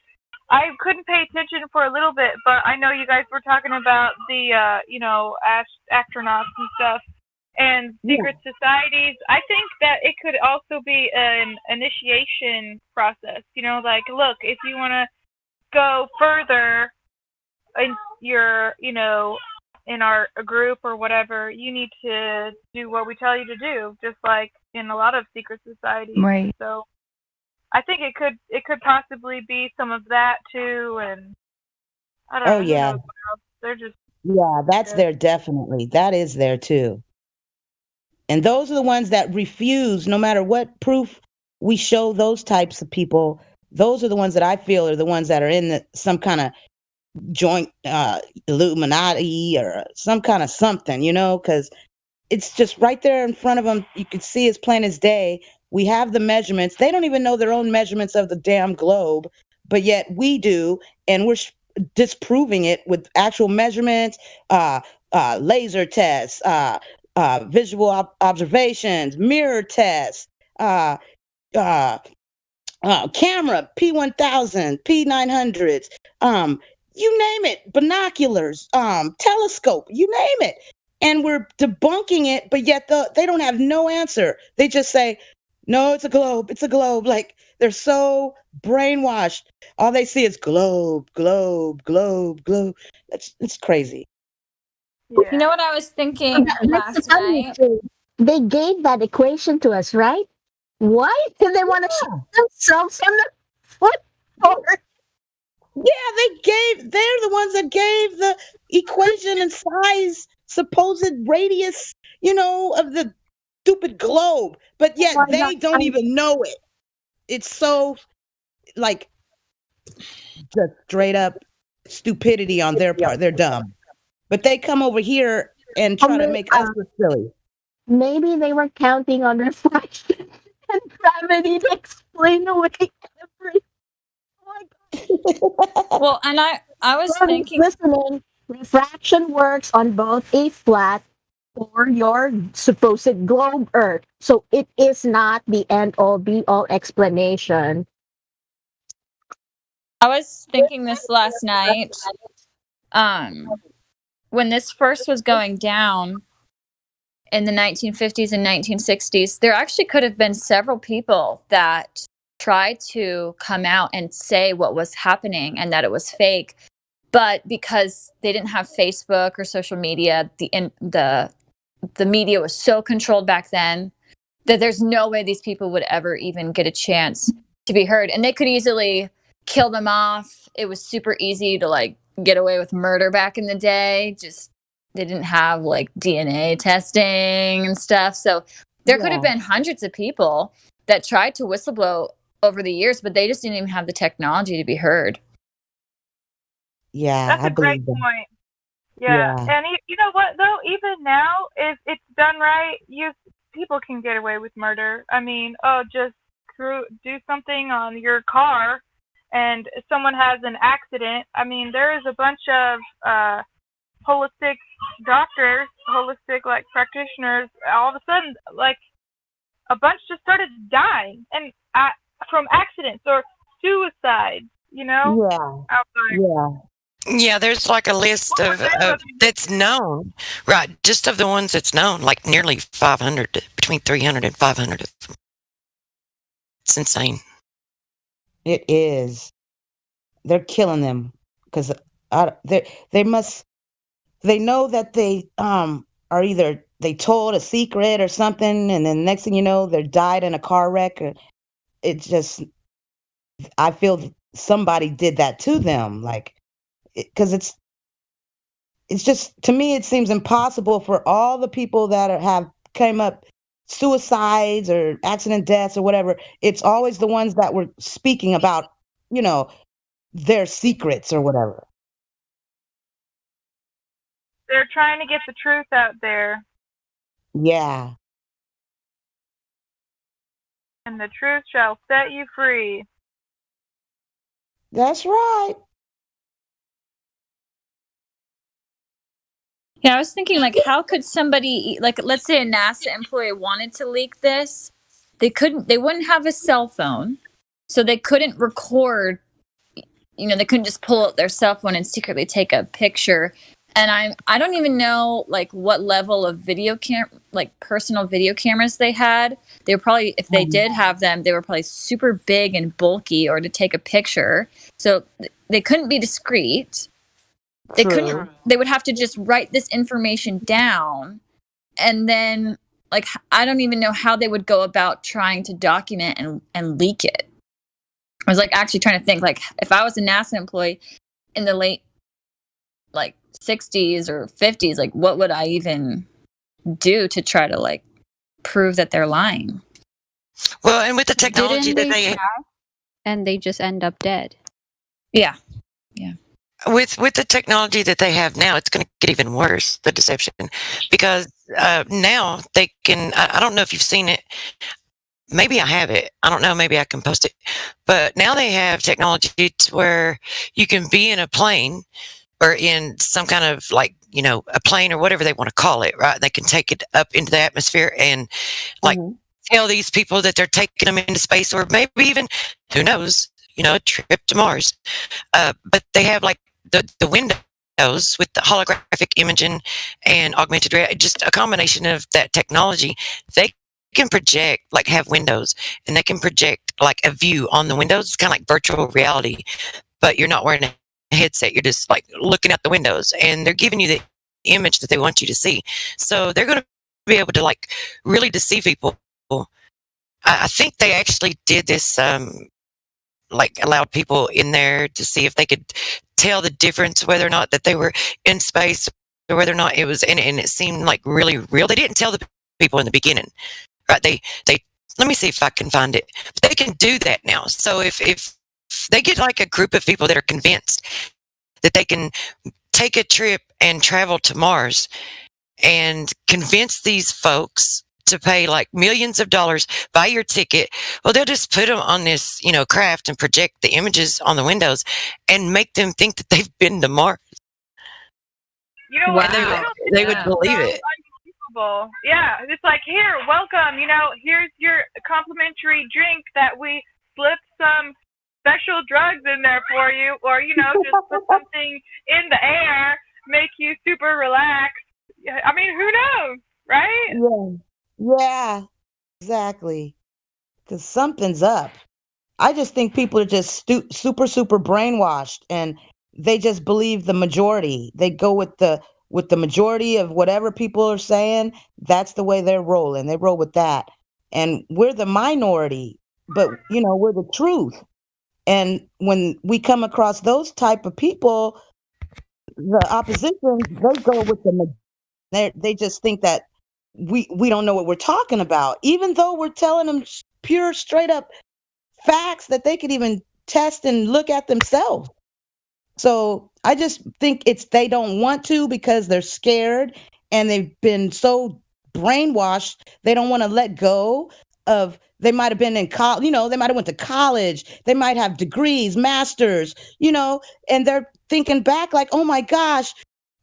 I couldn't pay attention for a little bit, but I know you guys were talking about the astronauts and stuff and secret societies. I think that it could also be an initiation process. Like, look, if you want to go further in your, in our group or whatever, you need to do what we tell you to do, just like in a lot of secret societies. Right. So I think it could possibly be some of that too, and I don't know. Oh Who yeah. knows what else. They're just Yeah, that's there definitely. That is there too. And those are the ones that refuse, no matter what proof we show those types of people. Those are the ones that I feel are the ones that are in some kind of joint Illuminati or some kind of something, because it's just right there in front of them. You can see as plain as day. We have the measurements. They don't even know their own measurements of the damn globe, but yet we do, and we're disproving it with actual measurements, laser tests, visual observations, mirror tests, uh, uh, camera, P1000, P900s, you name it, binoculars, telescope, you name it. And we're debunking it, but yet they don't have no answer. They just say, no, it's a globe. It's a globe. Like, they're so brainwashed. All they see is globe, globe, globe, globe. It's crazy. You know what I was thinking last night? They gave that equation to us, right? Why? Because they want to shoot themselves in the foot. Yeah, they're the ones that gave the equation and size, supposed radius, of the stupid globe. But yet they don't even know it. It's so, like, just straight up stupidity on their part. They're dumb. But they come over here and try to make us look silly. Maybe they were counting on reflection and gravity to explain away everything. Well, and I was thinking, listening, refraction works on both a flat or your supposed globe Earth. So it is not the end all be all explanation. I was thinking this last night. When this first was going down in the 1950s and 1960s, there actually could have been several people that tried to come out and say what was happening and that it was fake. But because they didn't have Facebook or social media, the media was so controlled back then that there's no way these people would ever even get a chance to be heard. And they could easily kill them off. It was super easy to get away with murder back in the day. Just they didn't have DNA testing and stuff. So there could have been hundreds of people that tried to whistleblow over the years, but they just didn't even have the technology to be heard. Yeah, that's a great point. Yeah. And you know what though? Even now, if it's done right, people can get away with murder. I mean, just do something on your car, and someone has an accident. I mean, there is a bunch of holistic doctors, holistic practitioners. All of a sudden, a bunch just started dying, and from accidents or suicides. Yeah. Yeah, there's a list of that's known, right? Just of the ones that's known, nearly 500, between 300 and 500 of them. It's insane. It is. They're killing them because they know that they are either they told a secret or something, and then next thing you know, they died in a car wreck. I feel somebody did that to them, because it's just, to me, it seems impossible for all the people that have came up suicides or accident deaths or whatever. It's always the ones that were speaking about, their secrets or whatever. They're trying to get the truth out there. Yeah. And the truth shall set you free. That's right. Yeah, I was thinking, how could somebody, let's say a NASA employee wanted to leak this, they wouldn't have a cell phone, so they couldn't record they couldn't just pull out their cell phone and secretly take a picture. And I don't even know like what level of personal video cameras they had. They were probably, if they did have them, they were probably super big and bulky or to take a picture. So they couldn't be discreet. They would have to just write this information down, and then like I don't even know how they would go about trying to document and leak it. I was like actually trying to think, like, if I was a NASA employee in the late like 60s or 50s, like what would I even do to try to like prove that they're lying? Well, and with the technology Didn't that they they try and they just end up dead? Yeah. with the technology that they have now, it's going to get even worse, the deception, because now they can. I don't know if you've seen it. Maybe I have it. I don't know. Maybe I can post it. But now they have technology to where you can be in a plane or in some kind of like, a plane or whatever they want to call it, right? They can take it up into the atmosphere and like tell these people that they're taking them into space, or maybe even, who knows, a trip to Mars. But they have like the windows with the holographic imaging and augmented reality, just a combination of that technology. They can project, like have windows, and they can project like a view on the windows. It's kind of like virtual reality, but you're not wearing a headset. You're just like looking out the windows, and they're giving you the image that they want you to see. So they're going to be able to like really deceive people. I think they actually did this, like allowed people in there to see if they could tell the difference, whether or not that they were in space or whether or not it was, and it seemed like really real. They didn't tell the people in the beginning, right? They let me see if I can find it. But they can do that now. So if they get like a group of people that are convinced that they can take a trip and travel to Mars and convince these folks to pay like millions of dollars, buy your ticket. Well, they'll just put them on this, craft and project the images on the windows and make them think that they've been to Mars. You know, Wow. I don't think They would believe sounds it. unbelievable. Yeah, it's like, here, welcome. Here's your complimentary drink that we slipped some special drugs in there for you, or just put something in the air, make you super relaxed. I mean, who knows, right? Yeah, exactly. Because something's up. I just think people are just super, super brainwashed, and they just believe the majority. They go with the majority of whatever people are saying. That's the way they're rolling. They roll with that, and we're the minority, but we're the truth. And when we come across those type of people, the opposition, they go with they just think that we don't know what we're talking about, even though we're telling them pure, straight up facts that they could even test and look at themselves. So I just think they don't want to because they're scared, and they've been so brainwashed. They don't want to let go of. They might have been in college, they might have went to college. They might have degrees, masters, and they're thinking back like, oh my gosh,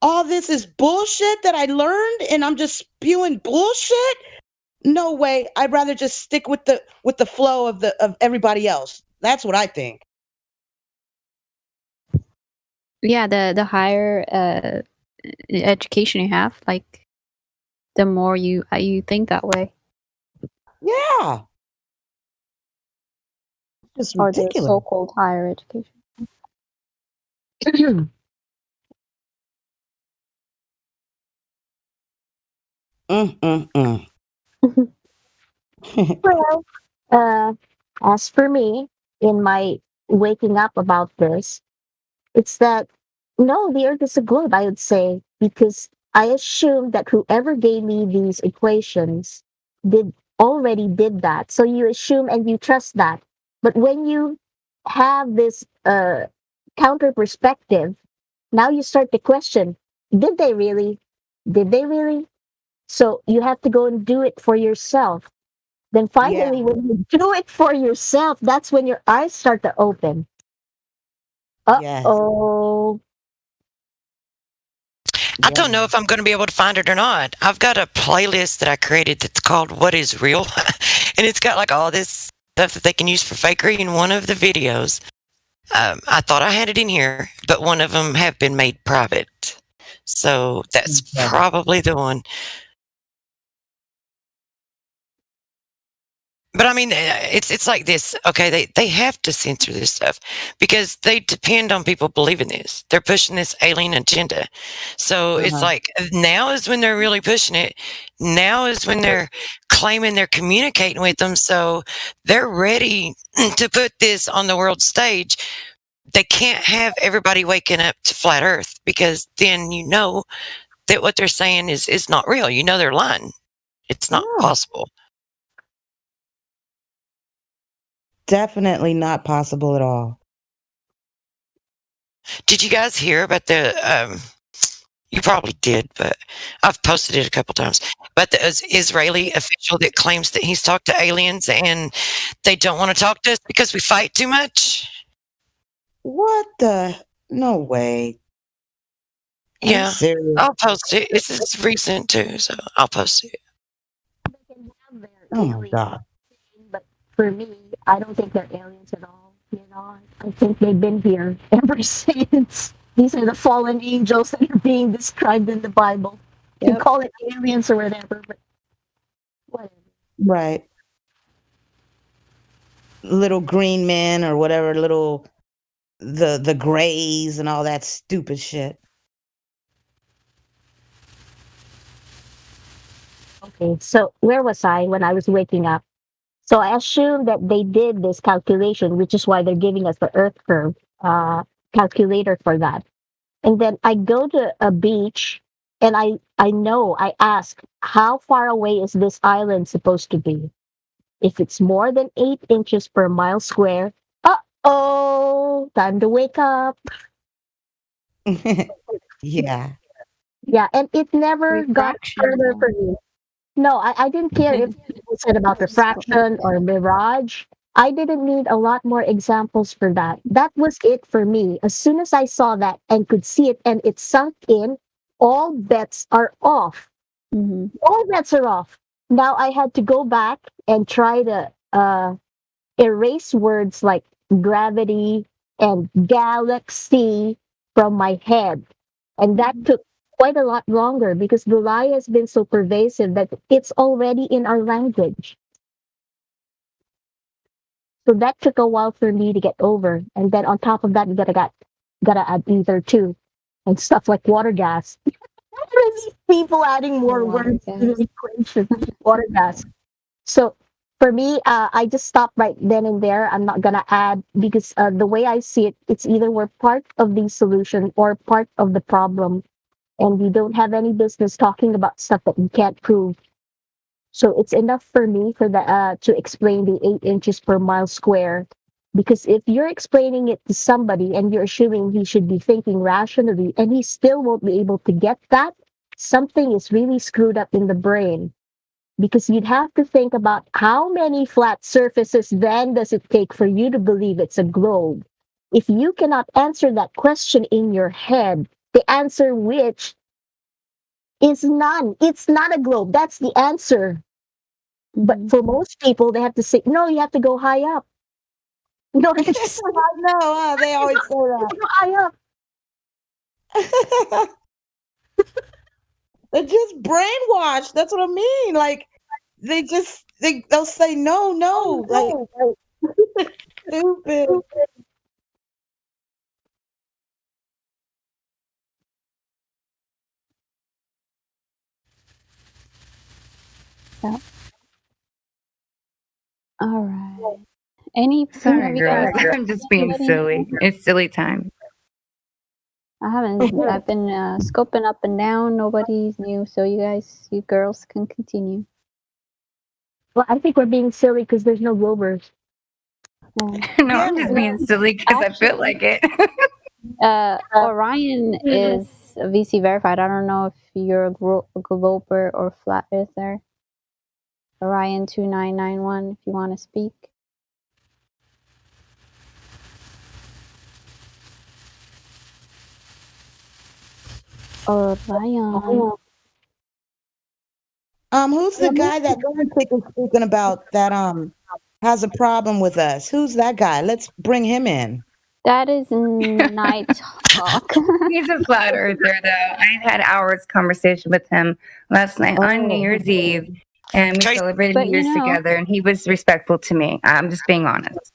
all this is bullshit that I learned, and I'm just spewing bullshit. No way. I'd rather just stick with the flow of everybody else. That's what I think. Yeah, the higher education you have, like the more you think that way. Yeah. It's or the ridiculous. so-called higher education. Well, as for me, in my waking up about this, it's that no, the Earth is a globe, I would say, because I assume that whoever gave me these equations already did that. So you assume and you trust that. But when you have this counter perspective, now you start to question: Did they really? Did they really? So you have to go and do it for yourself. Then finally, when you do it for yourself, that's when your eyes start to open. Uh-oh. I don't know if I'm going to be able to find it or not. I've got a playlist that I created that's called What is Real? And it's got like all this stuff that they can use for fakery in one of the videos. I thought I had it in here, but one of them have been made private. So that's probably the one. But I mean, it's like this. Okay, they have to censor this stuff because they depend on people believing this. They're pushing this alien agenda. So it's like now is when they're really pushing it. Now is when they're claiming they're communicating with them. So they're ready to put this on the world stage. They can't have everybody waking up to flat Earth because then you know that what they're saying is not real. You know they're lying. It's not possible. Definitely not possible at all. Did you guys hear about the? You probably did, but I've posted it a couple times. But the Israeli official that claims that he's talked to aliens and they don't want to talk to us because we fight too much. What the? No way. Yeah, I'll post it. This is recent too, so I'll post it. Oh my god. But for me, I don't think they're aliens at all. You know, I think they've been here ever since. These are the fallen angels that are being described in the Bible. You call it aliens or whatever, but whatever. Right. Little green men or whatever, little the grays and all that stupid shit. Okay, so where was I when I was waking up? So I assume that they did this calculation, which is why they're giving us the Earth curve calculator for that. And then I go to a beach and I ask, how far away is this island supposed to be? If it's more than 8 inches per mile square, uh-oh, time to wake up. Yeah. Yeah, and it never got further for me. No, I didn't care if people said about refraction or mirage. I didn't need a lot more examples for that. That was it for me. As soon as I saw that and could see it and it sunk in, all bets are off. All bets are off. Now I had to go back and try to erase words like gravity and galaxy from my head. And that took quite a lot longer because the lie has been so pervasive that it's already in our language. So that took a while for me to get over. And then on top of that, you gotta add ether too. And stuff like water gas. These people adding more words to the equation. Water gas. So for me, I just stopped right then and there. I'm not gonna add because the way I see it, it's either we're part of the solution or part of the problem, and we don't have any business talking about stuff that we can't prove. So it's enough for me for the to explain the 8 inches per mile square. Because if you're explaining it to somebody and you're assuming he should be thinking rationally and he still won't be able to get that, something is really screwed up in the brain. Because you'd have to think about how many flat surfaces then does it take for you to believe it's a globe. If you cannot answer that question in your head, the answer which is none. It's not a globe. That's the answer. But for most people, they have to say, no, you have to go high up. No, I know, they always say that. Go high up. They're just brainwashed. That's what I mean. Like they'll say no. Like stupid. Yeah. All right. Any Sorry, girls. I'm just being silly. It's silly time. I haven't. I've been scoping up and down. Nobody's new, so you girls can continue. Well, I think we're being silly because there's no Glovers. No, I'm just being silly because I feel like it. Orion is VC verified. I don't know if you're a Glober or Flat Earther. Orion 2991, if you want to speak. Orion. Who's the guy that Lunatic is speaking about that has a problem with us? Who's that guy? Let's bring him in. That is Nighthawk. He's a flat earther, though. I had hours conversation with him last night on New Year's Eve, and we celebrated But New Year's you know- together, and he was respectful to me. I'm just being honest.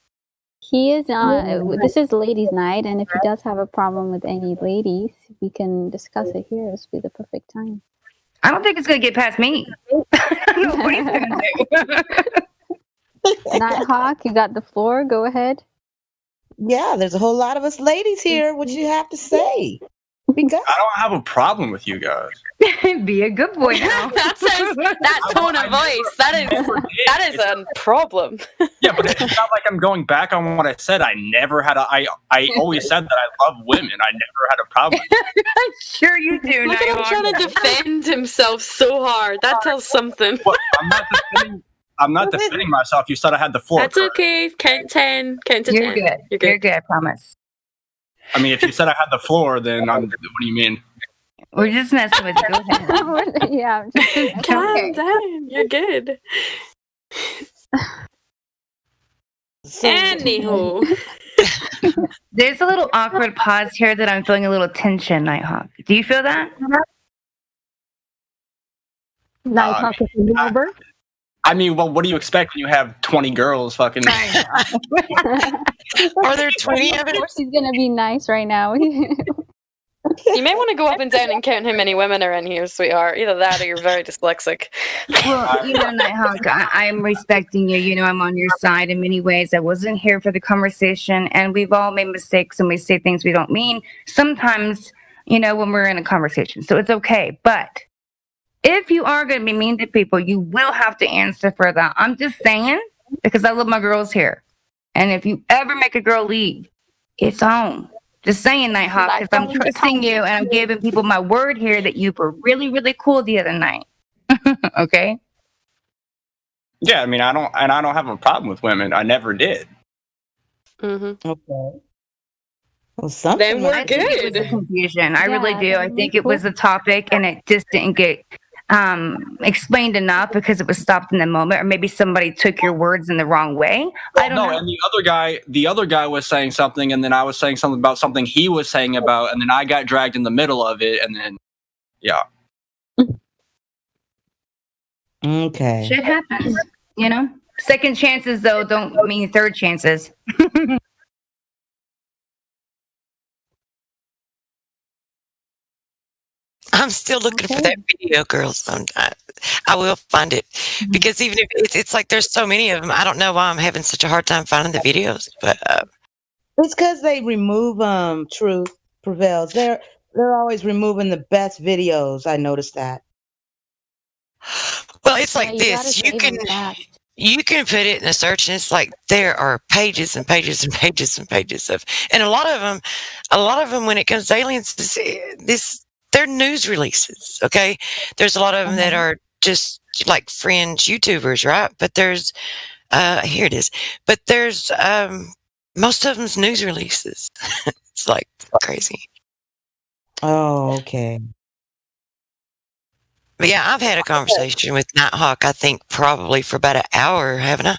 He is this is ladies' night, and if he does have a problem with any ladies, we can discuss it here. This would be the perfect time. I don't think it's gonna get past me. I don't know what he's gonna do. Nighthawk, you got the floor. Go ahead. Yeah, there's a whole lot of us ladies here. What you have to say? Be good. I don't have a problem with you guys. Be a good boy now. That tone of voice, that is a problem. Yeah, but it's not like I'm going back on what I said. I always said that I love women. I never had a problem. Sure you do. Look at him trying to defend himself so hard. That tells something. Well, I'm not defending myself. You said I had the floor. That's okay. Count 10. Count to 10. You're good. You're good. I promise. I mean, if you said I had the floor, then what do you mean? We're just messing with you. Go ahead. Yeah. Calm down. You're good. Anywho. There's a little awkward pause here that I'm feeling a little tension, Nighthawk. Do you feel that? Nighthawk is a number. I mean, well, what do you expect when you have 20 girls fucking... Are there 20 of it? Of course he's gonna be nice right now. You may want to go up and down and count how many women are in here, sweetheart. Either that or you're very dyslexic. Well, you know, Nighthawk, I am respecting you. You know, I'm on your side in many ways. I wasn't here for the conversation, and we've all made mistakes and we say things we don't mean. Sometimes, you know, when we're in a conversation. So it's okay. But if you are going to be mean to people, you will have to answer for that. I'm just saying, because I love my girls here. And if you ever make a girl leave, it's on. Just saying, Nighthawk, because I'm trusting you and I'm giving people my word here that you were really, really cool the other night. Okay? Yeah, I mean, I don't have a problem with women. I never did. Mm-hmm. Okay. Well, something. Then we're I think it was a good. confusion. I really do. I think it was a topic and it just didn't get explained enough because it was stopped in the moment, or maybe somebody took your words in the wrong way. I don't know. And the other guy was saying something, and then I was saying something about something he was saying about, and then I got dragged in the middle of it, and then yeah. Okay. Shit happens, you know. Second chances though don't mean third chances. I'm still looking for that video, girls. I will find it because even if it's like there's so many of them, I don't know why I'm having such a hard time finding the videos. But it's because they remove truth prevails. They're always removing the best videos. I noticed that. Well, it's like this. You can put it in a search, and it's like there are pages and pages and pages and pages of, and a lot of them when it comes to aliens, they're news releases. Okay, there's a lot of them that are just like fringe YouTubers, right? But there's here it is. But there's most of them's news releases. It's like crazy. Oh, okay. But yeah, I've had a conversation with Nighthawk, I think probably for about an hour, haven't I?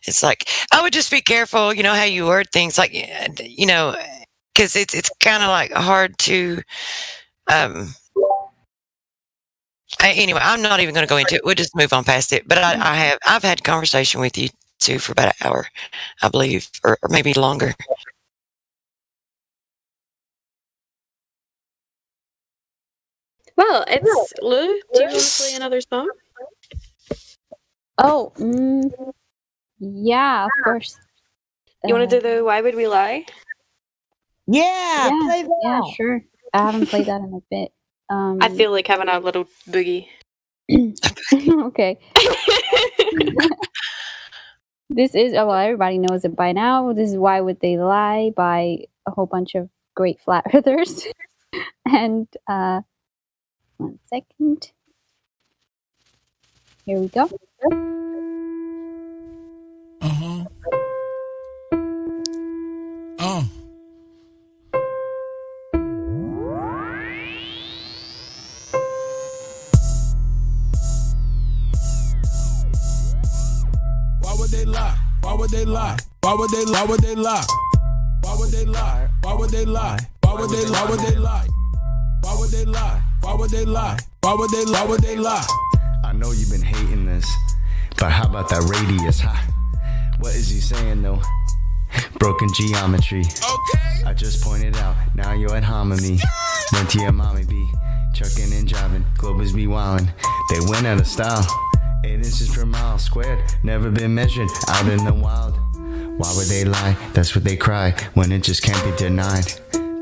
It's like, I would just be careful, you know, how you word things, like, you know, because it's kind of like hard to, anyway, I'm not even going to go into it. We'll just move on past it. But I've had a conversation with you too for about an hour, I believe, or maybe longer. Well, it's Lou. Do you want to play another song? Oh, yeah, of course. You want to do the Why Would We Lie? Yeah, play that. Yeah, sure. I haven't played that in a bit. I feel like having a little boogie. Okay. This is, well, everybody knows it by now. This is Why Would They Lie by a whole bunch of great flat earthers. And, 1 second. Here we go. Why would they lie? Why would they lie? Why would they lie? Why would they lie? Why would they lie? Why would they lie? Why would they lie? Why would they lie? Why would they lie? Why would they lie? Why would they lie? Why would they lie? I know you've been hating this, but how about that radius, huh? What is he saying though? Broken geometry. Okay. I just pointed out, now you're at hominy. Went to your mommy be trucking and driving, Globers be wildin'. They went out of style. 8 inches per mile squared, never been measured out in the wild. Why would they lie? That's what they cry when it just can't be denied.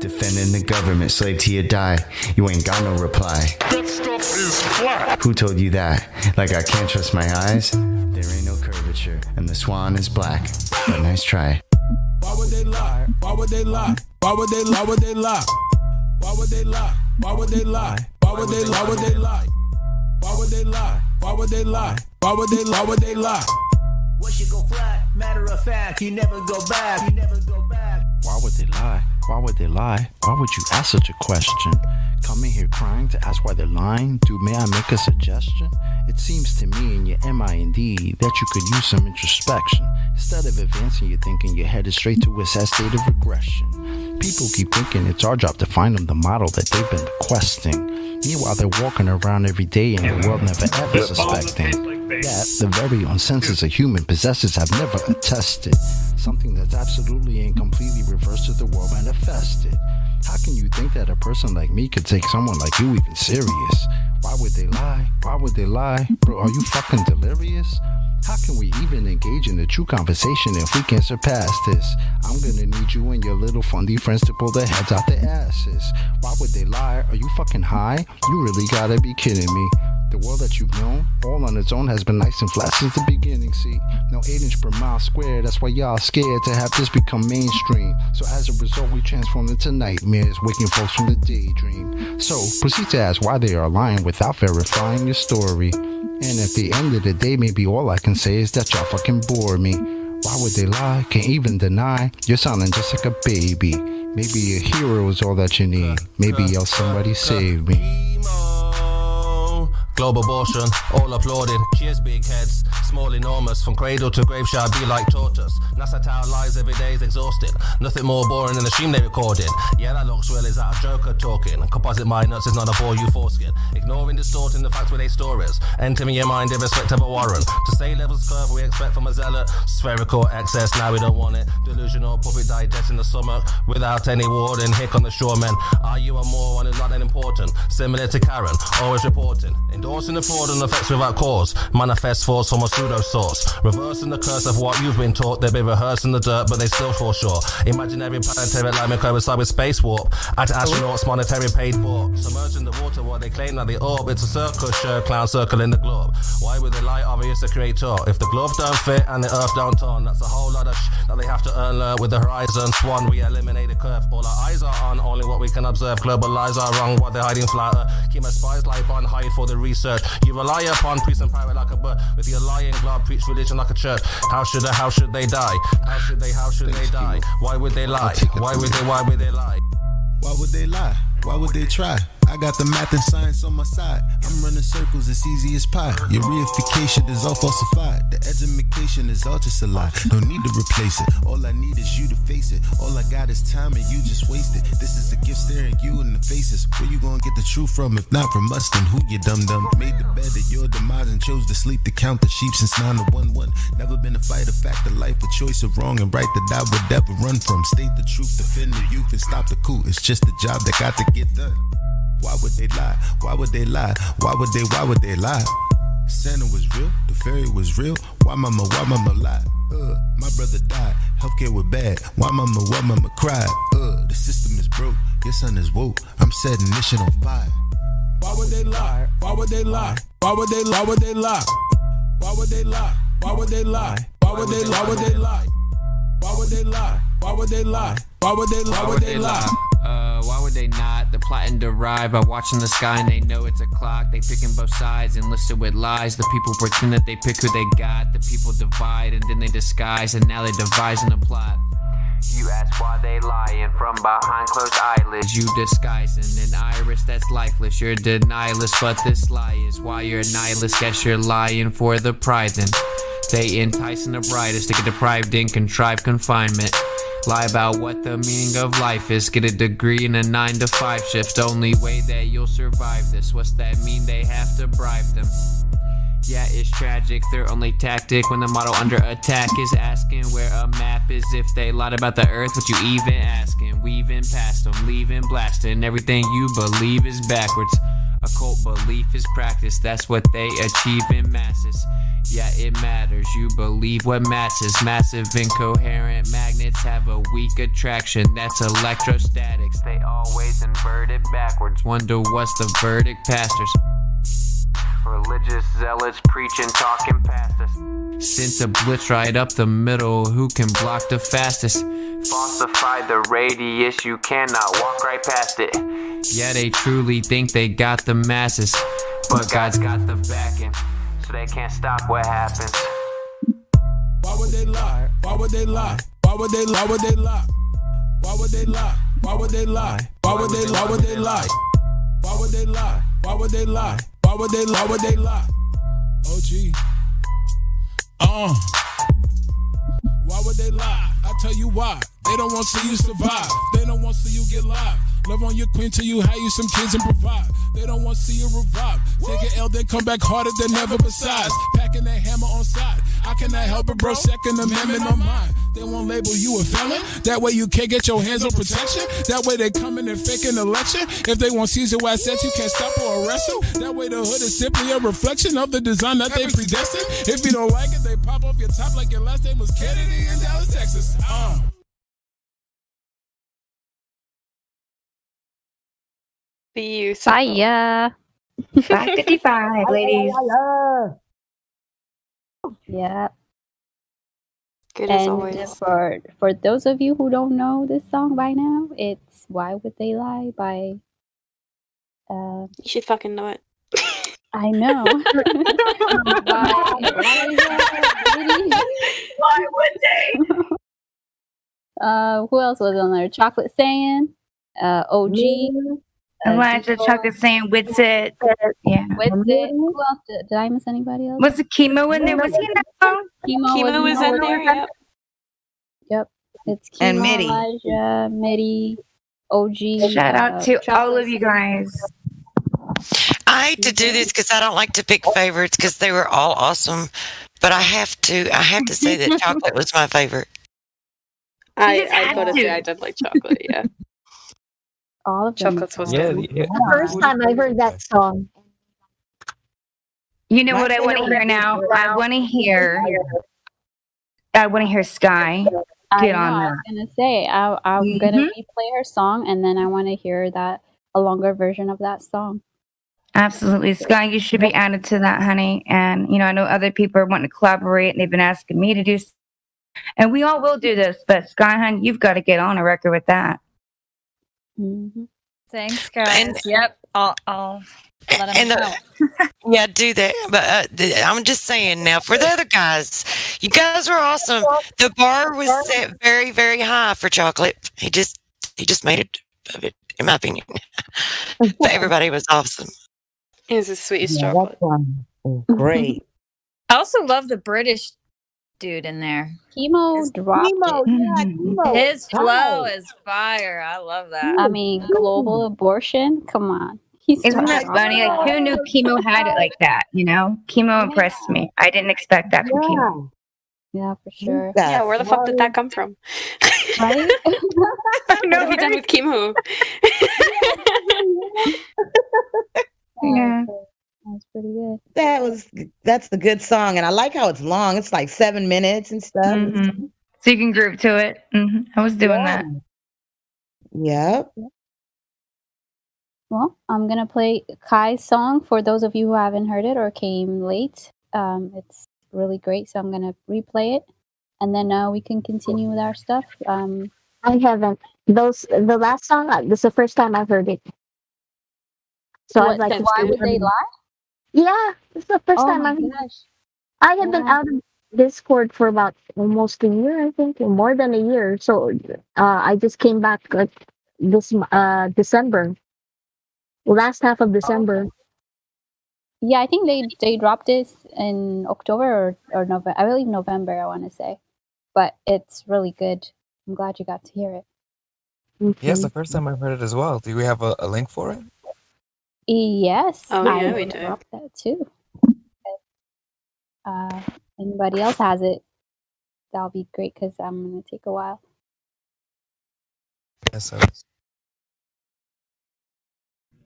Defending the government, slave till you die. You ain't got no reply. That stuff is flat. Who told you that? Like I can't trust my eyes? There ain't no curvature, and the swan is black. But nice try. Why would they lie? Why would they lie? Why would they lie? Why would they lie? Why would they lie? Why would they lie? Why would they lie? Why would they lie? Why would they lie? Why would they lie? Why would they lie? Why would they lie? Once you go flat, matter of fact, you never go back. You never go back. Why would they lie? Why would they lie? Why would you ask such a question? Coming here crying to ask why they're lying? Dude, may I make a suggestion? It seems to me in your mind that you could use some introspection. Instead of advancing your thinking, you're headed straight to a sad state of regression. People keep thinking it's our job to find them the model that they've been requesting. Meanwhile, they're walking around every day in the world never ever suspecting that the very own senses a human possesses have never attested. Something that's absolutely and completely reversed to the world manifested. How can you think that a person like me could take someone like you even serious? Why would they lie? Why would they lie? Bro, are you fucking delirious? How can we even engage in a true conversation if we can't surpass this? I'm gonna need you and your little fundy friends to pull their heads out their asses. Why would they lie? Are you fucking high? You really gotta be kidding me. The world that you've known, all on its own, has been nice and flat since the beginning, see? No 8 inch per mile square, that's why y'all scared to have this become mainstream. So as a result, we transformed into nightmares, waking folks from the daydream. So proceed to ask why they are lying without verifying your story. And at the end of the day, maybe all I can say is that y'all fucking bore me. Why would they lie? Can't even deny. You're sounding just like a baby. Maybe a hero is all that you need. Maybe else somebody save me. Global abortion, all applauding. Cheers, big heads, small, enormous. From cradle to grave shall be like tortoise. NASA tower lies every day is exhausting. Nothing more boring than the stream they recording. Yeah, that looks real, is that a joker talking? Composite mind nuts is not a bore you foreskin. Ignoring, distorting the facts with their stories. Entering your mind in respect of a warrant. To say levels curve we expect from a zealot. Spherical excess, now we don't want it. Delusional puppet digesting the stomach. Without any warning, hick on the shoremen. Are you a moron who's not that important? Similar to Karen, always reporting. Endorsing the fraud and effects without cause. Manifest force from a pseudo source. Reversing the curse of what you've been taught. They've been rehearsing the dirt, but they still fall short. Imaginary planetary alignment coincide with space warp. At astronauts, monetary paid for. Submerging the water while they claim that they orb. It's a circus show, clown circle in the globe. Why would they lie? Obvious the creator. If the glove don't fit and the earth don't turn, that's a whole lot of that they have to earn. With the horizon swan, we eliminate the curve. All our eyes are on, only what we can observe. Global lies are wrong, what they're hiding flatter. Keep my spies life on, hide for the research. You rely upon priest and pirate like a bird. With your lying glove, preach religion like a church. How should they die? How should they die? Why would they lie? Why would they lie? Why would they lie? Why would they try? I got the math and science on my side. I'm running circles, it's easy as pie. Your reification is all falsified. The education is all just a lie. No need to replace it. All I need is you to face it. All I got is time and you just waste it. This is a gift staring you in the faces. Where you gonna get the truth from? If not from us, then who you dum-dum? Made the bed of your demise and chose to sleep to count the sheep since 9 to 1-1. Never been a fight, a fact of life, a choice of wrong and right that I would never run from. State the truth, defend the youth and stop the coup. It's just a job that got to get done. Why would they lie? Why would they lie? Why would they lie? Santa was real, the fairy was real. Why mama lie? My brother died, healthcare was bad. Why mama cried? The system is broke, your son is woke. I'm setting this shit on fire. Why would they lie? Why would they lie? Why would they lie? Why would they lie? Why would they lie? Why would they lie? Why would they lie? Why would they lie? Why would they lie? Why would they lie? Why would they lie? Why would they lie? Why would they not? They're plotting to ride by watching the sky and they know it's a clock. They picking both sides and listed with lies. The people pretend that they pick who they got. The people divide and then they disguise and now they're devising a plot. You ask why they lying from behind closed eyelids. You disguising an iris that's lifeless. You're denialist, but this lie is why you're a nihilist. Guess you're lying for the pride then. They enticing the brightest to get deprived in contrived confinement. Lie about what the meaning of life is. Get a degree in a 9 to 5 shift. Only way that you'll survive this. What's that mean? They have to bribe them. Yeah, it's tragic. Their only tactic when the model under attack is asking where a map is. If they lied about the earth, what you even asking? Weaving past them, leaving blasting. Everything you believe is backwards. Occult belief is practice. That's what they achieve in masses. Yeah, it matters. You believe what matches. Massive incoherent magnets have a weak attraction. That's electrostatics. They always invert it backwards. Wonder what's the verdict, pastors? Religious zealots preaching, talking past us. Sent a blitz right up the middle. Who can block the fastest? Falsify the radius. You cannot walk right past it. Yeah, they truly think they got the masses, but God's got the backing, so they can't stop what happens. Why would they lie? Why would they lie? Why would they lie? Why would they lie? Why would they lie? Why would they lie? Why would they lie? Why would they lie? Why would they lie? Why would they lie? Why would they lie? Why would they lie? OG. Why would they lie? I'll tell you why. They don't want to see you survive. They don't want to see you get live. Love on your queen till you have you some kids and provide. They don't want to see you revive. Take an L, then come back harder than ever besides. Packing that hammer on side. I cannot help it, bro. Second Amendment on mine. They won't label you a felon. That way you can't get your hands on protection. That way they come in and fake an election. If they want Caesar assets, you can't stop or arrest them. That way the hood is simply a reflection of the design that they predestined. If you don't like it, they pop off your top like your last name was Kennedy in Dallas, Texas. Beautiful. Fire. 5:55, ladies. Yeah. Good and as always. For those of you who don't know this song by now, it's "Why Would They Lie" by. You should fucking know it. I know. Why would they? Who else was on there? Chocolate Saiyan, OG. Elijah Chocolate saying Witsit. Yeah. Witsit. Who else? Did I miss anybody else? Was the Chemo in there? Was he in that song? Chemo was in there, yep. Yep. It's Chemo, And Mitty. Elijah, Mitty, OG. Shout out to all of you guys. I hate to do this because I don't like to pick favorites because they were all awesome, but I have to say that Chocolate was my favorite. I gotta say I did like Chocolate, yeah. All of them. Chocolates was The first time I heard that song. You know what I want to hear now? I want to hear Sky get on that. I was gonna say I'm gonna replay her song, and then I want to hear a longer version of that song. Absolutely, Sky, you should be added to that, honey. And I know other people are wanting to collaborate, and they've been asking me to do, and we all will do this. But Sky, honey, you've got to get on a record with that. Mm-hmm. Thanks, guys. Yep, I'll let them know. Yeah, do that. But I'm just saying now, for the other guys, you guys were awesome. The bar was set very, very high for Chocolate. He just made it, in my opinion. But everybody was awesome. It was the sweetest chocolate. Great. I also love the British dude in there. Chemo dropped it. His flow is fire. I love that. I mean, global abortion. Come on. Isn't that funny? Like, who knew Chemo had it like that? Chemo impressed me. I didn't expect that from Chemo. Yeah, for sure. Yeah, where the fuck did that come from? Right? What have you done with Chemo? Yeah. That's pretty good. That's the good song, and I like how it's long. It's like 7 minutes and stuff. Mm-hmm. So you can groove to it. I was doing that. Yep. Well, I'm gonna play Kai's song for those of you who haven't heard it or came late. It's really great, so I'm gonna replay it, and then we can continue with our stuff. I haven't. The last song. This is the first time I've heard it. So I was like, why would they lie? Yeah, it's the first time I've. I have been out of Discord for about almost a year, I think, or more than a year. So I just came back this December, last half of December. Yeah, I think they dropped this in October or November. I believe November, I want to say, but it's really good. I'm glad you got to hear it. Yes, the first time I've heard it as well. Do we have a link for it? Yes, Oh, I yeah, will we do. drop that too. Uh, anybody else has it, that'll be great because I'm gonna take a while. Yes, sir.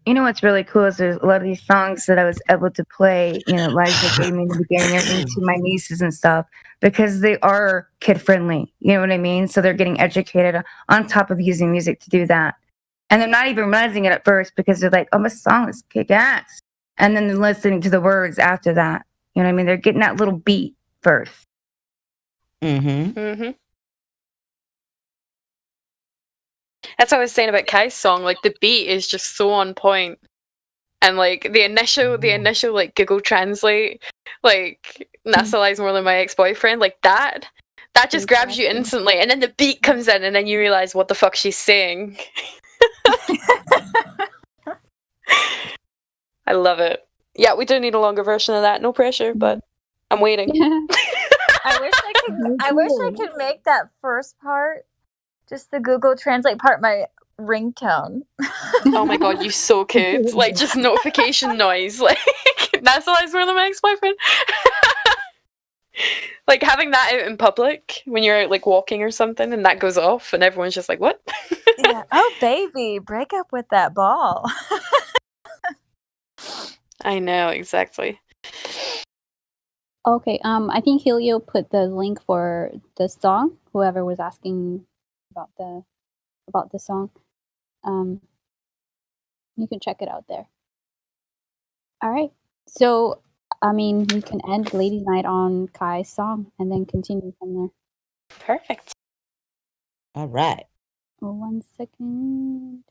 You know what's really cool is there's a lot of these songs that I was able to play, you know, Liza gave me in the beginning and to my nieces and stuff because they are kid friendly. You know what I mean? So they're getting educated on top of using music to do that. And they're not even realizing it at first because they're like, oh, my song is kick ass. And then they're listening to the words after that. You know what I mean? They're getting that little beat first. Mm-hmm. That's what I was saying about Kai's song. Like the beat is just so on point, and like the initial like Google Translate, like NASA lies more than my ex-boyfriend, like that just grabs you instantly, and then the beat comes in, and then you realize what the fuck she's saying. I love it. Yeah, we do need a longer version of that. No pressure, but I'm waiting. I wish I could make that first part, just the Google Translate part, my ringtone. Oh my god, you so could. Like, just notification noise. Like, that's the last word of my ex-boyfriend. Like, having that out in public when you're out, like, walking or something, and that goes off, and everyone's just like, what? Yeah. Oh, baby, break up with that ball. I know, exactly. Okay, I think Helio put the link for the song. Whoever was asking about the song, you can check it out there. All right, so I mean, we can end Ladies' Night on Kai's song and then continue from there. Perfect. All right. Oh, 1 second.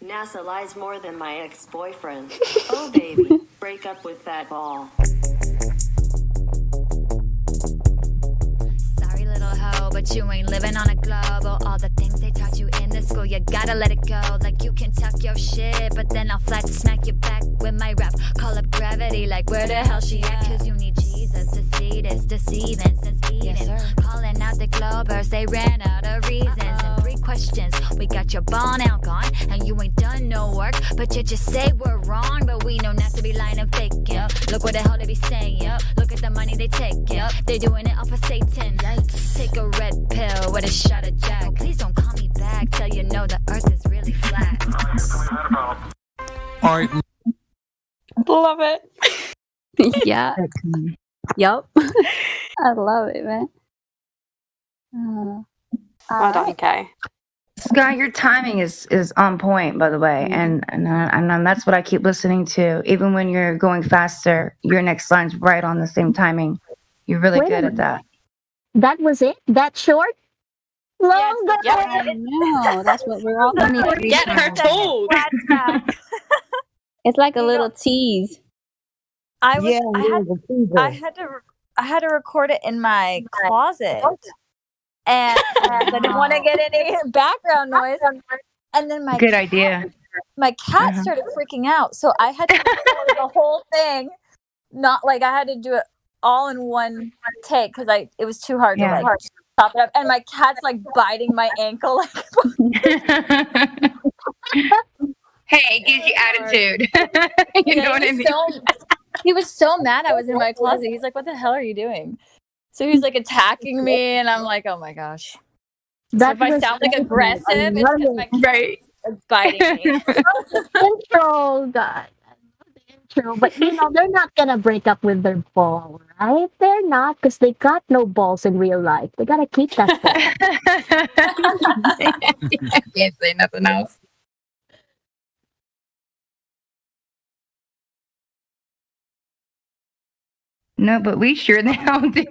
NASA lies more than my ex-boyfriend. Oh, baby, break up with that ball. Sorry, little hoe, but you ain't living on a globe. Oh, all the things they taught you in the school, you gotta let it go. Like you can talk your shit, but then I'll flat smack you back with my rap. Call up gravity, like where the hell she at? Cause you need Jesus to see this deceiving since Eden. Yes, calling out the Globers, they ran out of reasons. And 3 questions, we got your ball now gone, and you ain't done no work, but you just say we're wrong. But we know not to be lying and faking. Look what the hell they be saying. Look at the money they taking. They doing it off of Satan. Take a red pill with a shot of Jack. Please don't call me back till you know the earth is really flat. All right. Love it. Yeah. Yup. I love it, man. Well done, Kai. Sky, your timing is on point, by the way, and that's what I keep listening to. Even when you're going faster, your next line's right on the same timing. You're really Wait a good at minute. that. That was it? That short? Longer. I know. That's what we're all Let me about. Get her told. It's like a little tease. I had to record it in my closet, and I didn't want to get any background noise. And then Good idea. My cat started freaking out, so I had to record the whole thing. Not like I had to do it all in one take because it was too hard to like chop it up. And my cat's like biting my ankle. Hey, it gives you attitude. You know what I mean? He was so mad I was in my closet. He's like, what the hell are you doing? So he's like attacking me, and I'm like, oh my gosh. So if I sound like aggressive, it's because my cat is biting me. Intro, God. Intro, but you know they're not gonna break up with their ball, right? They're not, because they got no balls in real life. They gotta keep that ball. I can't say nothing else. No, but we sure the hell do.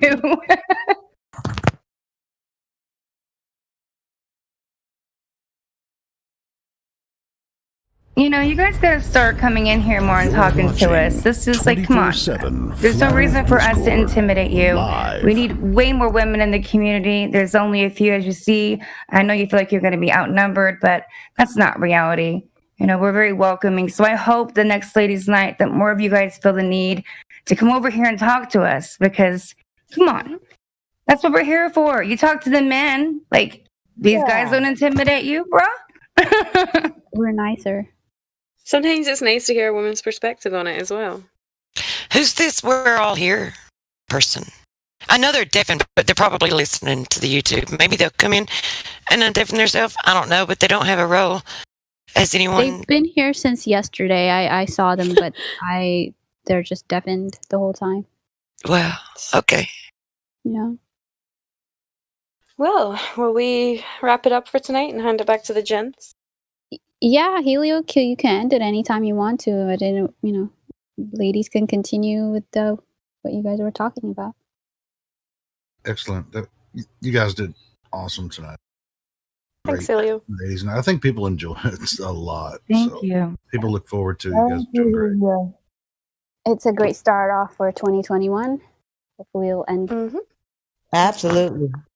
You know, you guys gotta start coming in here more and talking to us. This is like, come on. There's no reason for us to intimidate you. We need way more women in the community. There's only a few, as you see. I know you feel like you're gonna be outnumbered, but that's not reality. You know, we're very welcoming. So I hope the next Ladies' Night that more of you guys feel the need to come over here and talk to us because, come on. That's what we're here for. You talk to the men. Like, these guys don't intimidate you, bro. We're nicer. Sometimes it's nice to hear a woman's perspective on it as well. Who's this "we're all here" person? I know they're deafened, but they're probably listening to the YouTube. Maybe they'll come in and undeafen themselves. I don't know, but they don't have a role. Has anyone? They've been here since yesterday. I saw them, but they're just deafened the whole time. Well, okay. Yeah. Well, will we wrap it up for tonight and hand it back to the gents? Yeah, Helio, you can end it anytime you want to. I didn't, ladies can continue with what you guys were talking about. Excellent. You guys did awesome tonight. Thanks, Helio. Ladies, and I think people enjoy it a lot. Thank you. People look forward to you guys doing great. It's a great start off for 2021. Hopefully it'll end. Absolutely.